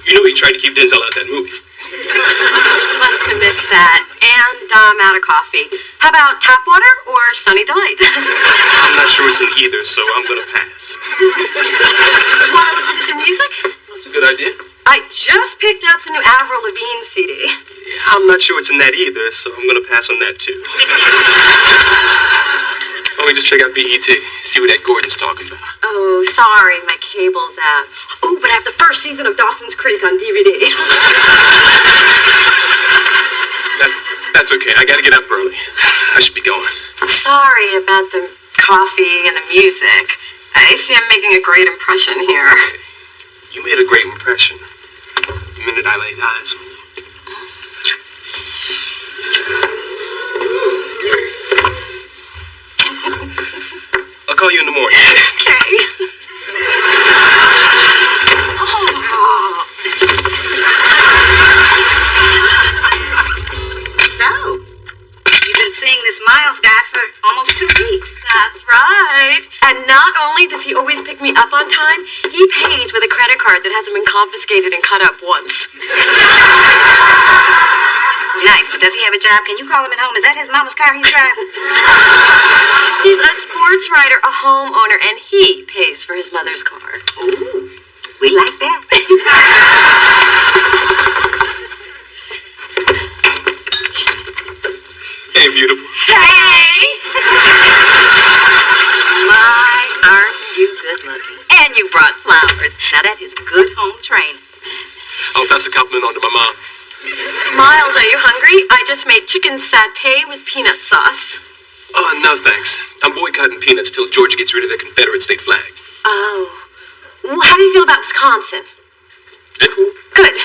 You know he tried to keep Denzel out of that movie. Must have missed that. And I'm out of coffee. How about tap water or Sunny Delight? I'm not sure it's in either, so I'm gonna pass. Want to listen to some music? That's a good idea. I just picked up the new Avril Lavigne CD. Yeah, I'm not sure it's in that either, so I'm gonna pass on that too. Why don't we just check out BET, see what Ed Gordon's talking about? Oh, sorry, my cable's out. Oh, but I have the first season of Dawson's Creek on DVD. That's okay. I gotta get up early. I should be going. Sorry about the coffee and the music. I see I'm making a great impression here. You made a great impression the minute I laid eyes on you. I'll call you in the morning. Okay. So, you've been seeing this Miles guy for almost 2 weeks. That's right. And not only does he always pick me up on time, he pays with a credit card that hasn't been confiscated and cut up once. Nice, but does he have a job? Can you call him at home? Is that his mama's car he's driving? He's a sports writer, a homeowner, and he pays for his mother's car. Ooh, we like that. Hey, beautiful. Hey! My, aren't you good looking? And you brought flowers. Now that is good home training. I'll pass a compliment on to my mom. Miles, are you hungry? I just made chicken satay with peanut sauce. Oh, no, thanks. I'm boycotting peanuts till Georgia gets rid of their Confederate state flag. Oh. Well, how do you feel about Wisconsin? They're cool. Good.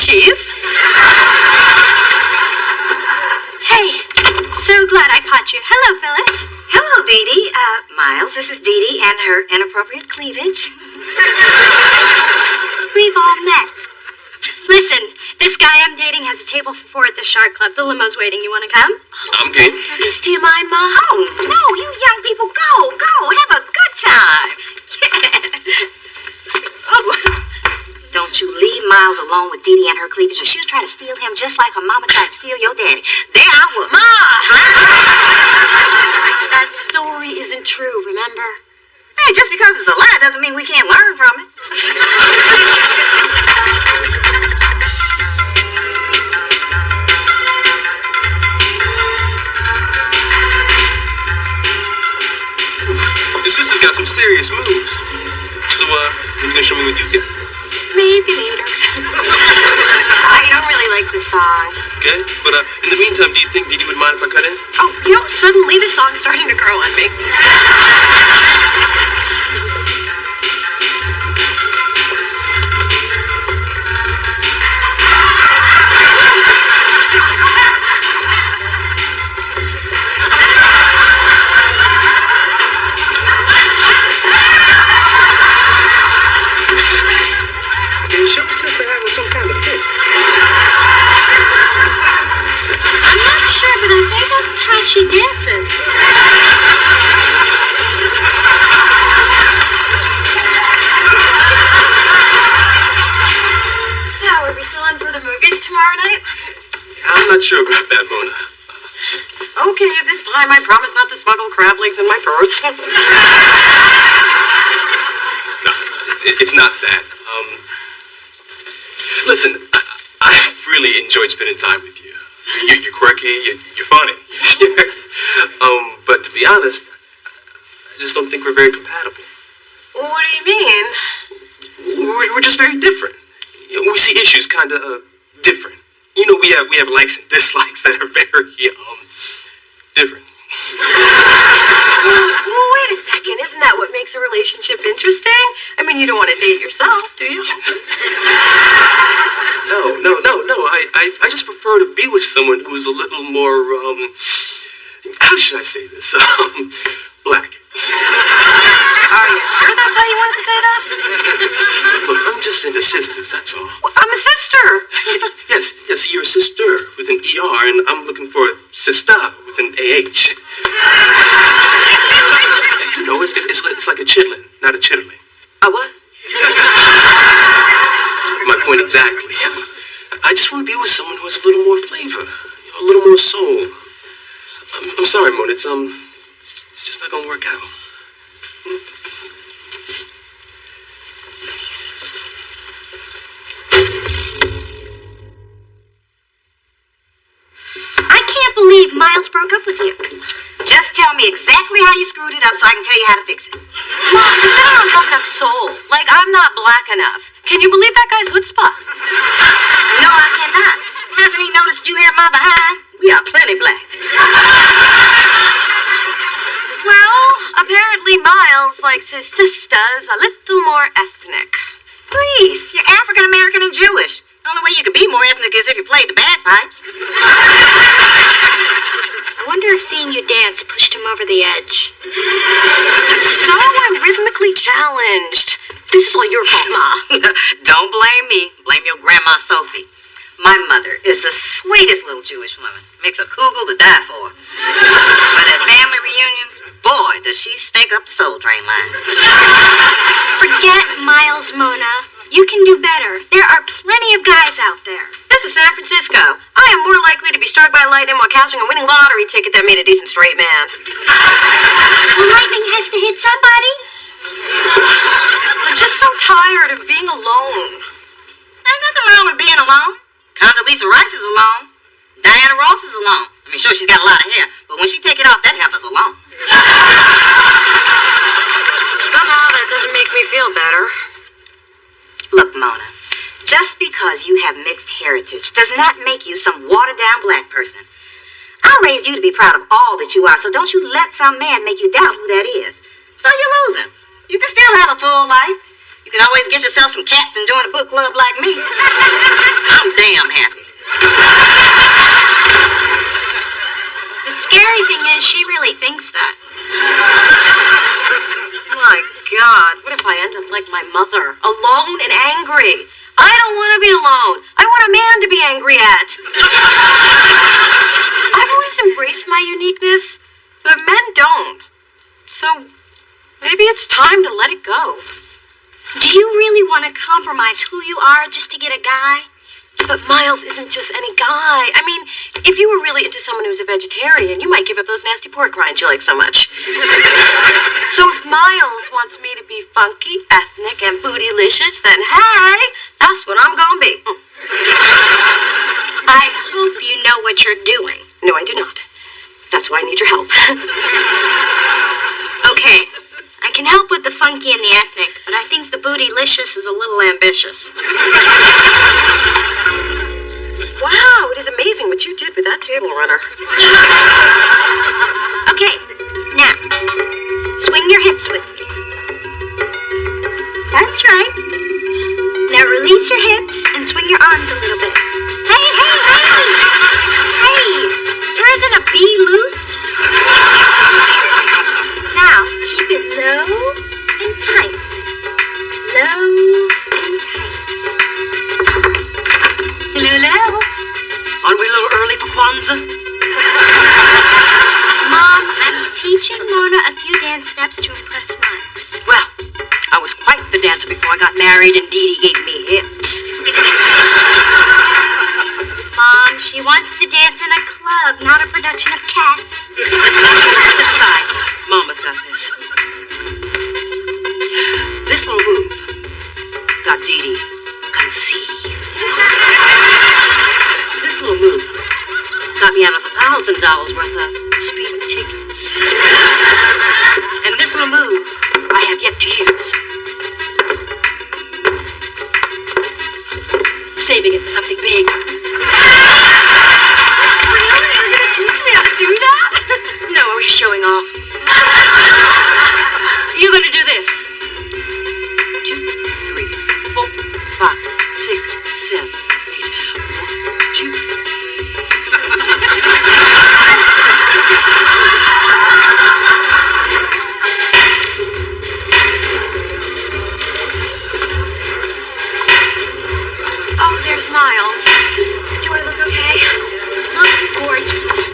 Cheese? Hey, so glad I caught you. Hello, Phyllis. Hello, Dee Dee. Miles, this is Dee Dee and her inappropriate cleavage. We've all met. Listen, this guy I'm dating has a table for 4 at the Shark Club. The limo's waiting. You want to come? I'm game. Do you mind, Ma? Oh, no, you young people, go. Have a good time. Yeah. Oh. Don't you leave Miles alone with Dee Dee and her cleavage, or she'll try to steal him just like her mama tried to steal your daddy. There I would. Ma! That story isn't true, remember? Hey, just because it's a lie doesn't mean we can't learn from it. Your sister's got some serious moves. So, you gonna show me what you get? Maybe later. I don't really like the song. Okay, but in the meantime, do you think Dee Dee would mind if I cut in? Oh, suddenly the song's starting to grow on me. Is your sister having some kind of fit? I'm not sure, but I think that's how she dances. So, are we still on for the movies tomorrow night? I'm not sure about that, Mona. time I promised not to smuggle crab legs in my purse. No, it's not that. Listen, I really enjoyed spending time with you. You're quirky, you're funny. But to be honest, I just don't think we're very compatible. What do you mean? We're just very different. We see issues kind of different. You know, we have likes and dislikes that are very different. Well, wait a second. Isn't that what makes a relationship interesting? I mean, you don't want to date yourself, do you? No. I just prefer to be with someone who's a little more, how should I say this? Black. Are you sure that's how you wanted to say that? Look, I'm just into sisters, that's all. Well, I'm a sister. Yes, you're a sister with an ER, and I'm looking for a sister with an AH. You know, it's like a chitlin, not a chitterling. A what? That's my point exactly. I just want to be with someone who has a little more flavor, a little more soul. I'm sorry, Mona, it's just not gonna work out. I can't believe Miles broke up with you. Just tell me exactly how you screwed it up so I can tell you how to fix it. Mom, because I don't have enough soul. Like, I'm not black enough. Can you believe that guy's chutzpah? No, I cannot. Hasn't he noticed you have my behind? We are plenty black. Well, apparently Miles likes his sisters a little more ethnic. Please, you're African American and Jewish. The only way you could be more ethnic is if you played the bagpipes. I wonder if seeing you dance pushed him over the edge. So I'm rhythmically challenged. This is all your fault, Ma. Don't blame me. Blame your grandma Sophie. My mother is the sweetest little Jewish woman. Makes a kugel to die for. But at family reunions, boy, does she stink up the Soul Train line. Forget Miles, Mona. You can do better. There are plenty of guys out there. This is San Francisco. I am more likely to be struck by lightning while cashing a winning lottery ticket that made a decent straight man. Well, lightning has to hit somebody. I'm just so tired of being alone. Ain't nothing wrong with being alone. Condoleezza Rice is alone. Diana Ross is alone. I mean, sure, she's got a lot of hair, but when she take it off, that heifer's alone. Somehow that doesn't make me feel better. Look, Mona, just because you have mixed heritage does not make you some watered-down black person. I raised you to be proud of all that you are, so don't you let some man make you doubt who that is. So you're losing. You can still have a full life. You can always get yourself some cats and join a book club like me. I'm damn happy. The scary thing is she really thinks that. My God, what if I end up like my mother, alone and angry? I don't want to be alone. I want a man to be angry at. I've always embraced my uniqueness, but men don't. So maybe it's time to let it go. Do you really want to compromise who you are just to get a guy? But Miles isn't just any guy. I mean, if you were really into someone who's a vegetarian, you might give up those nasty pork rinds you like so much. So if Miles wants me to be funky, ethnic, and bootylicious, then hey, that's what I'm gonna be. I hope you know what you're doing. No, I do not. That's why I need your help. Okay, I can help with the funky and the ethnic, but I think the bootylicious is a little ambitious. Wow, it is amazing what you did with that table runner. Okay, now, swing your hips with me. That's right. Now release your hips and swing your arms a little bit. Hey! Hey, there isn't a bee loose. Now, keep it low and tight. Low and tight. Hello? Aren't we a little early for Kwanzaa? Mom, I'm teaching Mona a few dance steps to impress Miles. Well, I was quite the dancer before I got married, and Dee Dee gave me hips. Mom, she wants wants to dance in a club, not a production of Cats. Inside, Mama's got this. This little move got Dee Dee conceived. This little move got me out of $1,000 worth of speeding tickets. And this little move I have yet to use. I'm saving it for something big. Really? You're gonna teach me how to do that? No, I was just showing off. You're gonna do this. 2, 3, 4, 5, 6, 7, 8. 1, 2. Oh, there's Miles. Do I look okay? Look gorgeous.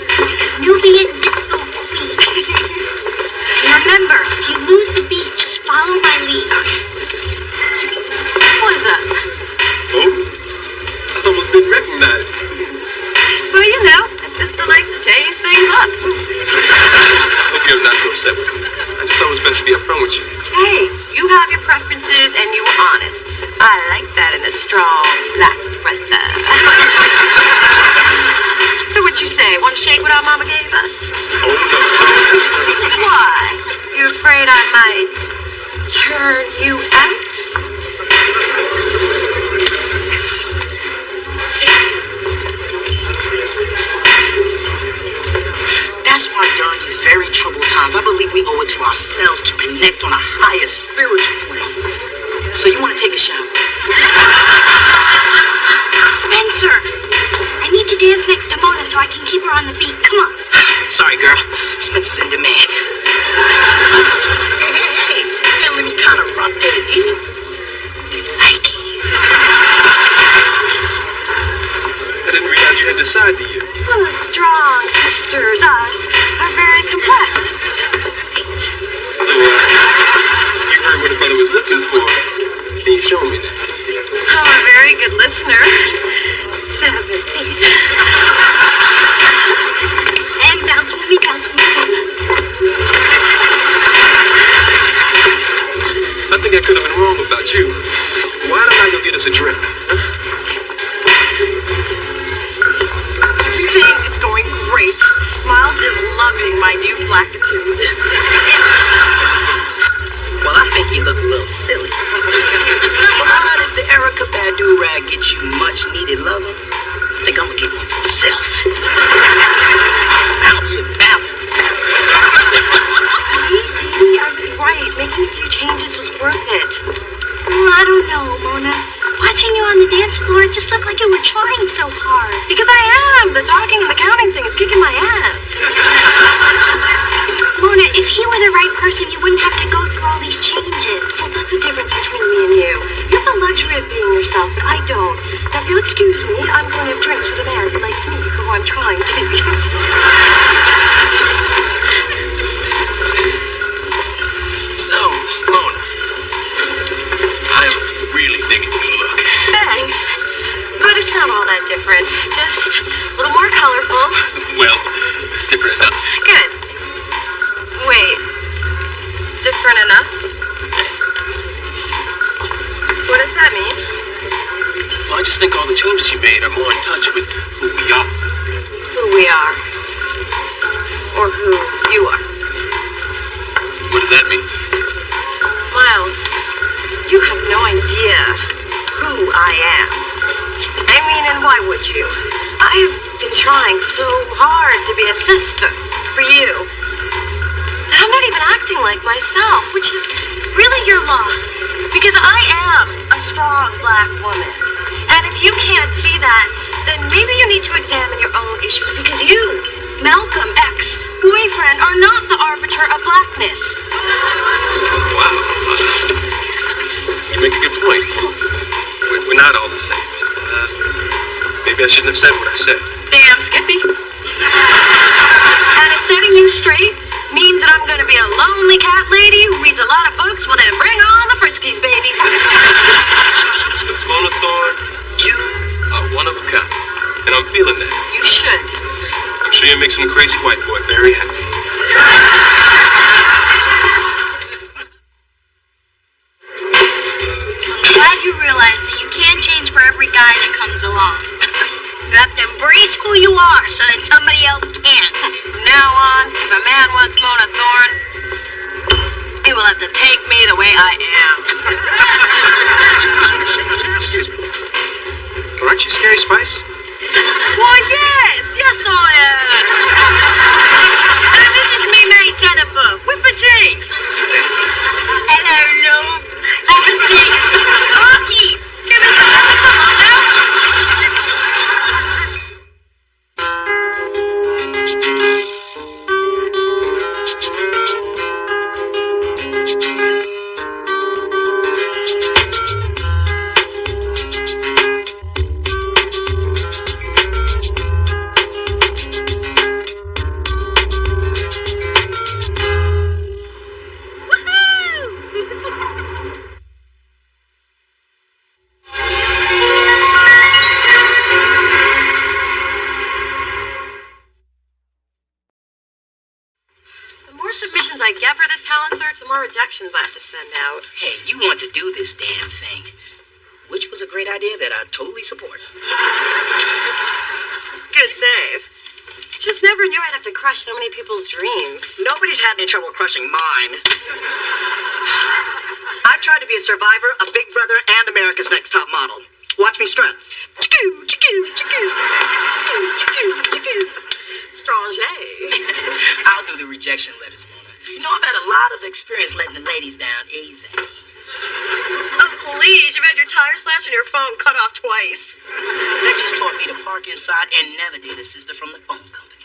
Nubian disco queen. And remember, if you lose the beat, just follow my lead. What is that? Oh? I almost didn't recognize you. Well, you know, my sister likes to change things up. Hope you're not too upset with me. I just thought it was best to be upfront with you. Hey, you have your preferences and you were honest. I like that in a strong black brother. So what you say? Want to shake what our mama gave us? Oh, no. Why? You afraid I might turn you out? That's why during these very troubled times, I believe we owe it to ourselves to connect on a higher spiritual plane. So you want to take a shower? Spencer, I need to dance next to Mona so I can keep her on the beat. Come on. Sorry, girl. Spencer's in demand. Hey, feeling me kind of rough there, didn't you? You like it? I didn't realize you had this side to you. Well, the strong sisters, us, are very complex. So, you heard what a brother was looking for. Can you show me that? I'm a very good listener. 7, 8. And bounce with me, bounce with me. I think I could have been wrong about you. Why don't I go get us a drink? I think it's going great. Miles is loving my new blackitude. Well, I think you look a little silly. But if the Erica Badu rag gets you much needed loving, I think I'm gonna get one for myself. Bounce it, bounce it. See, Dee, I was right. Making a few changes was worth it. Oh, I don't know, Mona. Watching you on the dance floor, it just looked like you were trying so hard. Because I am. The talking and the counting thing is kicking my ass. Mona, if he were the right person, you wouldn't have to go through all these changes. Well, that's the difference between me and you. You have the luxury of being yourself, but I don't. Now, if you'll excuse me, I'm going to have drinks with a man who likes me for who I'm trying to be. So, Mona, I am really digging your look. Thanks. But it's not all that different. Just a little more colorful. Well, it's different enough. Good. Wait. Different enough? What does that mean? Well, I just think all the changes you made are more in touch with who we are. Who we are. Or who you are. What does that mean? Miles, you have no idea who I am. I mean, and why would you? I've been trying so hard to be a sister for you. And I'm not even acting like myself, which is really your loss. Because I am a strong black woman. And if you can't see that, then maybe you need to examine your own issues. Because you, Malcolm, ex-boyfriend, are not the arbiter of blackness. Wow. You make a good point. We're not all the same. Maybe I shouldn't have said what I said. Damn, Skippy. And if setting you straight means that I'm going to be a lonely cat lady who reads a lot of books, well then bring on the Friskies, baby. Mona Thorne, you are one of a kind. And I'm feeling that. You here and make some crazy white boy very happy. I'm glad you realize that you can't change for every guy that comes along. You have to embrace who you are so that somebody else can't. From now on, if a man wants Mona Thorne, he will have to take me the way I am. Excuse me. Aren't you Scary Spice? Why, yes I am. And this is me mate Jennifer, with a G. Hello, Luke. Obviously, Rocky. Give it The more submissions I get for this talent search, the more rejections I have to send out. Hey, you want to do this damn thing, which was a great idea that I totally support. Good save. Just never knew I'd have to crush so many people's dreams. Nobody's had any trouble crushing mine. I've tried to be a survivor, a big brother, and America's Next Top Model. Watch me strut. Chicoo, chicoo, chicoo, chicoo, chicoo, chicoo. Strange. I'll do the rejection letters, Mona. You know, I've had a lot of experience letting the ladies down easy. Oh, please, you've had your tire slashed and your phone cut off twice. That just taught me to park inside and never date a sister from the phone company.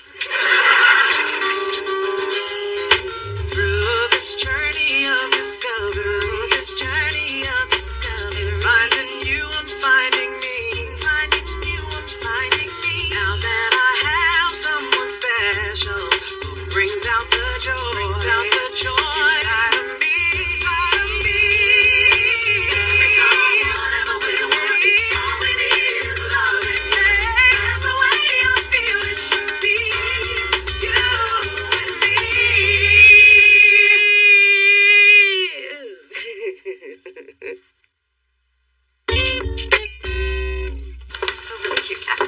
Through this journey of discovery, finding you, I'm finding me, finding you, I'm finding me. Now that I have someone special who brings out the joy inside of me. Whatever we want, all we need is love, and that's the way I feel it should be. You and me. It's a really cute cafe.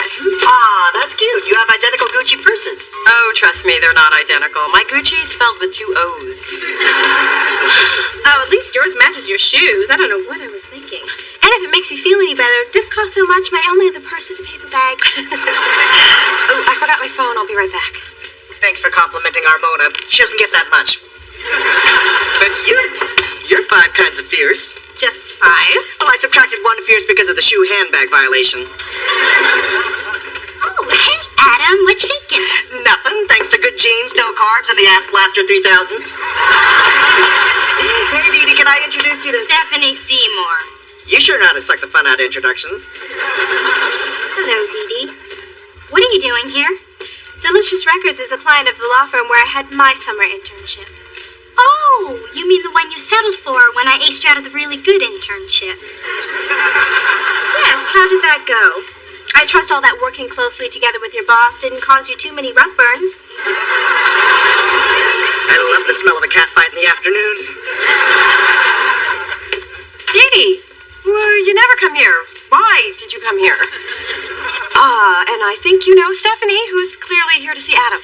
Ah, that's cute. You have identical Gucci purses. Oh, trust me, they're not identical. My Gucci is spelled with 2 O's. Oh, at least yours matches your shoes. I don't know what I was thinking. And if it makes you feel any better, this costs so much, my only other purse is a paper bag. Oh, I forgot my phone. I'll be right back. Thanks for complimenting our Mona. She doesn't get that much. But you're 5 kinds of fierce. Just 5? Well, I subtracted 1 fierce because of the shoe handbag violation. Oh, hey, Adam, what's shaking? Nothing, thanks to good genes, no carbs, and the Ass Blaster 3000. Hey, Dee Dee, can I introduce you to... Stephanie Seymour. You sure know how to suck the fun out of introductions. Hello, Dee Dee. What are you doing here? Delicious Records is a client of the law firm where I had my summer internship. Oh, you mean the one you settled for when I aced you out of the really good internship? Yes, how did that go? I trust all that working closely together with your boss didn't cause you too many rug burns. I love the smell of a cat fight in the afternoon. Dee Dee, well, you never come here. Why did you come here? And I think you know Stephanie, who's clearly here to see Adam.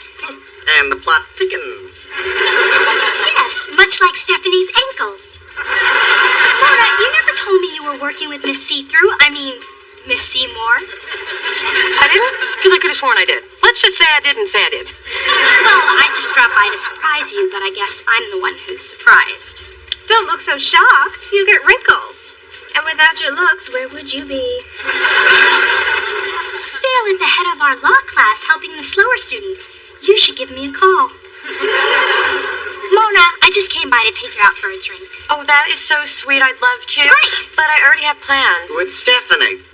And the plot thickens. Yes, much like Stephanie's ankles. Mona, you never told me you were working with Miss Miss Seymour. I didn't? Because I could have sworn I did. Let's just say I didn't say I did. Well, I just dropped by to surprise you, but I guess I'm the one who's surprised. Don't look so shocked. You get wrinkles. And without your looks, where would you be? Still at the head of our law class helping the slower students. You should give me a call. Mona, I just came by to take you out for a drink. Oh, that is so sweet. I'd love to. Great. But I already have plans. With Stephanie.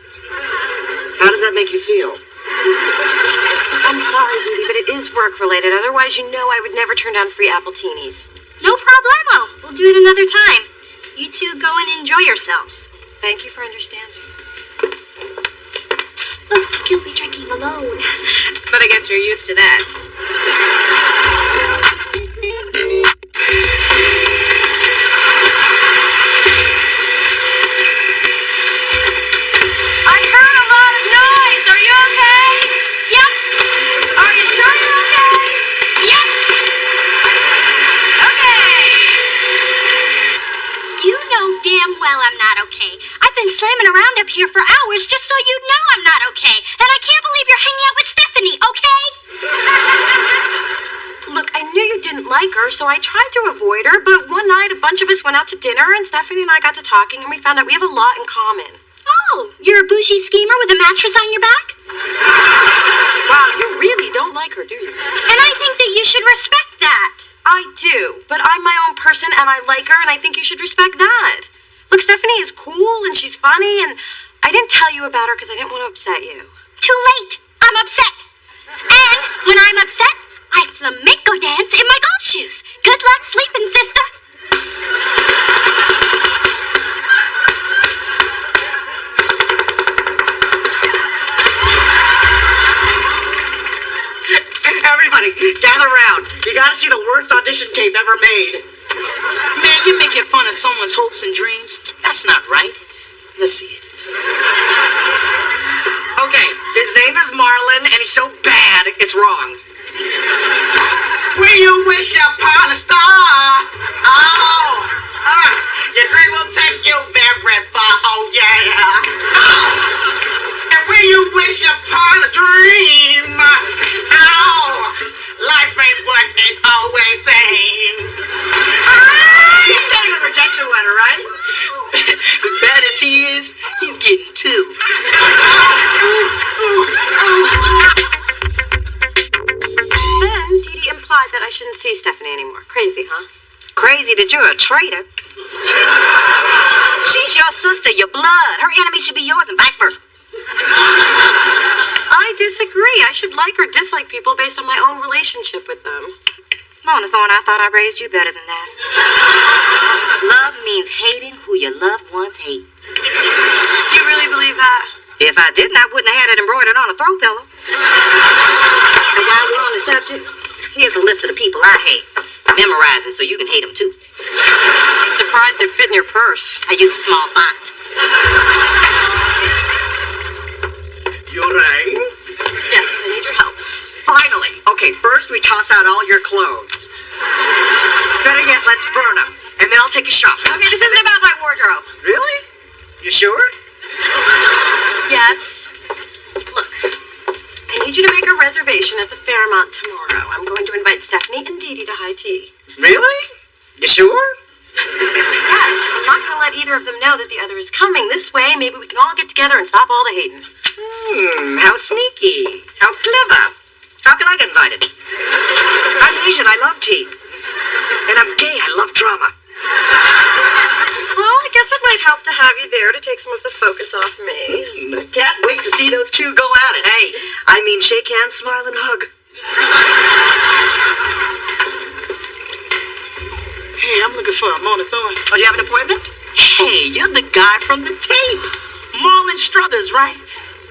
How does that make you feel? I'm sorry, Dee Dee, but it is work-related. Otherwise, you know I would never turn down free appletinis. No problemo. We'll do it another time. You two go and enjoy yourselves. Thank you for understanding. Looks like you'll be drinking alone. But I guess you're used to that. I heard a lot of noise. Are you okay? Yep. Are you sure you're okay? Yep. Okay. You know damn well I'm not okay. I've been slamming around up here for hours just so you'd know I'm not okay. And I can't believe you're hanging out with Stephanie, okay? Look, I knew you didn't like her, so I tried to avoid her, but one night a bunch of us went out to dinner, and Stephanie and I got to talking, and we found out we have a lot in common. Oh, you're a bougie schemer with a mattress on your back? Wow, you really don't like her, do you? And I think that you should respect that. I do, but I'm my own person, and I like her, and I think you should respect that. Look, Stephanie is cool, and she's funny, and I didn't tell you about her because I didn't want to upset you. Too late. I'm upset. And when I'm upset, I flamenco dance in my golf shoes. Good luck sleeping, sister. Everybody, gather round. You gotta see the worst audition tape ever made. Man, you're making fun of someone's hopes and dreams. That's not right. Let's see it. Okay, his name is Marlon, and he's so bad, it's wrong. Will you wish upon a star? Oh, your dream will take you very far. Oh, yeah. Oh, and will you wish upon a dream? Oh, life ain't what it always seems. He's getting a rejection letter, right? The bad as he is, he's getting two. Then Dee Dee implied that I shouldn't see Stephanie anymore. Crazy, huh? Crazy that you're a traitor. She's your sister, your blood. Her enemy should be yours and vice versa. I disagree. I should like or dislike people based on my own relationship with them. Mona Thorne, I thought I raised you better than that. Love means hating who your loved ones hate. You really believe that? If I didn't, I wouldn't have had it embroidered on a throw pillow. And while we're on the subject, here's a list of the people I hate. Memorize it so you can hate them too. Surprised it fit in your purse. I use a small font. You alright? Yes, I need your help. Finally. Okay, first we toss out all your clothes. Better yet, let's burn them. And then I'll take you shopping. Okay, this isn't about my wardrobe. Really? You sure? Yes. Look, I need you to make a reservation at the Fairmont tomorrow. I'm going to invite Stephanie and Dee Dee to high tea. Really? You sure? Yes, I'm not going to let either of them know that the other is coming. This way, maybe we can all get together and stop all the hating. How sneaky. How clever. How can I get invited? I'm Asian, I love tea. And I'm gay, I love drama. Well, I guess it might help to have you there to take some of the focus off me. I can't wait to see those two go at it. Hey, I mean shake hands, smile, and hug. Hey, I'm looking for Mona Thorne. Oh, do you have an appointment? Hey, you're the guy from the tape. Marlon Struthers, right?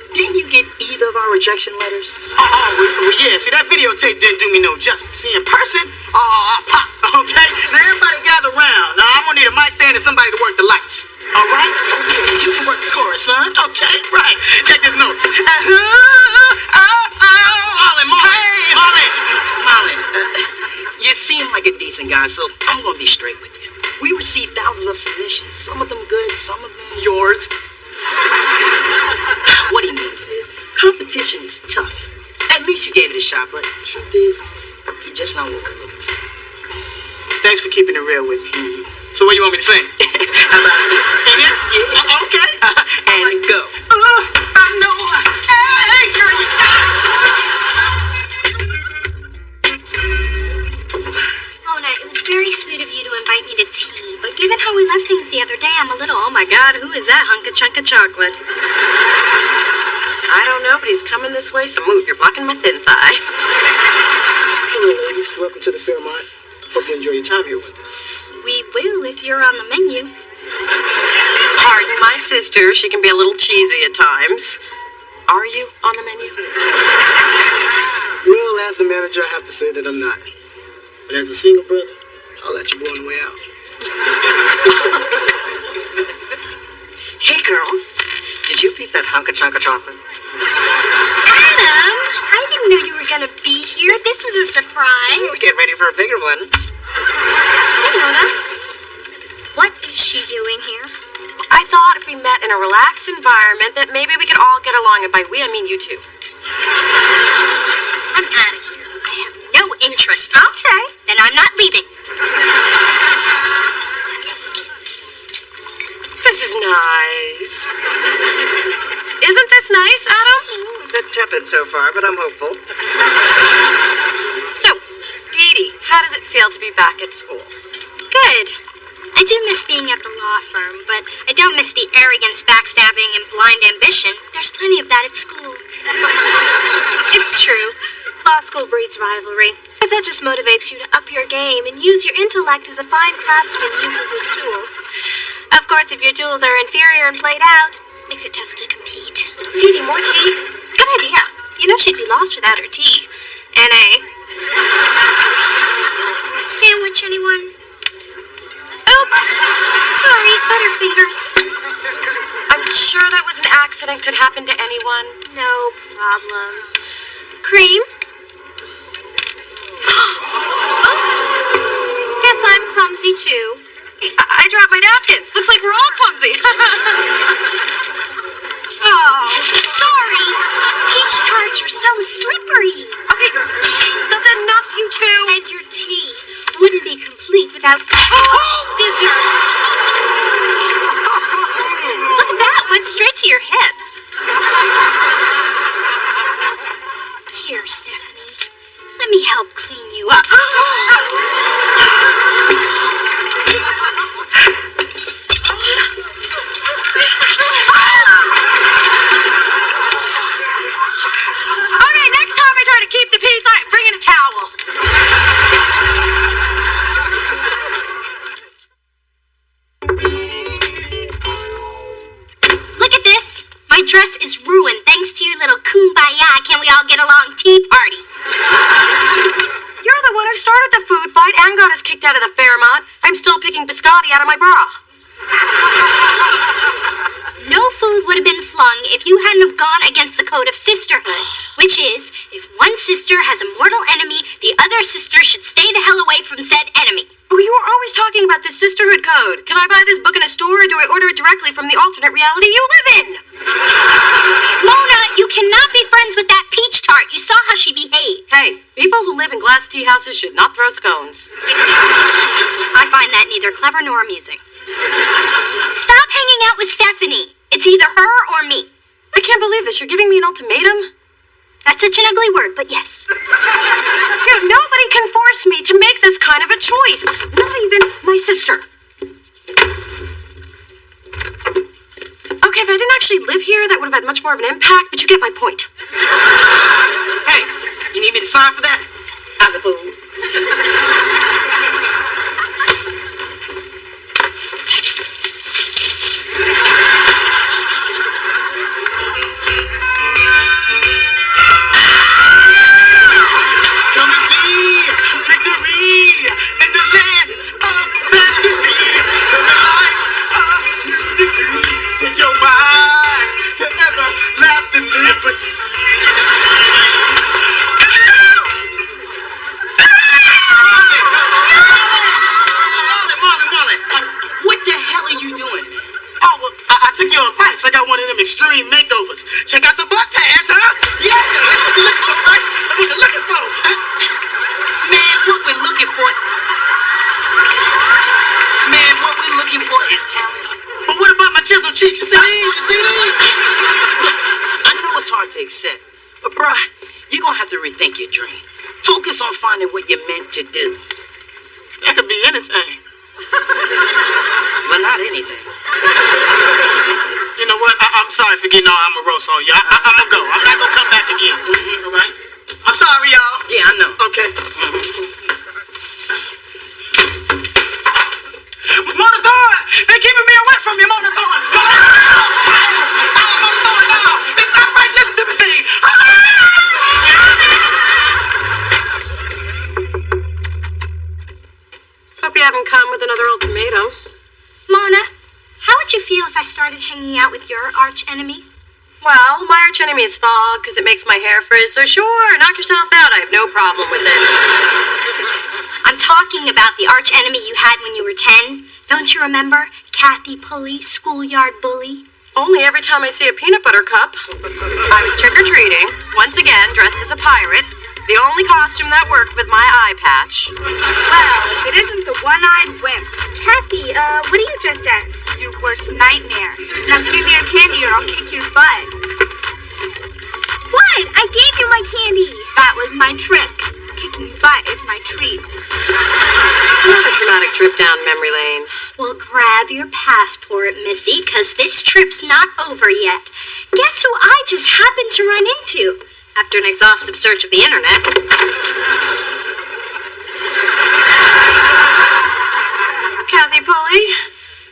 Didn't you get either of our rejection letters? Oh, yeah. See, that videotape didn't do me no justice. See, in person, I pop, okay? Now, everybody gather around. Now, I'm gonna need a mic stand and somebody to work the lights. All right? Okay, you can work the chorus, son. Okay, right. Check this note. Marlon, you seem like a decent guy, so I'm gonna be straight with you. We received thousands of submissions. Some of them good, some of them yours. What he means is, competition is tough. At least you gave it a shot, but the truth is, you're just not what we're looking for. Thanks for keeping it real with me. So what you want me to sing? How about you? Yeah. Okay. And go. I know. Hey, girl, you got it. Mona, it was very sweet of you to invite me to tea, but given how we left things the other day, I'm a little, oh my God, who is that hunk of chunk of chocolate? I don't know, but he's coming this way, so move. You're blocking my thin thigh. Hello, ladies. Welcome to the Fairmont. Hope you enjoy your time here with us. We will if you're on the menu. Pardon my sister. She can be a little cheesy at times. Are you on the menu? Well, As the manager, I have to say that I'm not. But as a single brother, I'll let you go on the way out. Hey, girls. Did you peep that hunk of chunk of chocolate? Adam, I didn't know you were gonna be here. This is a surprise. We'll get ready for a bigger one. Hey, Mona. What is she doing here? I thought if we met in a relaxed environment that maybe we could all get along, and by we, I mean you two. I'm out of here. I have no interest. Okay, then I'm not leaving. This is nice. Isn't this nice, Adam? A bit tepid so far, but I'm hopeful. So, Dee Dee, how does it feel to be back at school? Good. I do miss being at the law firm, but I don't miss the arrogance, backstabbing, and blind ambition. There's plenty of that at school. It's true. Law school breeds rivalry. But that just motivates you to up your game and use your intellect as a fine craftsman uses his tools. Of course, if your tools are inferior and played out, makes it tough to compete. Dee Dee, more tea? Good idea. You know she'd be lost without her tea. N.A. Sandwich, anyone? Oops. Sorry, butterfingers. I'm sure that was an accident. Could happen to anyone. No problem. Cream? Oops. Guess I'm clumsy too. I dropped my napkin. Looks like we're all clumsy. Oh, sorry. Peach tarts are so slippery. Okay, that's enough, you two. And your tea wouldn't be complete without dessert. Look at that. Went straight to your hips. Here, Stephanie. Let me help clean you up. Okay, next time I try to keep the peace, I'm bringing a towel. Look at this. My dress is ruined thanks to your little kumbaya, can we all get along tea party. You're the one who started the food fight and got us kicked out of the Fairmont. I'm still picking biscotti out of my bra. No food would have been flung if you hadn't have gone against the code of sisterhood, which is, if one sister has a mortal enemy, the other sister should stay the hell away from said enemy. Oh, you were always talking about this sisterhood code. Can I buy this book in a store, or do I order it directly from the alternate reality you live in? Mona, you cannot be friends with that peach tart. You saw how she behaved. Hey, people who live in glass tea houses should not throw scones. I find that neither clever nor amusing. Stop hanging out with Stephanie. It's either her or me. I can't believe this. You're giving me an ultimatum? That's such an ugly word, but yes. You know, nobody can force me to make this kind of a choice. Not even my sister. Okay, if I didn't actually live here, that would have had much more of an impact, but you get my point. Hey, you need me to sign for that? I suppose. Come and see victory in the land of fantasy. In the life of music, take your mind to everlasting liberty. Marlon, what the hell are you doing, man? Oh, well, I took your advice. I got one of them extreme makeovers. Check out the butt pads, huh? Yeah, that's what you're looking for, right? That's what you're looking for. Man, what we're looking for... Man, what we're looking for is talent. But what about my chisel cheeks? You see these? You see these? Look, I know it's hard to accept, but bruh, you're gonna have to rethink your dream. Focus on finding what you're meant to do. That could be anything. But not anything. You know what? I'm sorry for getting all amorous on you. I'm gonna go. I'm not gonna come back again. All right? I'm sorry, y'all. Yeah, I know. Okay. Mona Thorne! They're keeping me away from you, Mona Thorne! Mona Thorne, now! All right, listen to me sing! come with another ultimatum. Mona, how would you feel if I started hanging out with your arch enemy? Well, my arch enemy is fog because it makes my hair frizz, so sure, knock yourself out. I have no problem with it. I'm talking about the arch enemy you had when you were 10. Don't you remember? Kathy Pulley, schoolyard bully. Only every time I see a peanut butter cup. I was trick-or-treating, once again dressed as a pirate. The only costume that worked with my eye patch. Well, it isn't the one-eyed wimp. Kathy, what are you dressed as? Your worst nightmare. Now give me your candy or I'll kick your butt. What? I gave you my candy. That was my trick. Kicking butt is my treat. Another traumatic trip down memory lane. Well, grab your passport, Missy, because this trip's not over yet. Guess who I just happened to run into? After an exhaustive search of the internet. Kathy Pulley?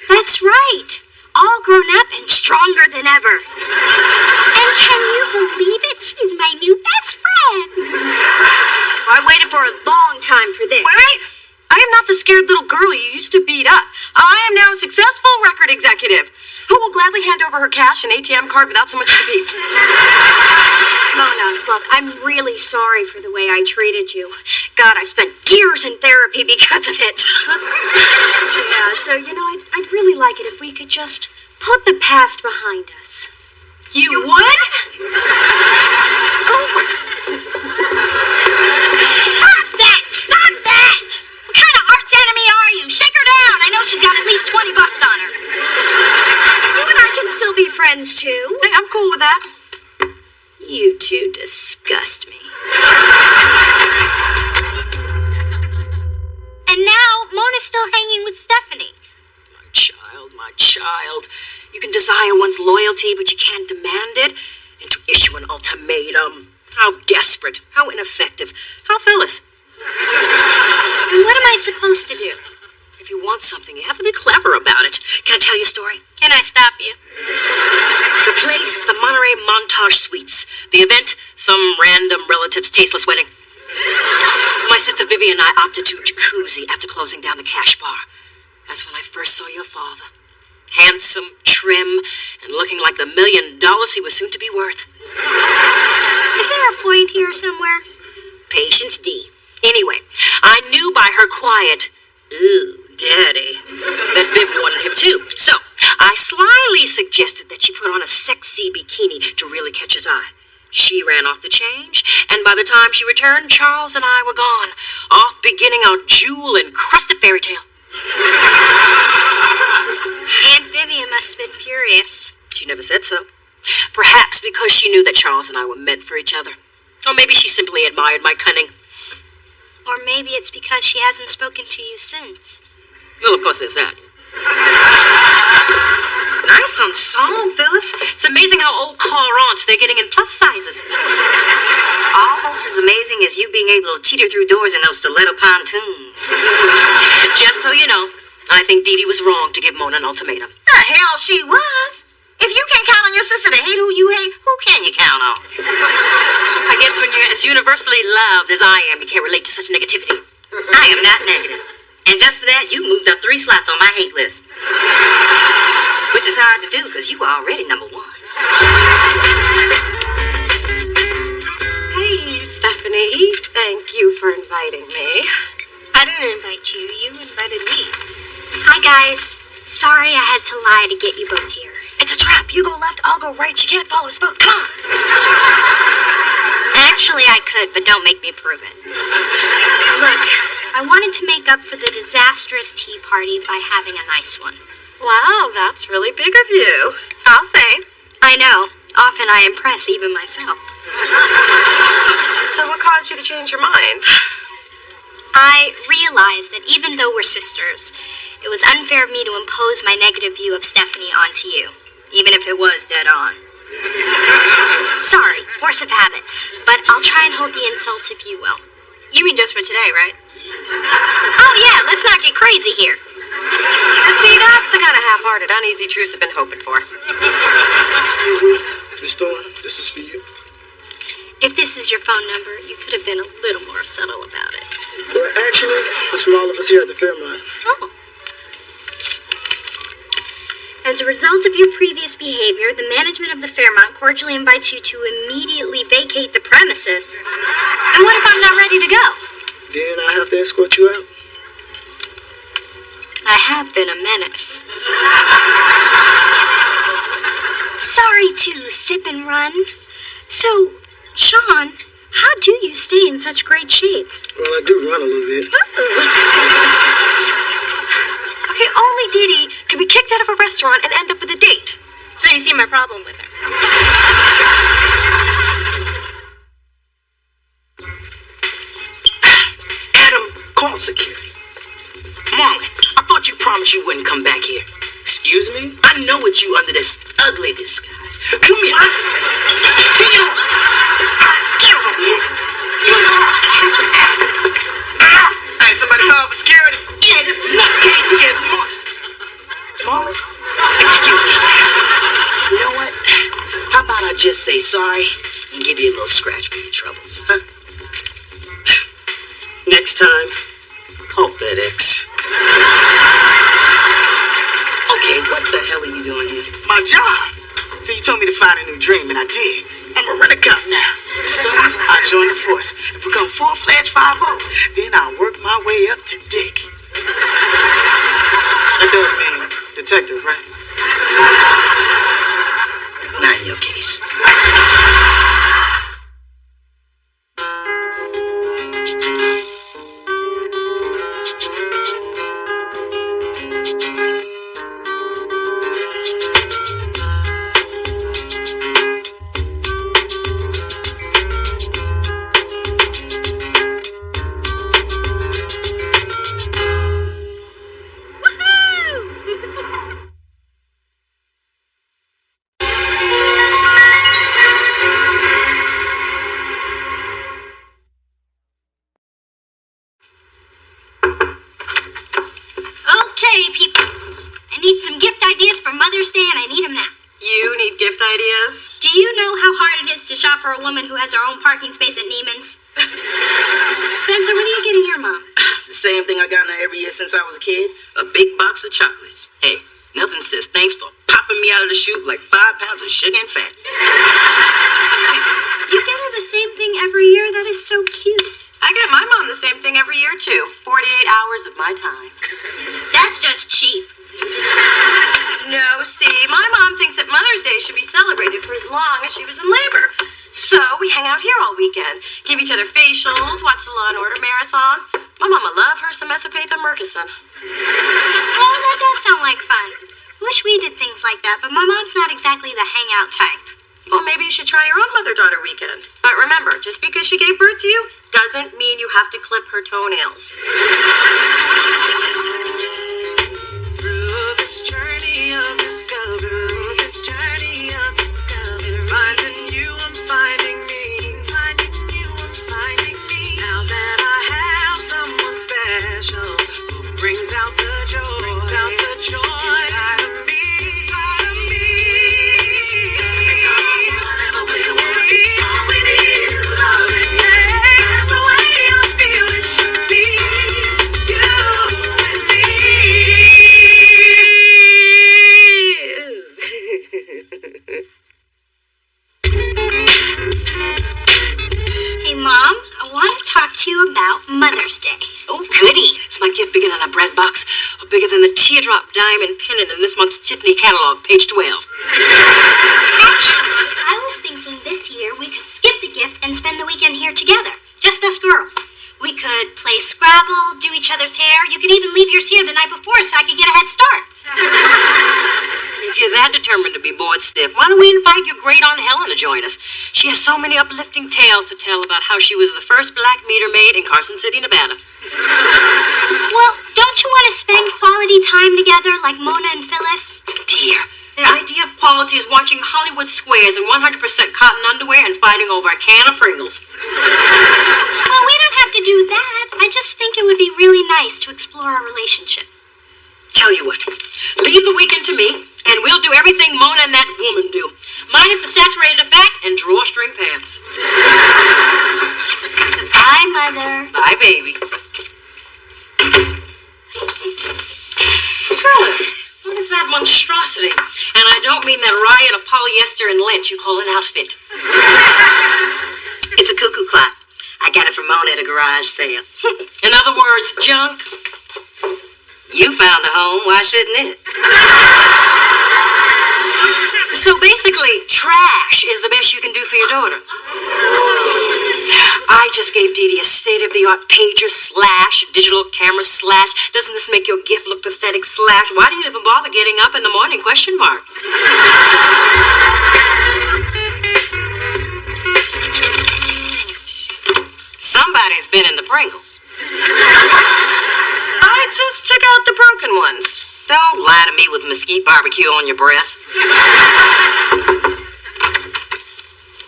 That's right. All grown up and stronger than ever. And can you believe it? She's my new best friend. I waited for a long time for this. Wait! I am not the scared little girl you used to beat up. I am now a successful record executive who will gladly hand over her cash and ATM card without so much as a peep. Mona, look, I'm really sorry for the way I treated you. God, I spent years in therapy because of it. Yeah, so, I'd really like it if we could just put the past behind us. You would? Oh. Stop that! Stop that! What kind of arch enemy are you? Shake her down! I know she's got at least $20 on her. You and I can still be friends, too. Hey, I'm cool with that. You two disgust me. And now, Mona's still hanging with Stephanie. My child. You can desire one's loyalty, but you can't demand it. And to issue an ultimatum. How desperate. How ineffective. How Phyllis. And what am I supposed to do? If you want something, you have to be clever about it. Can I tell you a story? Can I stop you? The place, the Monterey Montage Suites. The event, some random relative's tasteless wedding. My sister Vivian and I opted to jacuzzi after closing down the cash bar. That's when I first saw your father. Handsome, trim, and looking like the $1 million he was soon to be worth. Is there a point here somewhere? Patience D. Anyway, I knew by her quiet, ooh, daddy, that Viv wanted him too. So, I slyly suggested that she put on a sexy bikini to really catch his eye. She ran off to change, and by the time she returned, Charles and I were gone, off beginning our jewel-encrusted fairy tale. Aunt Vivian must have been furious. She never said so. Perhaps because she knew that Charles and I were meant for each other. Or maybe she simply admired my cunning. Or maybe it's because she hasn't spoken to you since. Well, of course there's that. Nice ensemble, Phyllis. It's amazing how old car aunts they're getting in plus sizes. Almost as amazing as you being able to teeter through doors in those stiletto pontoons. Just so you know, I think Dee Dee was wrong to give Mona an ultimatum. The hell she was. If you can't count on your sister to hate who you hate, who can you count on? I guess when you're as universally loved as I am, you can't relate to such negativity. I am not negative. And just for that, you moved up 3 slots on my hate list. Which is hard to do, because you are already number 1. Hey, Stephanie. Thank you for inviting me. I didn't invite you. You invited me. Hi, guys. Sorry I had to lie to get you both here. It's a trap. You go left, I'll go right. She can't follow us both. Come on. Actually, I could, but don't make me prove it. Look, I wanted to make up for the disastrous tea party by having a nice one. Wow, that's really big of you. I'll say. I know. Often I impress even myself. So what caused you to change your mind? I realized that even though we're sisters, it was unfair of me to impose my negative view of Stephanie onto you, even if it was dead on. Sorry, force of habit, but I'll try and hold the insults if you will. You mean just for today, right? Oh yeah, let's not get crazy here. See, that's the kind of half-hearted, uneasy truce I've been hoping for. Excuse me, Miss Thorne, this is for you. If this is your phone number, you could have been a little more subtle about it. Well, actually, it's from all of us here at the Fairmont. Oh. As a result of your previous behavior, the management of the Fairmont cordially invites you to immediately vacate the premises. And what if I'm not ready to go? Then I have to escort you out. I have been a menace. Sorry to sip and run. So, Sean, how do you stay in such great shape? Well, I do run a little bit. Okay, only Dee Dee could be kicked out of a restaurant and end up with a date. So you see my problem with her. Adam, call security. Marlon, I thought you promised you wouldn't come back here. Excuse me? I know it's you under this ugly disguise. Come here. Hey, somebody call for security? Yeah, this nutcase here is Marlon. Excuse me. You know what? How about I just say sorry and give you a little scratch for your troubles, huh? Next time, call FedEx. Okay, what the hell are you doing here? My job. So you told me to find a new dream, and I did. I'm a rent-a-cop now. So I joined the force and become full-fledged 5-0. Then I'll work my way up to Dick. That does mean detective, right? Not in your case. Okay, people. I need some gift ideas for Mother's Day, and I need them now. You need gift ideas? Do you know how hard it is to shop for a woman who has her own parking space at Neiman's? Spencer, what are you getting your mom? The same thing I gotten her every year since I was a kid. A big box of chocolates. Hey, nothing says thanks for popping me out of the chute like 5 pounds of sugar and fat. You get her the same thing every year? That is so cute. I get my mom the same thing every year, too. 48 hours of my time. That's just cheap. No, see, my mom thinks that Mother's Day should be celebrated for as long as she was in labor. So we hang out here all weekend, give each other facials, watch the Law and Order marathon. My mama love her some Esopatha Murkison. Oh, that does sound like fun. Wish we did things like that, but my mom's not exactly the hangout type. Well, maybe you should try your own mother-daughter weekend. But remember, just because she gave birth to you doesn't mean you have to clip her toenails. Through this journey of discovery, finding you, I'm finding me. Finding you, I'm finding me. Now that I have someone special who brings out the joy, inside of me. All we need is love, and that's the way I feel it should be. You and me. Hey, Mom, I want to talk to you about Mother's Day. Oh, goody. Is my gift bigger than a bread box or bigger than the teardrop diamond pendant in this month's Tiffany catalog, page 12? Actually, I was thinking this year we could skip the gift and spend the weekend here together, just us girls. We could play Scrabble, do each other's hair. You could even leave yours here the night before so I could get a head start. If you're that determined to be bored stiff, why don't we invite your great Aunt Helen to join us? She has so many uplifting tales to tell about how she was the first black meter maid in Carson City, Nevada. Well, don't you want to spend quality time together like Mona and Phyllis? Dear, their idea of quality is watching Hollywood squares in 100% cotton underwear and fighting over a can of Pringles. Well, we don't have to do that. I just think it would be really nice to explore our relationship. Tell you what, leave the weekend to me, and we'll do everything Mona and that woman do. minus the saturated fat and drawstring pants. Bye, Mother. Bye, baby. Phyllis, what is that monstrosity? And I don't mean that riot of polyester and lint you call an outfit. It's a cuckoo clock. I got it from Mona at a garage sale. In other words, junk. You found a home, why shouldn't it? So basically, trash is the best you can do for your daughter. I just gave Dee Dee a state-of-the-art pager / digital camera / doesn't this make your gift look pathetic / why do you even bother getting up in the morning ? Somebody's been in the Pringles. I just took out the broken ones. Don't lie to me with mesquite barbecue on your breath.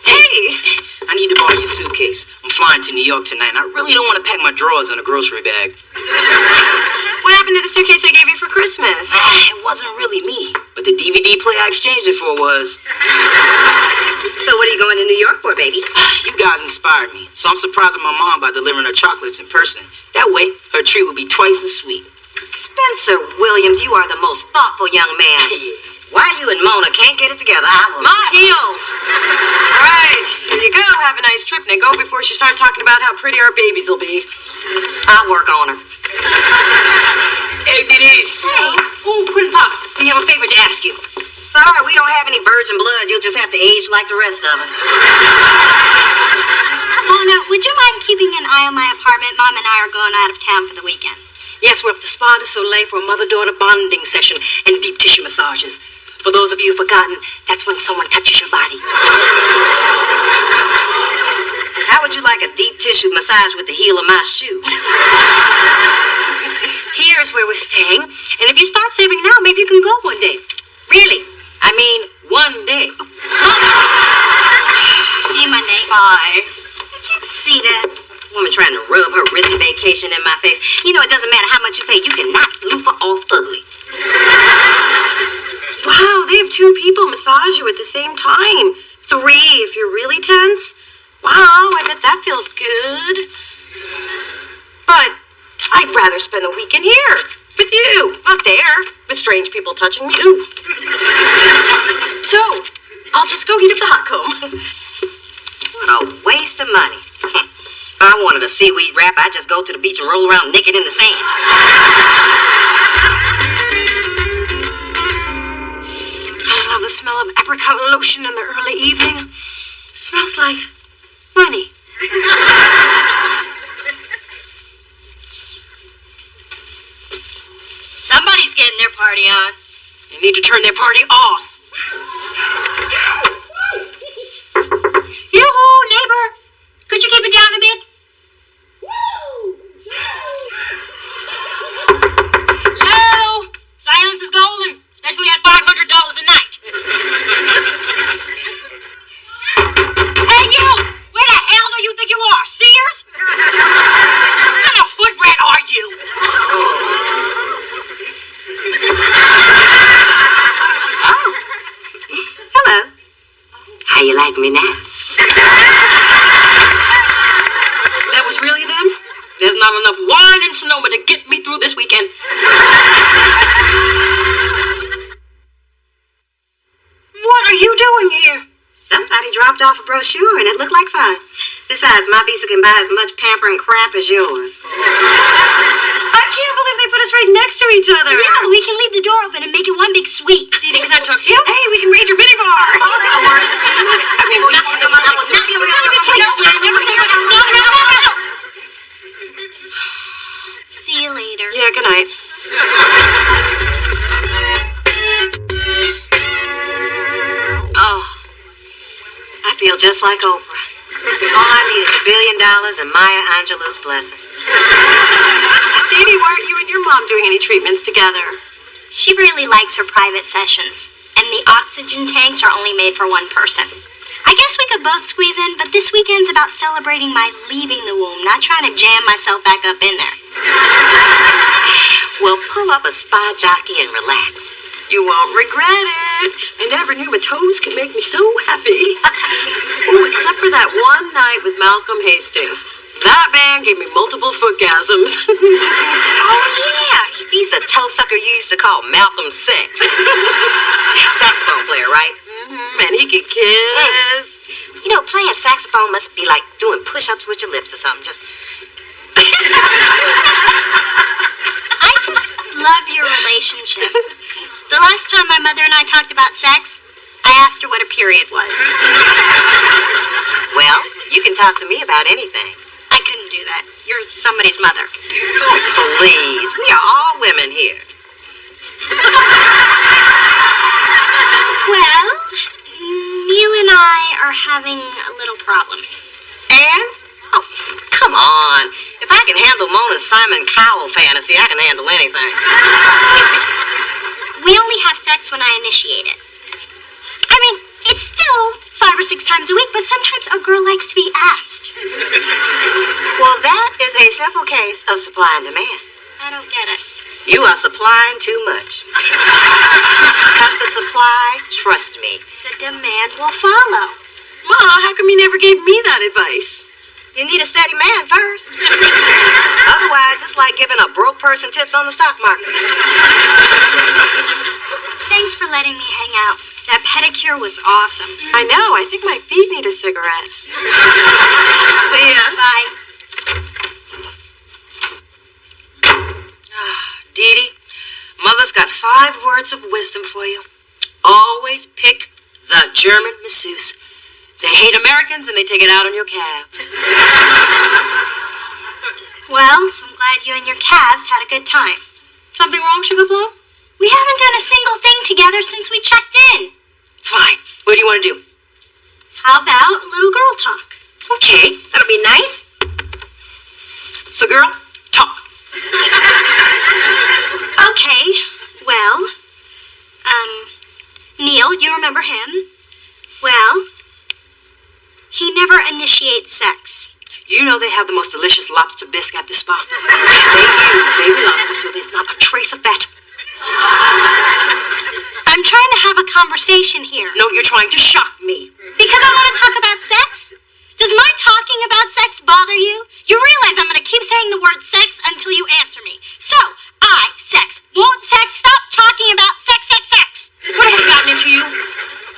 Hey! I need to borrow your suitcase. I'm flying to New York tonight, and I really don't want to pack my drawers in a grocery bag. What happened to the suitcase I gave you for Christmas? It wasn't really me, but the DVD player I exchanged it for was. So what are you going to New York for, baby? You guys inspired me, so I'm surprising my mom by delivering her chocolates in person. That way, her treat will be twice as sweet. Spencer Williams, you are the most thoughtful young man. Why you and Mona can't get it together, I will My heels! All right, here you go. Have a nice trip. Now go before she starts talking about how pretty our babies will be. I'll work on her. Hey, Denise! Hey! Oh, Puddin' Pop, we have a favor to ask you. Sorry, we don't have any virgin blood. You'll just have to age like the rest of us. Mona, would you mind keeping an eye on my apartment? Mom and I are going out of town for the weekend. Yes, we're up to Spa de Soleil for a mother-daughter bonding session and deep tissue massages. For those of you who've forgotten, that's when someone touches your body. How would you like a deep tissue massage with the heel of my shoe? Here's where we're staying, and if you start saving now, maybe you can go one day. Really? I mean, one day. Mother! See you Monday. Bye. Did you see that? Woman trying to rub her ritzy vacation in my face. You know, it doesn't matter how much you pay. You cannot loofah off ugly. Wow, they have 2 people massage you at the same time. 3 if you're really tense. Wow, I bet that feels good. But I'd rather spend the weekend here. With you. Not there. With strange people touching me. Ooh. So, I'll just go heat up the hot comb. What a waste of money. If I wanted a seaweed wrap, I'd just go to the beach and roll around naked in the sand. I love the smell of apricot lotion in the early evening. Smells like money. Somebody's getting their party on. They need to turn their party off. Yoo-hoo, neighbor. Could you keep it down a bit? Hello? Silence is golden, especially at $500 a night. Hey, you! Where the hell do you think you are? Sears? What kind of hood rat are you? Oh. Hello. How you like me now? That was really them? There's not enough wine in Sonoma to get me through this weekend. What are you doing here? Somebody dropped off a brochure and it looked like fun. Besides, my visa can buy as much pampering crap as yours. I can't believe they put us right next to each other. Yeah, we can leave the door open and make it one big suite. Dee Dee, can I talk to you? Hey, we can raid your minibar. See you later. Yeah, good night. Oh, I feel just like Oprah. All I need is $1 billion and Maya Angelou's blessing. Dee Dee, why aren't you and your mom doing any treatments together? She really likes her private sessions, and the oxygen tanks are only made for one person. I guess we could both squeeze in, but this weekend's about celebrating my leaving the womb, not trying to jam myself back up in there. Well, pull up a spa jockey and relax. You won't regret it. I never knew my toes could make me so happy. Oh, except for that one night with Malcolm Hastings. That man gave me multiple footgasms. Oh, yeah. He's a toe sucker you used to call Malcolm Six. Saxophone player, right? Mm-hmm. And he could kiss. You know, playing saxophone must be like doing push-ups with your lips or something. Just... I just love your relationship. The last time my mother and I talked about sex, I asked her what a period was. Well, you can talk to me about anything. I couldn't do that. You're somebody's mother. Oh, please. We are all women here. Well, Neil and I are having a little problem. And? Oh, come on. If I can handle Mona's Simon Cowell fantasy, I can handle anything. We only have sex when I initiate it. I mean, it's still 5 or 6 times a week, but sometimes a girl likes to be asked. Well, that is a simple case of supply and demand. I don't get it. You are supplying too much. Cut the supply, trust me. The demand will follow. Ma, how come you never gave me that advice? You need a steady man first. Otherwise, it's like giving a broke person tips on the stock market. Thanks for letting me hang out. That pedicure was awesome. I know. I think my feet need a cigarette. See ya. Bye. Dee Dee, Mother's got 5 words of wisdom for you. Always pick the German masseuse. They hate Americans and they take it out on your calves. Well, I'm glad you and your calves had a good time. Something wrong, Sugar Plum? We haven't done a single thing together since we checked in. Fine. What do you want to do? How about a little girl talk? Okay, that'll be nice. So, girl, talk. Okay, well, Neil, you remember him? Well, he never initiates sex. You know they have the most delicious lobster bisque at the spa. They use baby lobster so there's not a trace of fat. I'm trying to have a conversation here. No, you're trying to shock me. Because I want to talk about sex? Does my talking about sex bother you? You realize I'm going to keep saying the word sex until you answer me. So, sex. Won't sex stop talking about sex, sex, sex? What have I gotten into you?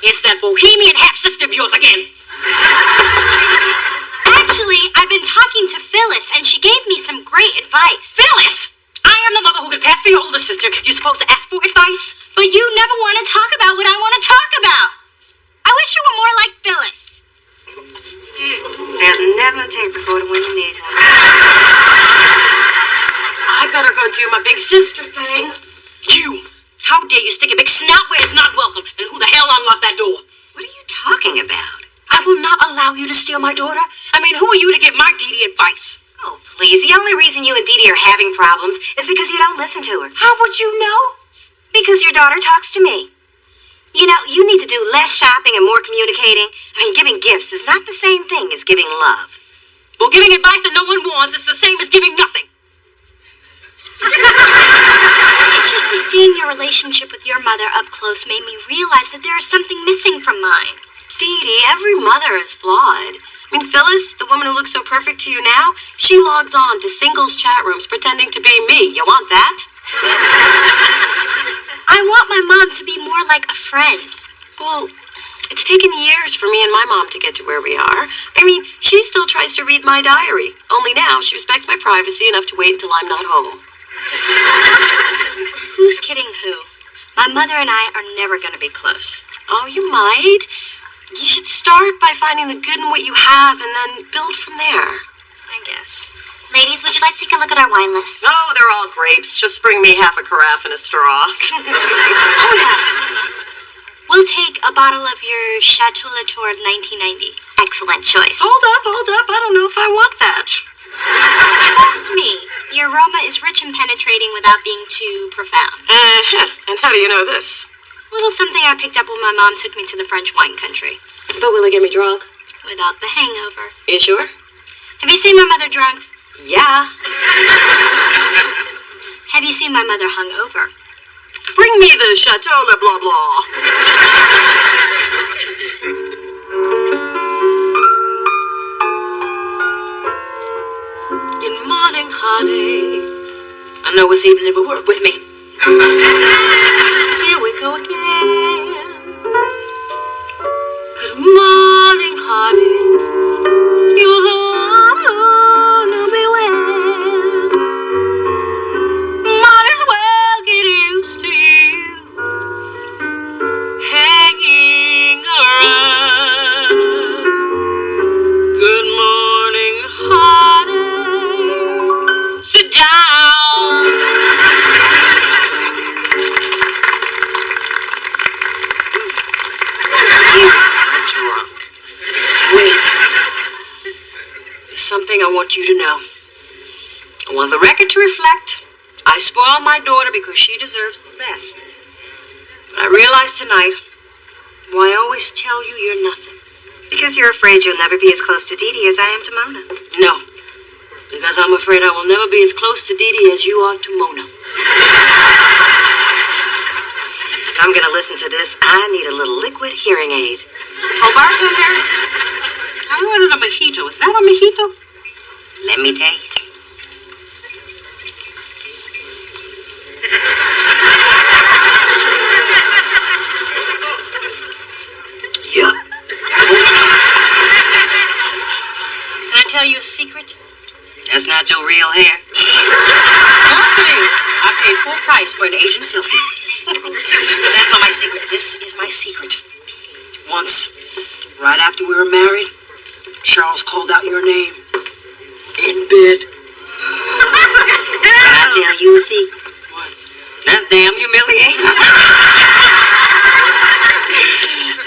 It's that bohemian half-sister of yours again. Actually, I've been talking to Phyllis, and she gave me some great advice. Phyllis! I am the mother who could pass for your older sister. You're supposed to ask for advice. But you never want to talk about what I want to talk about. I wish you were more like Phyllis. There's never a tape recorder when you need her. I better go do my big sister thing. You! How dare you stick a big snout where it's not welcome? And who the hell unlocked that door? What are you talking about? I will not allow you to steal my daughter. I mean, who are you to give my Dee Dee advice? Oh, please. The only reason you and Dee Dee are having problems is because you don't listen to her. How would you know? Because your daughter talks to me. You know, you need to do less shopping and more communicating. I mean, giving gifts is not the same thing as giving love. Well, giving advice that no one wants is the same as giving nothing. It's just that seeing your relationship with your mother up close made me realize that there is something missing from mine. Dee Dee, every mother is flawed. I mean, Phyllis, the woman who looks so perfect to you now, she logs on to singles chat rooms pretending to be me. You want that? I want my mom to be more like a friend. Well, it's taken years for me and my mom to get to where we are. I mean, she still tries to read my diary. Only now she respects my privacy enough to wait until I'm not home. Who's kidding who? My mother and I are never going to be close. Oh, you might. You should start by finding the good in what you have and then build from there. I guess. Ladies, would you like to take a look at our wine list? Oh, they're all grapes. Just bring me half a carafe and a straw. Oh, yeah. We'll take a bottle of your Chateau Latour of 1990. Excellent choice. Hold up. I don't know if I want that. Trust me, the aroma is rich and penetrating without being too profound. And how do you know this? A little something I picked up when my mom took me to the French wine country. But will it get me drunk? Without the hangover. You sure? Have you seen my mother drunk? Yeah. Have you seen my mother hungover? Bring me the Chateau Le Blah Blah. Good morning, honey. I know it's evening, but work with me. Here we go again. Good morning, honey. You ought to be well. Might as well get used to you hanging around. Good morning, honey. Sit down. Drunk. Wait. There's something I want you to know. I want the record to reflect I spoiled my daughter because she deserves the best. But I realize tonight why I always tell you you're nothing. Because you're afraid you'll never be as close to Dee Dee as I am to Mona. No. Because I'm afraid I will never be as close to Dee Dee as you are to Mona. If I'm going to listen to this, I need a little liquid hearing aid. Oh, bartender, I ordered a mojito. Is that a mojito? Let me taste. Yeah. Can I tell you a secret? That's not your real hair. Of course it is. I paid full price for an Asian silky. That's not my secret. This is my secret. Once, right after we were married, Charles called out your name. In bed. Can I tell you a secret? What? That's damn humiliating.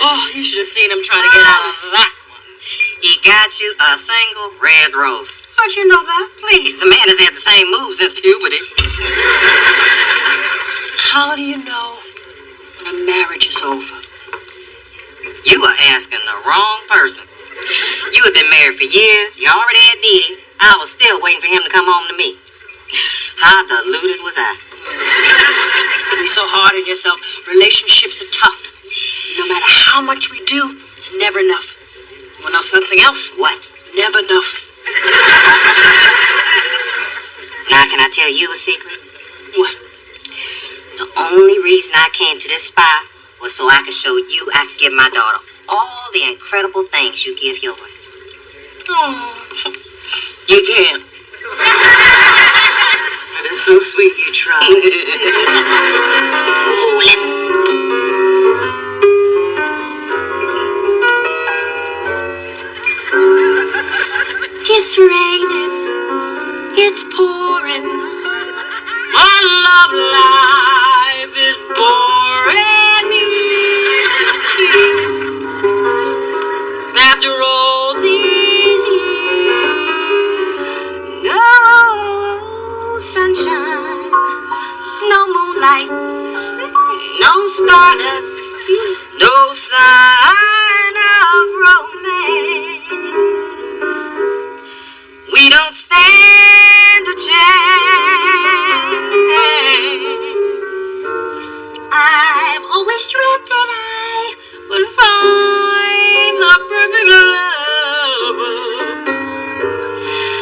Oh, you should have seen him trying to get out of that one. He got you a single red rose. How'd you know that? Please, the man has had the same move since puberty. How do you know when a marriage is over? You are asking the wrong person. You had been married for years. You already had Dee Dee. I was still waiting for him to come home to me. How deluded was I? Don't be so hard on yourself. Relationships are tough. No matter how much we do, it's never enough. You want to know something else? What? Never enough. Now, can I tell you a secret? What? The only reason I came to this spa was so I could show you I could give my daughter all the incredible things you give yours. Oh, you can't. That is so sweet you tried. Ooh, listen. It's raining, it's pouring. My love life is boring. After all these years, No sunshine, no moonlight, no stardust, no sign of romance. We don't stand a chance. I've always dreamt that I would find the perfect lover.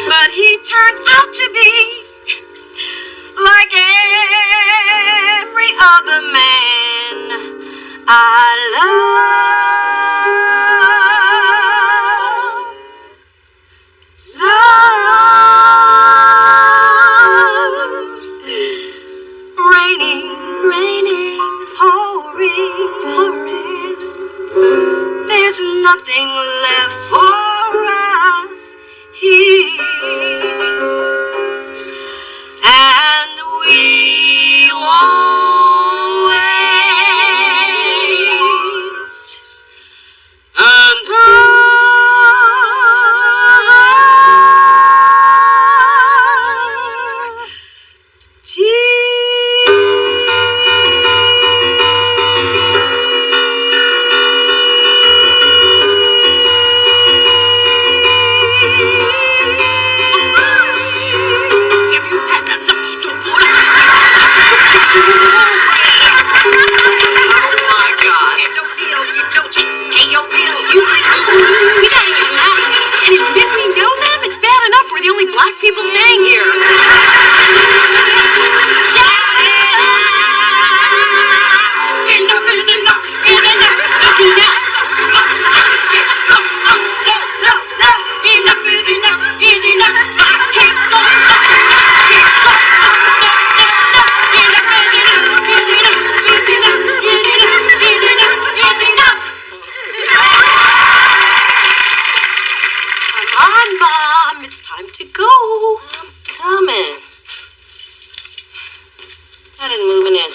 But he turned out to be like every other man I love. Raining, raining, pouring, pouring. There's nothing left for us here, and we won't waste another tear.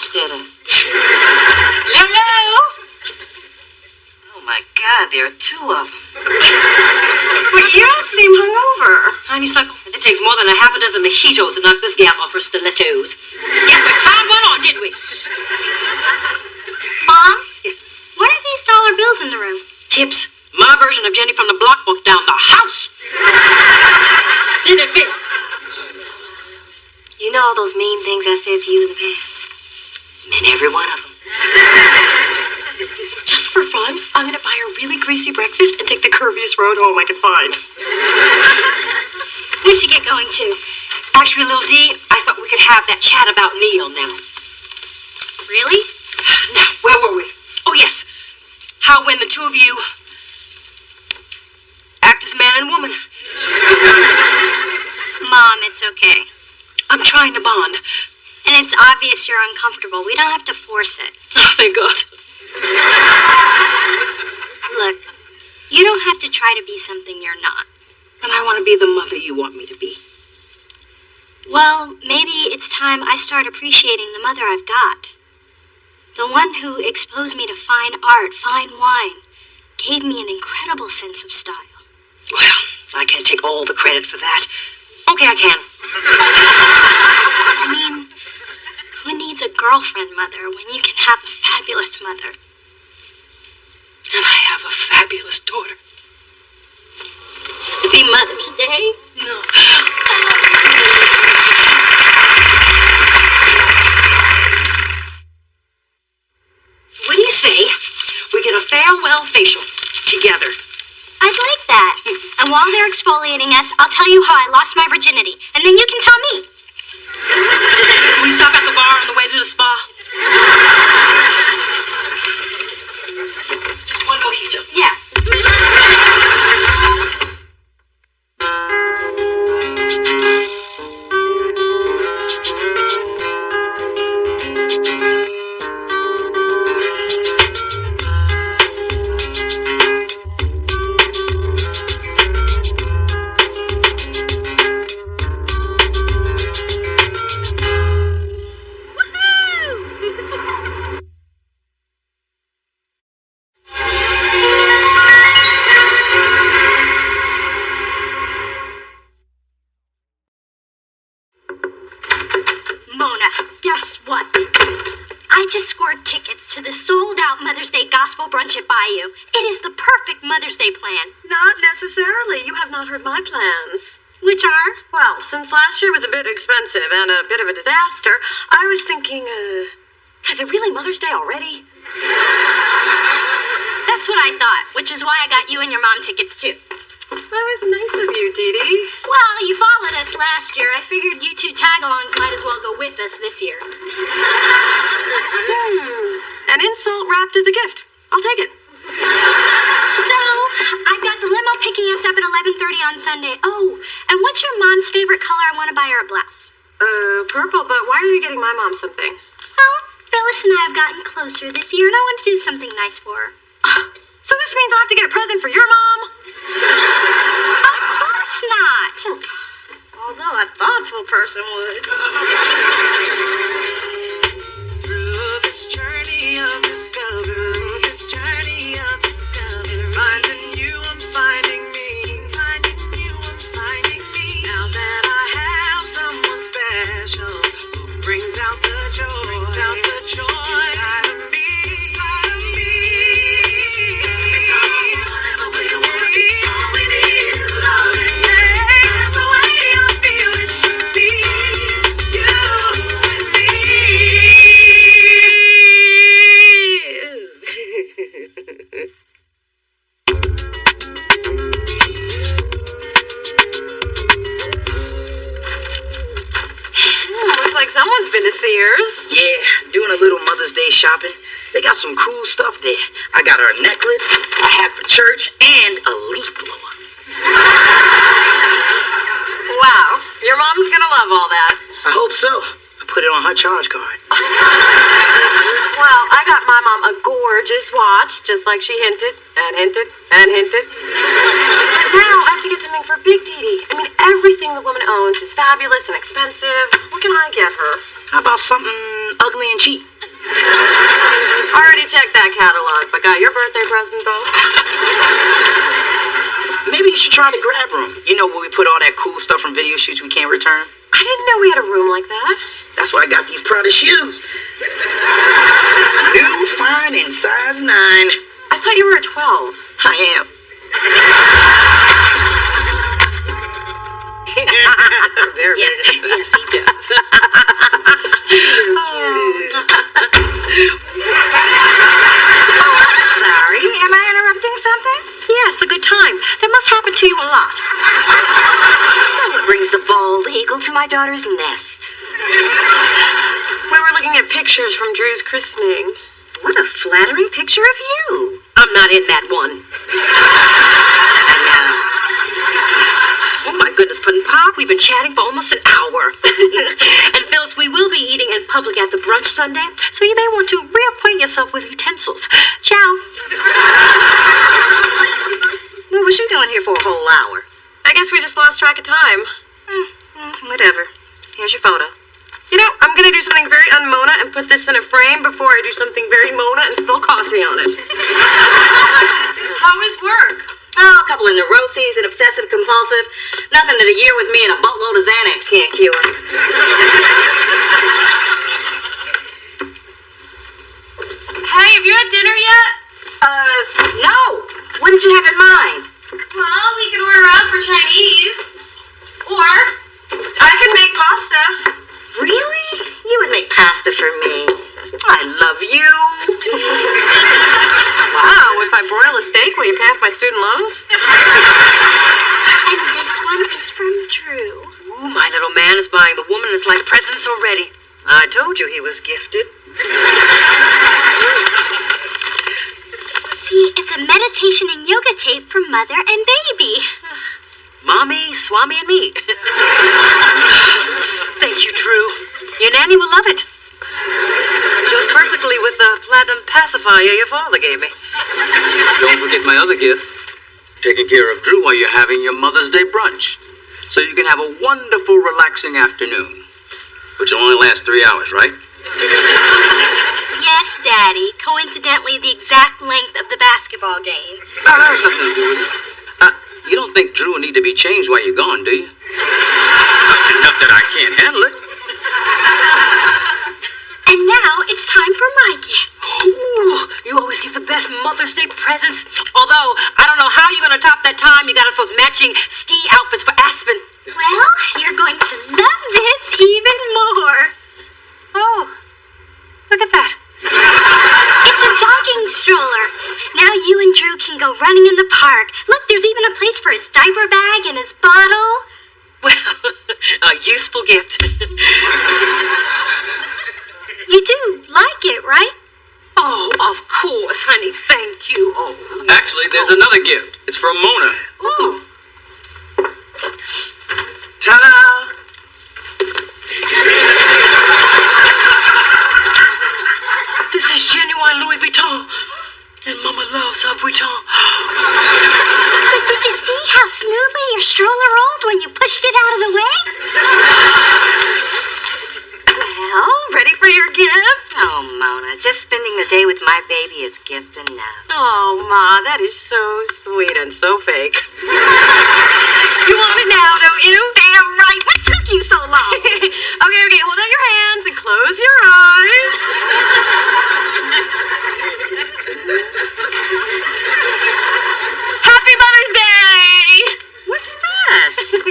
much, did it? Hello? Oh my God, there are two of them. But you don't seem hungover. Honeysuckle, it takes more than a half a dozen mojitos to knock this gal off her stilettos. Yes, we tied one on, didn't we? Mom? Yes. What are these dollar bills in the room? Tips. My version of Jenny from the Block book down the house. Did it fit? You know all those mean things I said to you in the past? Meant every one of them. Just for fun, I'm gonna buy a really greasy breakfast and take the curviest road home I can find. We should get going too. Actually, little D, I thought we could have that chat about Neil now. Really? Now, where were we? Oh, yes. How when the two of you act as man and woman. Mom, it's okay. I'm trying to bond. And it's obvious you're uncomfortable. We don't have to force it. Oh, thank God. Look, you don't have to try to be something you're not. And I want to be the mother you want me to be. Well, maybe it's time I start appreciating the mother I've got. The one who exposed me to fine art, fine wine, gave me an incredible sense of style. Well, I can't take all the credit for that. Okay, I can. I mean, who needs a girlfriend mother when you can have a fabulous mother? And I have a fabulous daughter. Happy Mother's Day? No. So what do you say we get a farewell facial together? I'd like that. And while they're exfoliating us, I'll tell you how I lost my virginity. And then you can tell me. Can we stop at the bar on the way to the spa? Just one mojito. Yeah. To the sold-out Mother's Day Gospel Brunch at Bayou. It is the perfect Mother's Day plan. Not necessarily. You have not heard my plans. Which are? Well, since last year was a bit expensive and a bit of a disaster, I was thinking, is it really Mother's Day already? That's what I thought, which is why I got you and your mom tickets too. That was nice of you, Dee Dee. Well, you followed us last year. I figured you two tag-alongs might as well go with us this year. An insult wrapped as a gift. I'll take it. So, I've got the limo picking us up at 11:30 on Sunday. Oh, and what's your mom's favorite color? I want to buy her a blouse. Purple, but why are you getting my mom something? Well, Phyllis and I have gotten closer this year, and I want to do something nice for her. So this means I have to get a present for your mom? Of course not. Although a thoughtful person would. Through this journey of discovery, finding you, I'm finding me, finding you, I'm finding me. Now that I have someone special who brings out the joy, inside of me. Someone's been to Sears. Yeah, doing a little Mother's Day shopping. They got some cool stuff there. I got her a necklace, a hat for church, and a leaf blower. Wow, your mom's gonna love all that. I hope so. I put it on her charge card. Well, I got my mom a gorgeous watch, just like she hinted, and hinted, and hinted. But now I have to get something for Big Dee Dee. I mean, everything the woman owns is fabulous and expensive. What can I get her? How about something ugly and cheap? check that catalog, but got your birthday present, though? Maybe you should try the grab room. You know where we put all that cool stuff from video shoots we can't return? I didn't know we had a room like that. That's why I got these Prada shoes. New, fine, and size 9. I thought you were a 12. I am. Yes, he does. Sorry, am I interrupting something? Yes, a good time. That must happen to you a lot. So what brings the bald eagle to my daughter's nest? We were looking at pictures from Drew's christening. What a flattering picture of you. I'm not in that one. Oh my goodness, Puddin' Pop, we've been chatting for almost an hour. And Phyllis, we will be eating in public at the brunch Sunday, so you may want to reacquaint yourself with utensils. Ciao. What was she doing here for a whole hour? I guess we just lost track of time. Whatever. Here's your photo. You know, I'm gonna do something very un-Mona and put this in a frame before I do something very Mona and spill coffee on it. How is work? Oh, a couple of neuroses and obsessive compulsive. Nothing that a year with me and a boatload of Xanax can't cure. Hey, have you had dinner yet? No. What did you have in mind? Well, we could order out for Chinese. Or I can make pasta. Really? You would make pasta for me. I love you. Wow, if I broil a steak, will you pay off my student loans? And this one is from Drew. Ooh, my little man is buying the woman that's like presents already. I told you he was gifted. See, it's a meditation and yoga tape for Mother and Baby. Mommy, Swami, and me. Thank you, Drew. Your nanny will love it. Goes perfectly with the platinum pacifier your father gave me. Don't forget my other gift. Taking care of Drew while you're having your Mother's Day brunch. So you can have a wonderful, relaxing afternoon. Which will only last 3 hours, right? Yes, Daddy. Coincidentally, the exact length of the basketball game. That has nothing to do with it. You don't think Drew will need to be changed while you're gone, do you? Enough that I can't handle it. And now it's time for my gift. Ooh, you always give the best Mother's Day presents. Although, I don't know how you're going to top that time you got us those matching ski outfits for Aspen. Well, you're going to love this even more. Oh, look at that. It's a jogging stroller. Now you and Drew can go running in the park. Look, there's even a place for his diaper bag and his bottle. Well, a useful gift. You do like it, right? Oh, of course, honey. Thank you. Oh. Actually, there's another gift. It's from Mona. Oh. Ta-da! This is genuine Louis Vuitton. And Mama loves her Vuitton. But did you see how smoothly your stroller rolled when you pushed it out of the way? Well, ready for your gift? Oh, Mona, just spending the day with my baby is gift enough. Oh, Ma, that is so sweet and so fake. You want it now, don't you? Damn right. What took you so long? Okay, hold out your hands and close your eyes. Happy Mother's Day! What's this?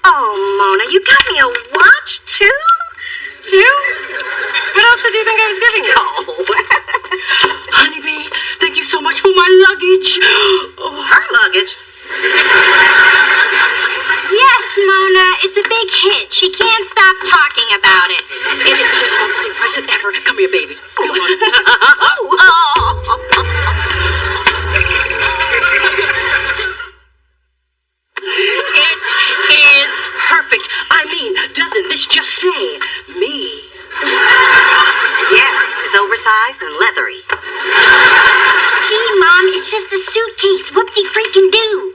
Oh, Mona, you got me a watch, too? Two? What else did you think I was giving you? Honeybee, thank you so much for my luggage. Oh. Her luggage? Yes, Mona, it's a big hit. She can't stop talking about it. It is the best Mother's Day present ever. Come here, baby. Come on. It is perfect. I mean, doesn't this just say me? Yes, it's oversized and leathery. Gee, Mom, it's just a suitcase. Whoop-de-freaking-do.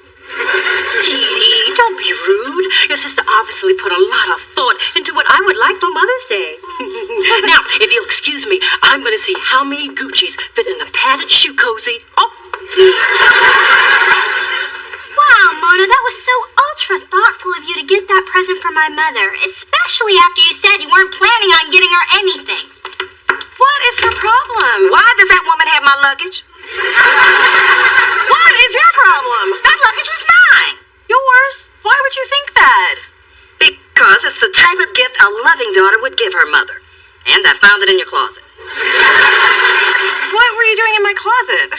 Dee Dee, don't be rude. Your sister obviously put a lot of thought into what I would like for Mother's Day. Now, if you'll excuse me, I'm going to see how many Gucci's fit in the padded shoe cozy. Oh! Wow, Mona, that was so ultra thoughtful of you to get that present for my mother, especially after you said you weren't planning on getting her anything. What is her problem? Why does that woman have my luggage? What is your problem? That luggage was mine. Yours? Why would you think that? Because it's the type of gift a loving daughter would give her mother. And I found it in your closet. What were you doing in my closet?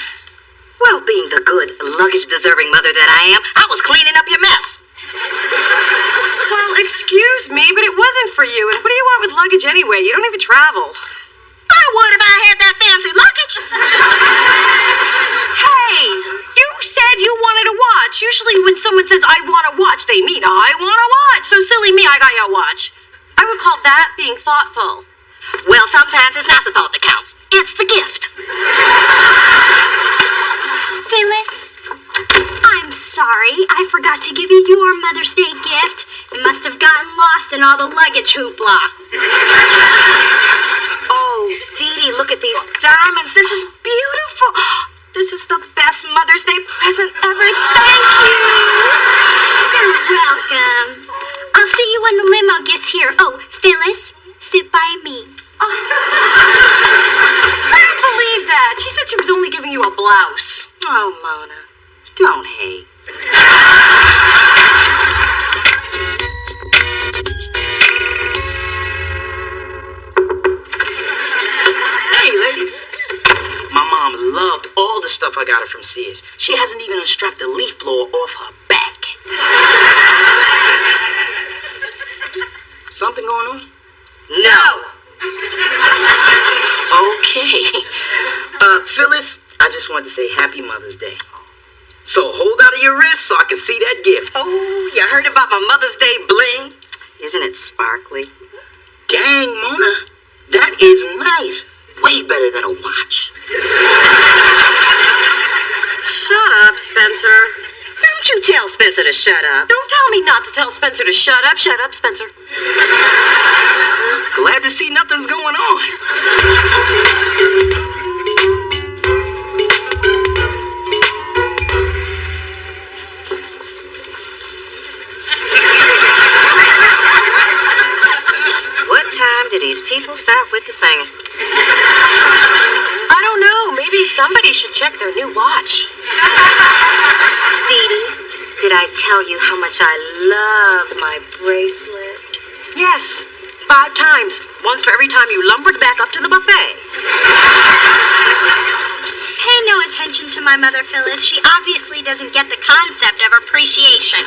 Well, being the good, luggage-deserving mother that I am, I was cleaning up your mess. Well, excuse me, but it wasn't for you. And what do you want with luggage anyway? You don't even travel. I would if I had that fancy luggage. Hey, you said you wanted a watch. Usually when someone says, I want a watch, they mean, I want a watch. So silly me, I got you a watch. I would call that being thoughtful. Well, sometimes it's not the thought that counts. It's the gift. Phyllis, I'm sorry. I forgot to give you your Mother's Day gift. It must have gotten lost in all the luggage hoopla. Oh, Dee Dee, look at these diamonds. This is beautiful. This is the best Mother's Day present ever. Thank you. You're welcome. I'll see you when the limo gets here. Oh, Phyllis, sit by me. Oh. I don't believe that. She said she was only giving you a blouse. Oh, Mona, don't hate. Hey, ladies. My mom loved all the stuff I got her from Sears. She hasn't even unstrapped the leaf blower off her back. Something going on? No. Okay. Phyllis, I just wanted to say Happy Mother's Day. So hold out of your wrist so I can see that gift. Oh, you heard about my Mother's Day bling? Isn't it sparkly? Dang, Mona. That is nice. Way better than a watch. Shut up, Spencer. Don't you tell Spencer to shut up. Don't tell me not to tell Spencer to shut up. Shut up, Spencer. Glad to see nothing's going on. What time do these people start with the singing? I don't know. Maybe somebody should check their new watch. Dee Dee, did I tell you how much I love my bracelet? Yes, 5 times. Once for every time you lumbered back up to the buffet. Pay no attention to my mother, Phyllis. She obviously doesn't get the concept of appreciation.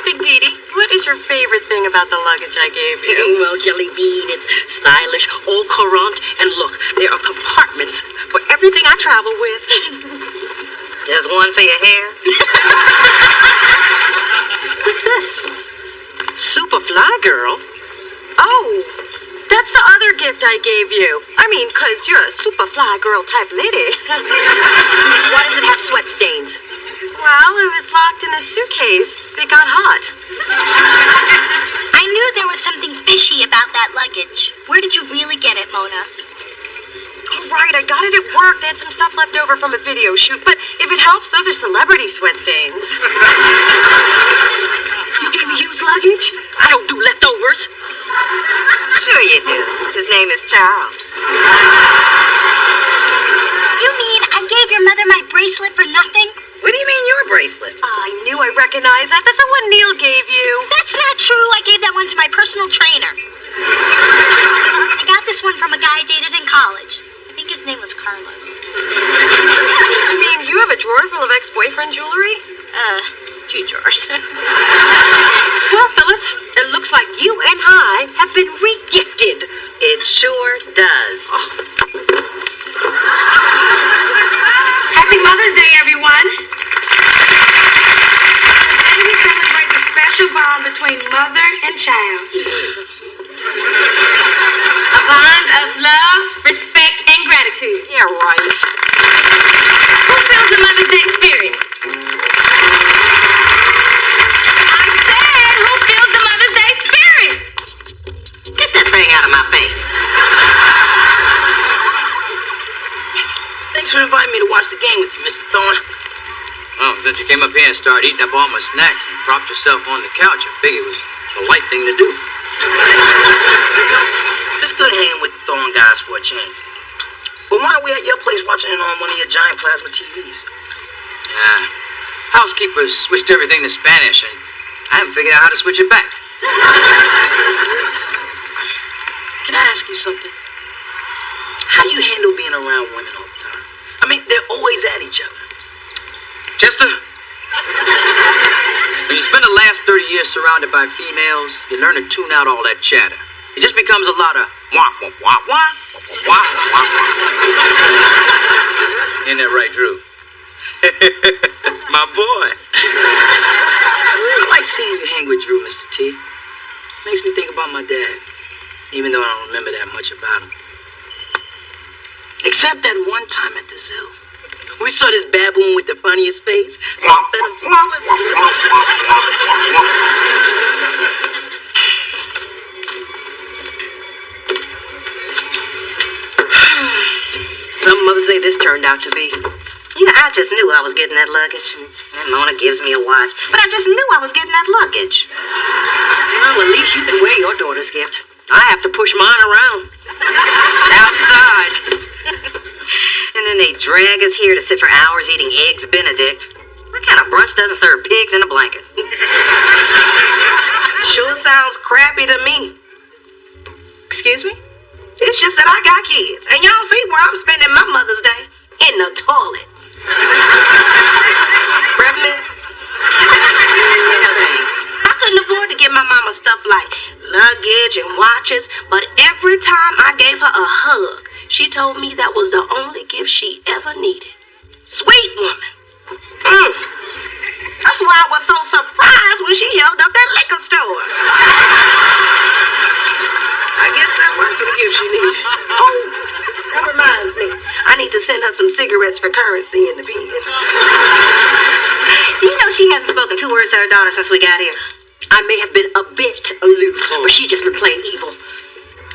Big Dee Dee, what is your favorite thing about the luggage I gave you? Well, Jelly Bean, it's stylish, all courant, and look, there are compartments for everything I travel with. There's one for your hair. What's this? Superfly Girl? Oh, that's the other gift I gave you. I mean, 'cause you're a Superfly Girl type lady. Why does it have sweat stains? Well, it was locked in the suitcase. It got hot. I knew there was something fishy about that luggage. Where did you really get it, Mona? Oh, right, I got it at work. They had some stuff left over from a video shoot, but if it helps, those are celebrity sweat stains. You gave me used luggage? I don't do leftovers. Sure you do. His name is Charles. You mean I gave your mother my bracelet for nothing? What do you mean your bracelet? I knew I recognized that. That's the one Neil gave you. That's not true. I gave that one to my personal trainer. I got this one from a guy I dated in college. I think his name was Carlos. You mean you have a drawer full of ex-boyfriend jewelry? 2 drawers. Well, Phyllis, it looks like you and I have been re-gifted. It sure does. Oh. Happy Mother's Day, everyone. Today we celebrate the special bond between mother and child. A bond of love, respect, and gratitude. Yeah, right. Who feels the Mother's Day spirit? I said, who feels the Mother's Day spirit? Get that thing out of my face. for inviting me to watch the game with you, Mr. Thorne. Well, since you came up here and started eating up all my snacks and propped yourself on the couch, I figured it was the right thing to do. It's good hanging with the Thorne guys for a change. But why are we at your place watching it on one of your giant plasma TVs? Housekeepers switched everything to Spanish, and I haven't figured out how to switch it back. Can I ask you something? How do you handle being around women all the time? I mean, they're always at each other. Chester, when you spend the last 30 years surrounded by females, you learn to tune out all that chatter. It just becomes a lot of wah, wah, wah, wah, wah, wah, wah. Ain't that right, Drew? That's my boy. I like seeing you hang with Drew, Mr. T. Makes me think about my dad, even though I don't remember that much about him. Except that one time at the zoo. We saw this baboon with the funniest face, so I fed him some Some mothers say this turned out to be. Yeah, I just knew I was getting that luggage. And Mona gives me a watch, but I just knew I was getting that luggage. Well, at least you can wear your daughter's gift. I have to push mine around. Outside. And then they drag us here to sit for hours eating eggs Benedict. What kind of brunch doesn't serve pigs in a blanket? Sure sounds crappy to me. Excuse me? It's just that I got kids, and y'all see where I'm spending my Mother's Day? In the toilet. Reverend? I couldn't afford to give my mama stuff like luggage and watches, but every time I gave her a hug, she told me that was the only gift she ever needed. Sweet woman. That's why I was so surprised when she held up that liquor store. I guess that was the gift she needed. Oh, that reminds me. I need to send her some cigarettes for currency in the pen. Do you know she hasn't spoken 2 words to her daughter since we got here? I may have been a bit aloof, but she just been playing evil.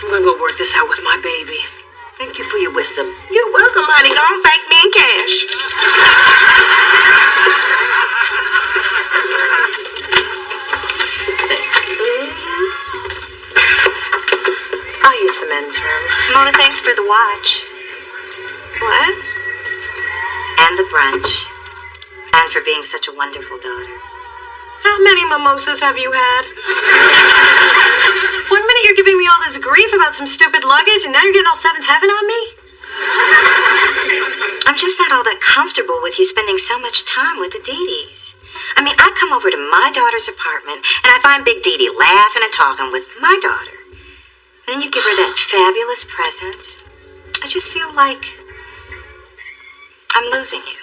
I'm gonna go work this out with my baby. Thank you for your wisdom. You're welcome, honey. Go and thank me in cash. I'll use the men's room. Mona, thanks for the watch. What? And the brunch. And for being such a wonderful daughter. How many mimosas have you had? One minute you're giving me all this grief about some stupid luggage, and now you're getting all seventh heaven on me? I'm just not all that comfortable with you spending so much time with the Dee-Dees. I mean, I come over to my daughter's apartment, and I find Big Dee-Dee laughing and talking with my daughter. Then you give her that fabulous present. I just feel like I'm losing you.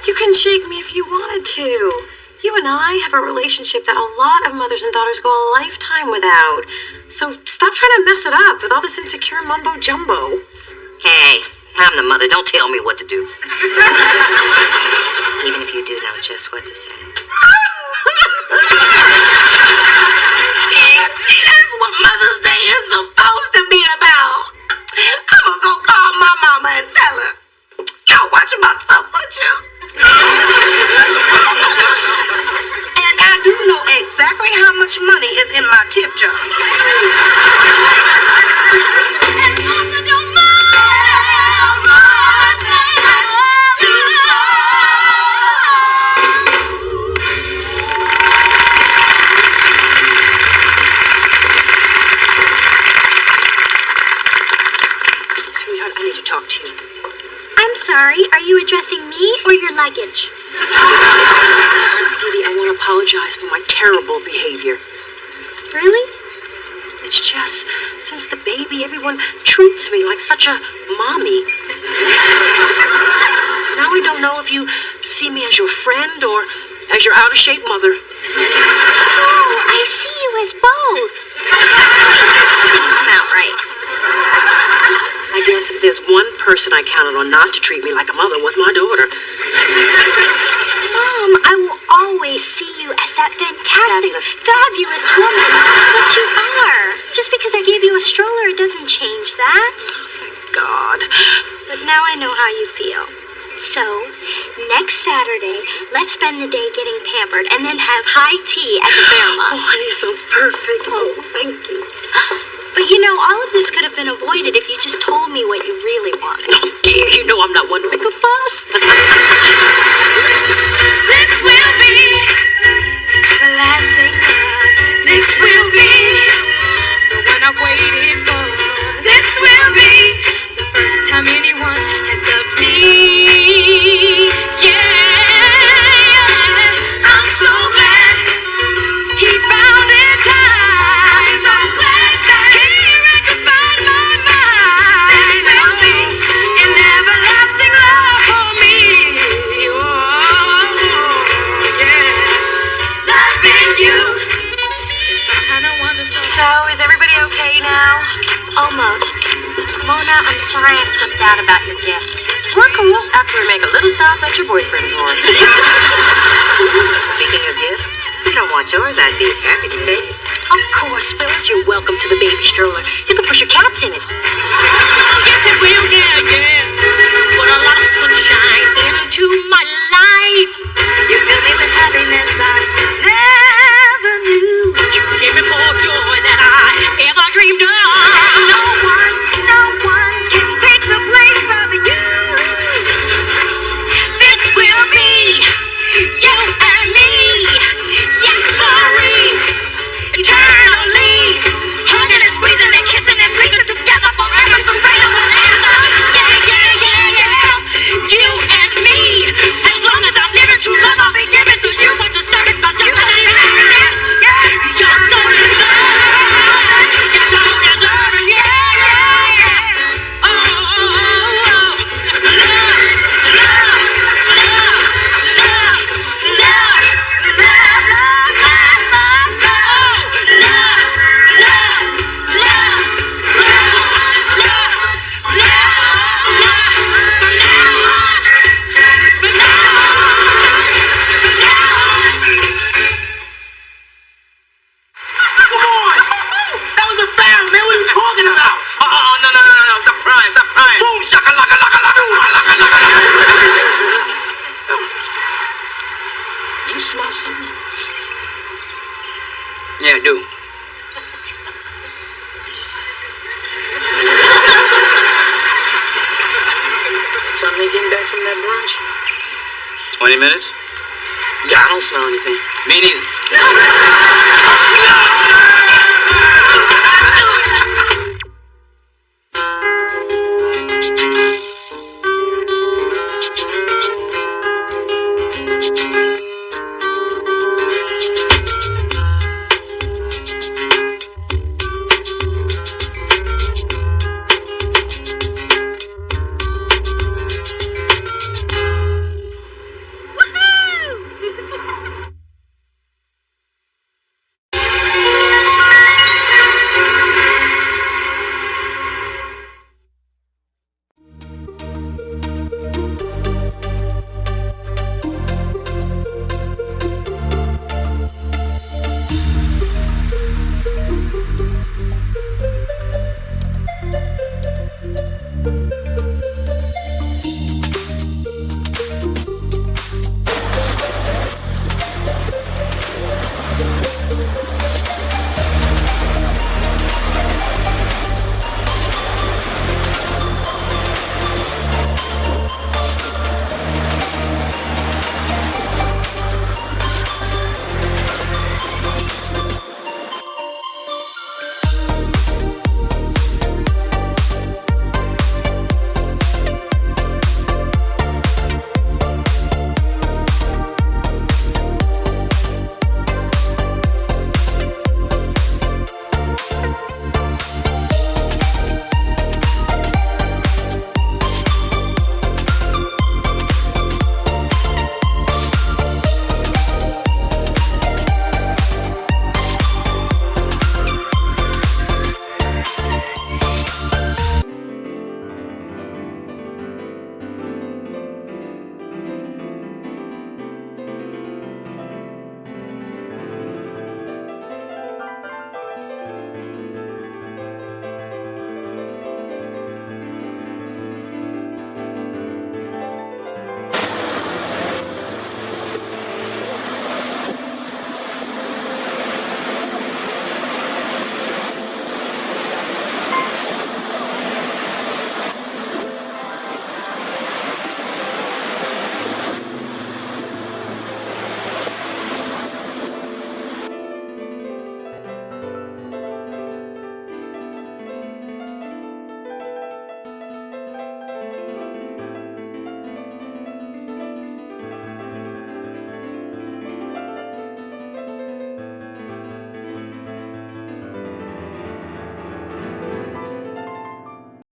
You can shake me if you wanted to. You and I have a relationship that a lot of mothers and daughters go a lifetime without. So stop trying to mess it up with all this insecure mumbo jumbo. Hey, I'm the mother. Don't tell me what to do. Even if you do know just what to say. See, that's what Mother's Day is supposed to be about. I'm gonna go call my mama and tell her. Y'all watching my stuff, aren't you? And I do know exactly how much money is in my tip jar. Sweetheart, I need to talk to you. I'm sorry, are you addressing me or your luggage? Dee Dee, I want to apologize for my terrible behavior. Really? It's just, since the baby, everyone treats me like such a mommy. Now I don't know if you see me as your friend or as your out-of-shape mother. Oh, I see you as both. I'm out right. I guess if there's one person I counted on not to treat me like a mother was my daughter. Mom, I will always see you as that fantastic, fabulous woman that you are. just because I gave you a stroller, it doesn't change that. God. But now I know how you feel. So, next Saturday, let's spend the day getting pampered and then have high tea at the Fairmont. Oh, honey, sounds perfect. Oh, thank you. But you know, all of this could have been avoided if you just told me what you really wanted. Oh, dear, you know I'm not one to make a fuss. This will be the last thing love. This will be the one I've waited for. This will be the first time anyone has loved me. Yeah, I'm so glad he found it time. I'm so glad that he rectified my mind. This will be an everlasting love for me. Oh, yeah, loving you is so kind of wonderful. So, is everybody okay now? Almost. Mona, I'm sorry I flipped out about your gift. We're cool after we make a little stop at your boyfriend's drawer. Speaking of gifts, if you don't want yours, I'd be happy to take it. Of course, Phyllis, you're welcome to the baby stroller. You can push your cats in it. Yes, it will, yeah. What a lot of sunshine into my life. You fill me with happiness I never knew. You give me more joy than I ever dreamed of. No one can take the place of you. This will be you and me. Yes, sorry. Eternally. Hugging and squeezing and kissing and pleasing together forever. Yeah. You and me. As long as I'm living true love, I'll be giving to you what the service by you. You're so deserved. It's so deserved. Yeah. Oh. Come on! That was a foul, man. What are you talking about? Oh, no. Stop crying. Boom, shakalaka, laka. You smell something? Yeah, I do. What time they getting back from that brunch? 20 minutes? Yeah, I don't smell anything. Me neither.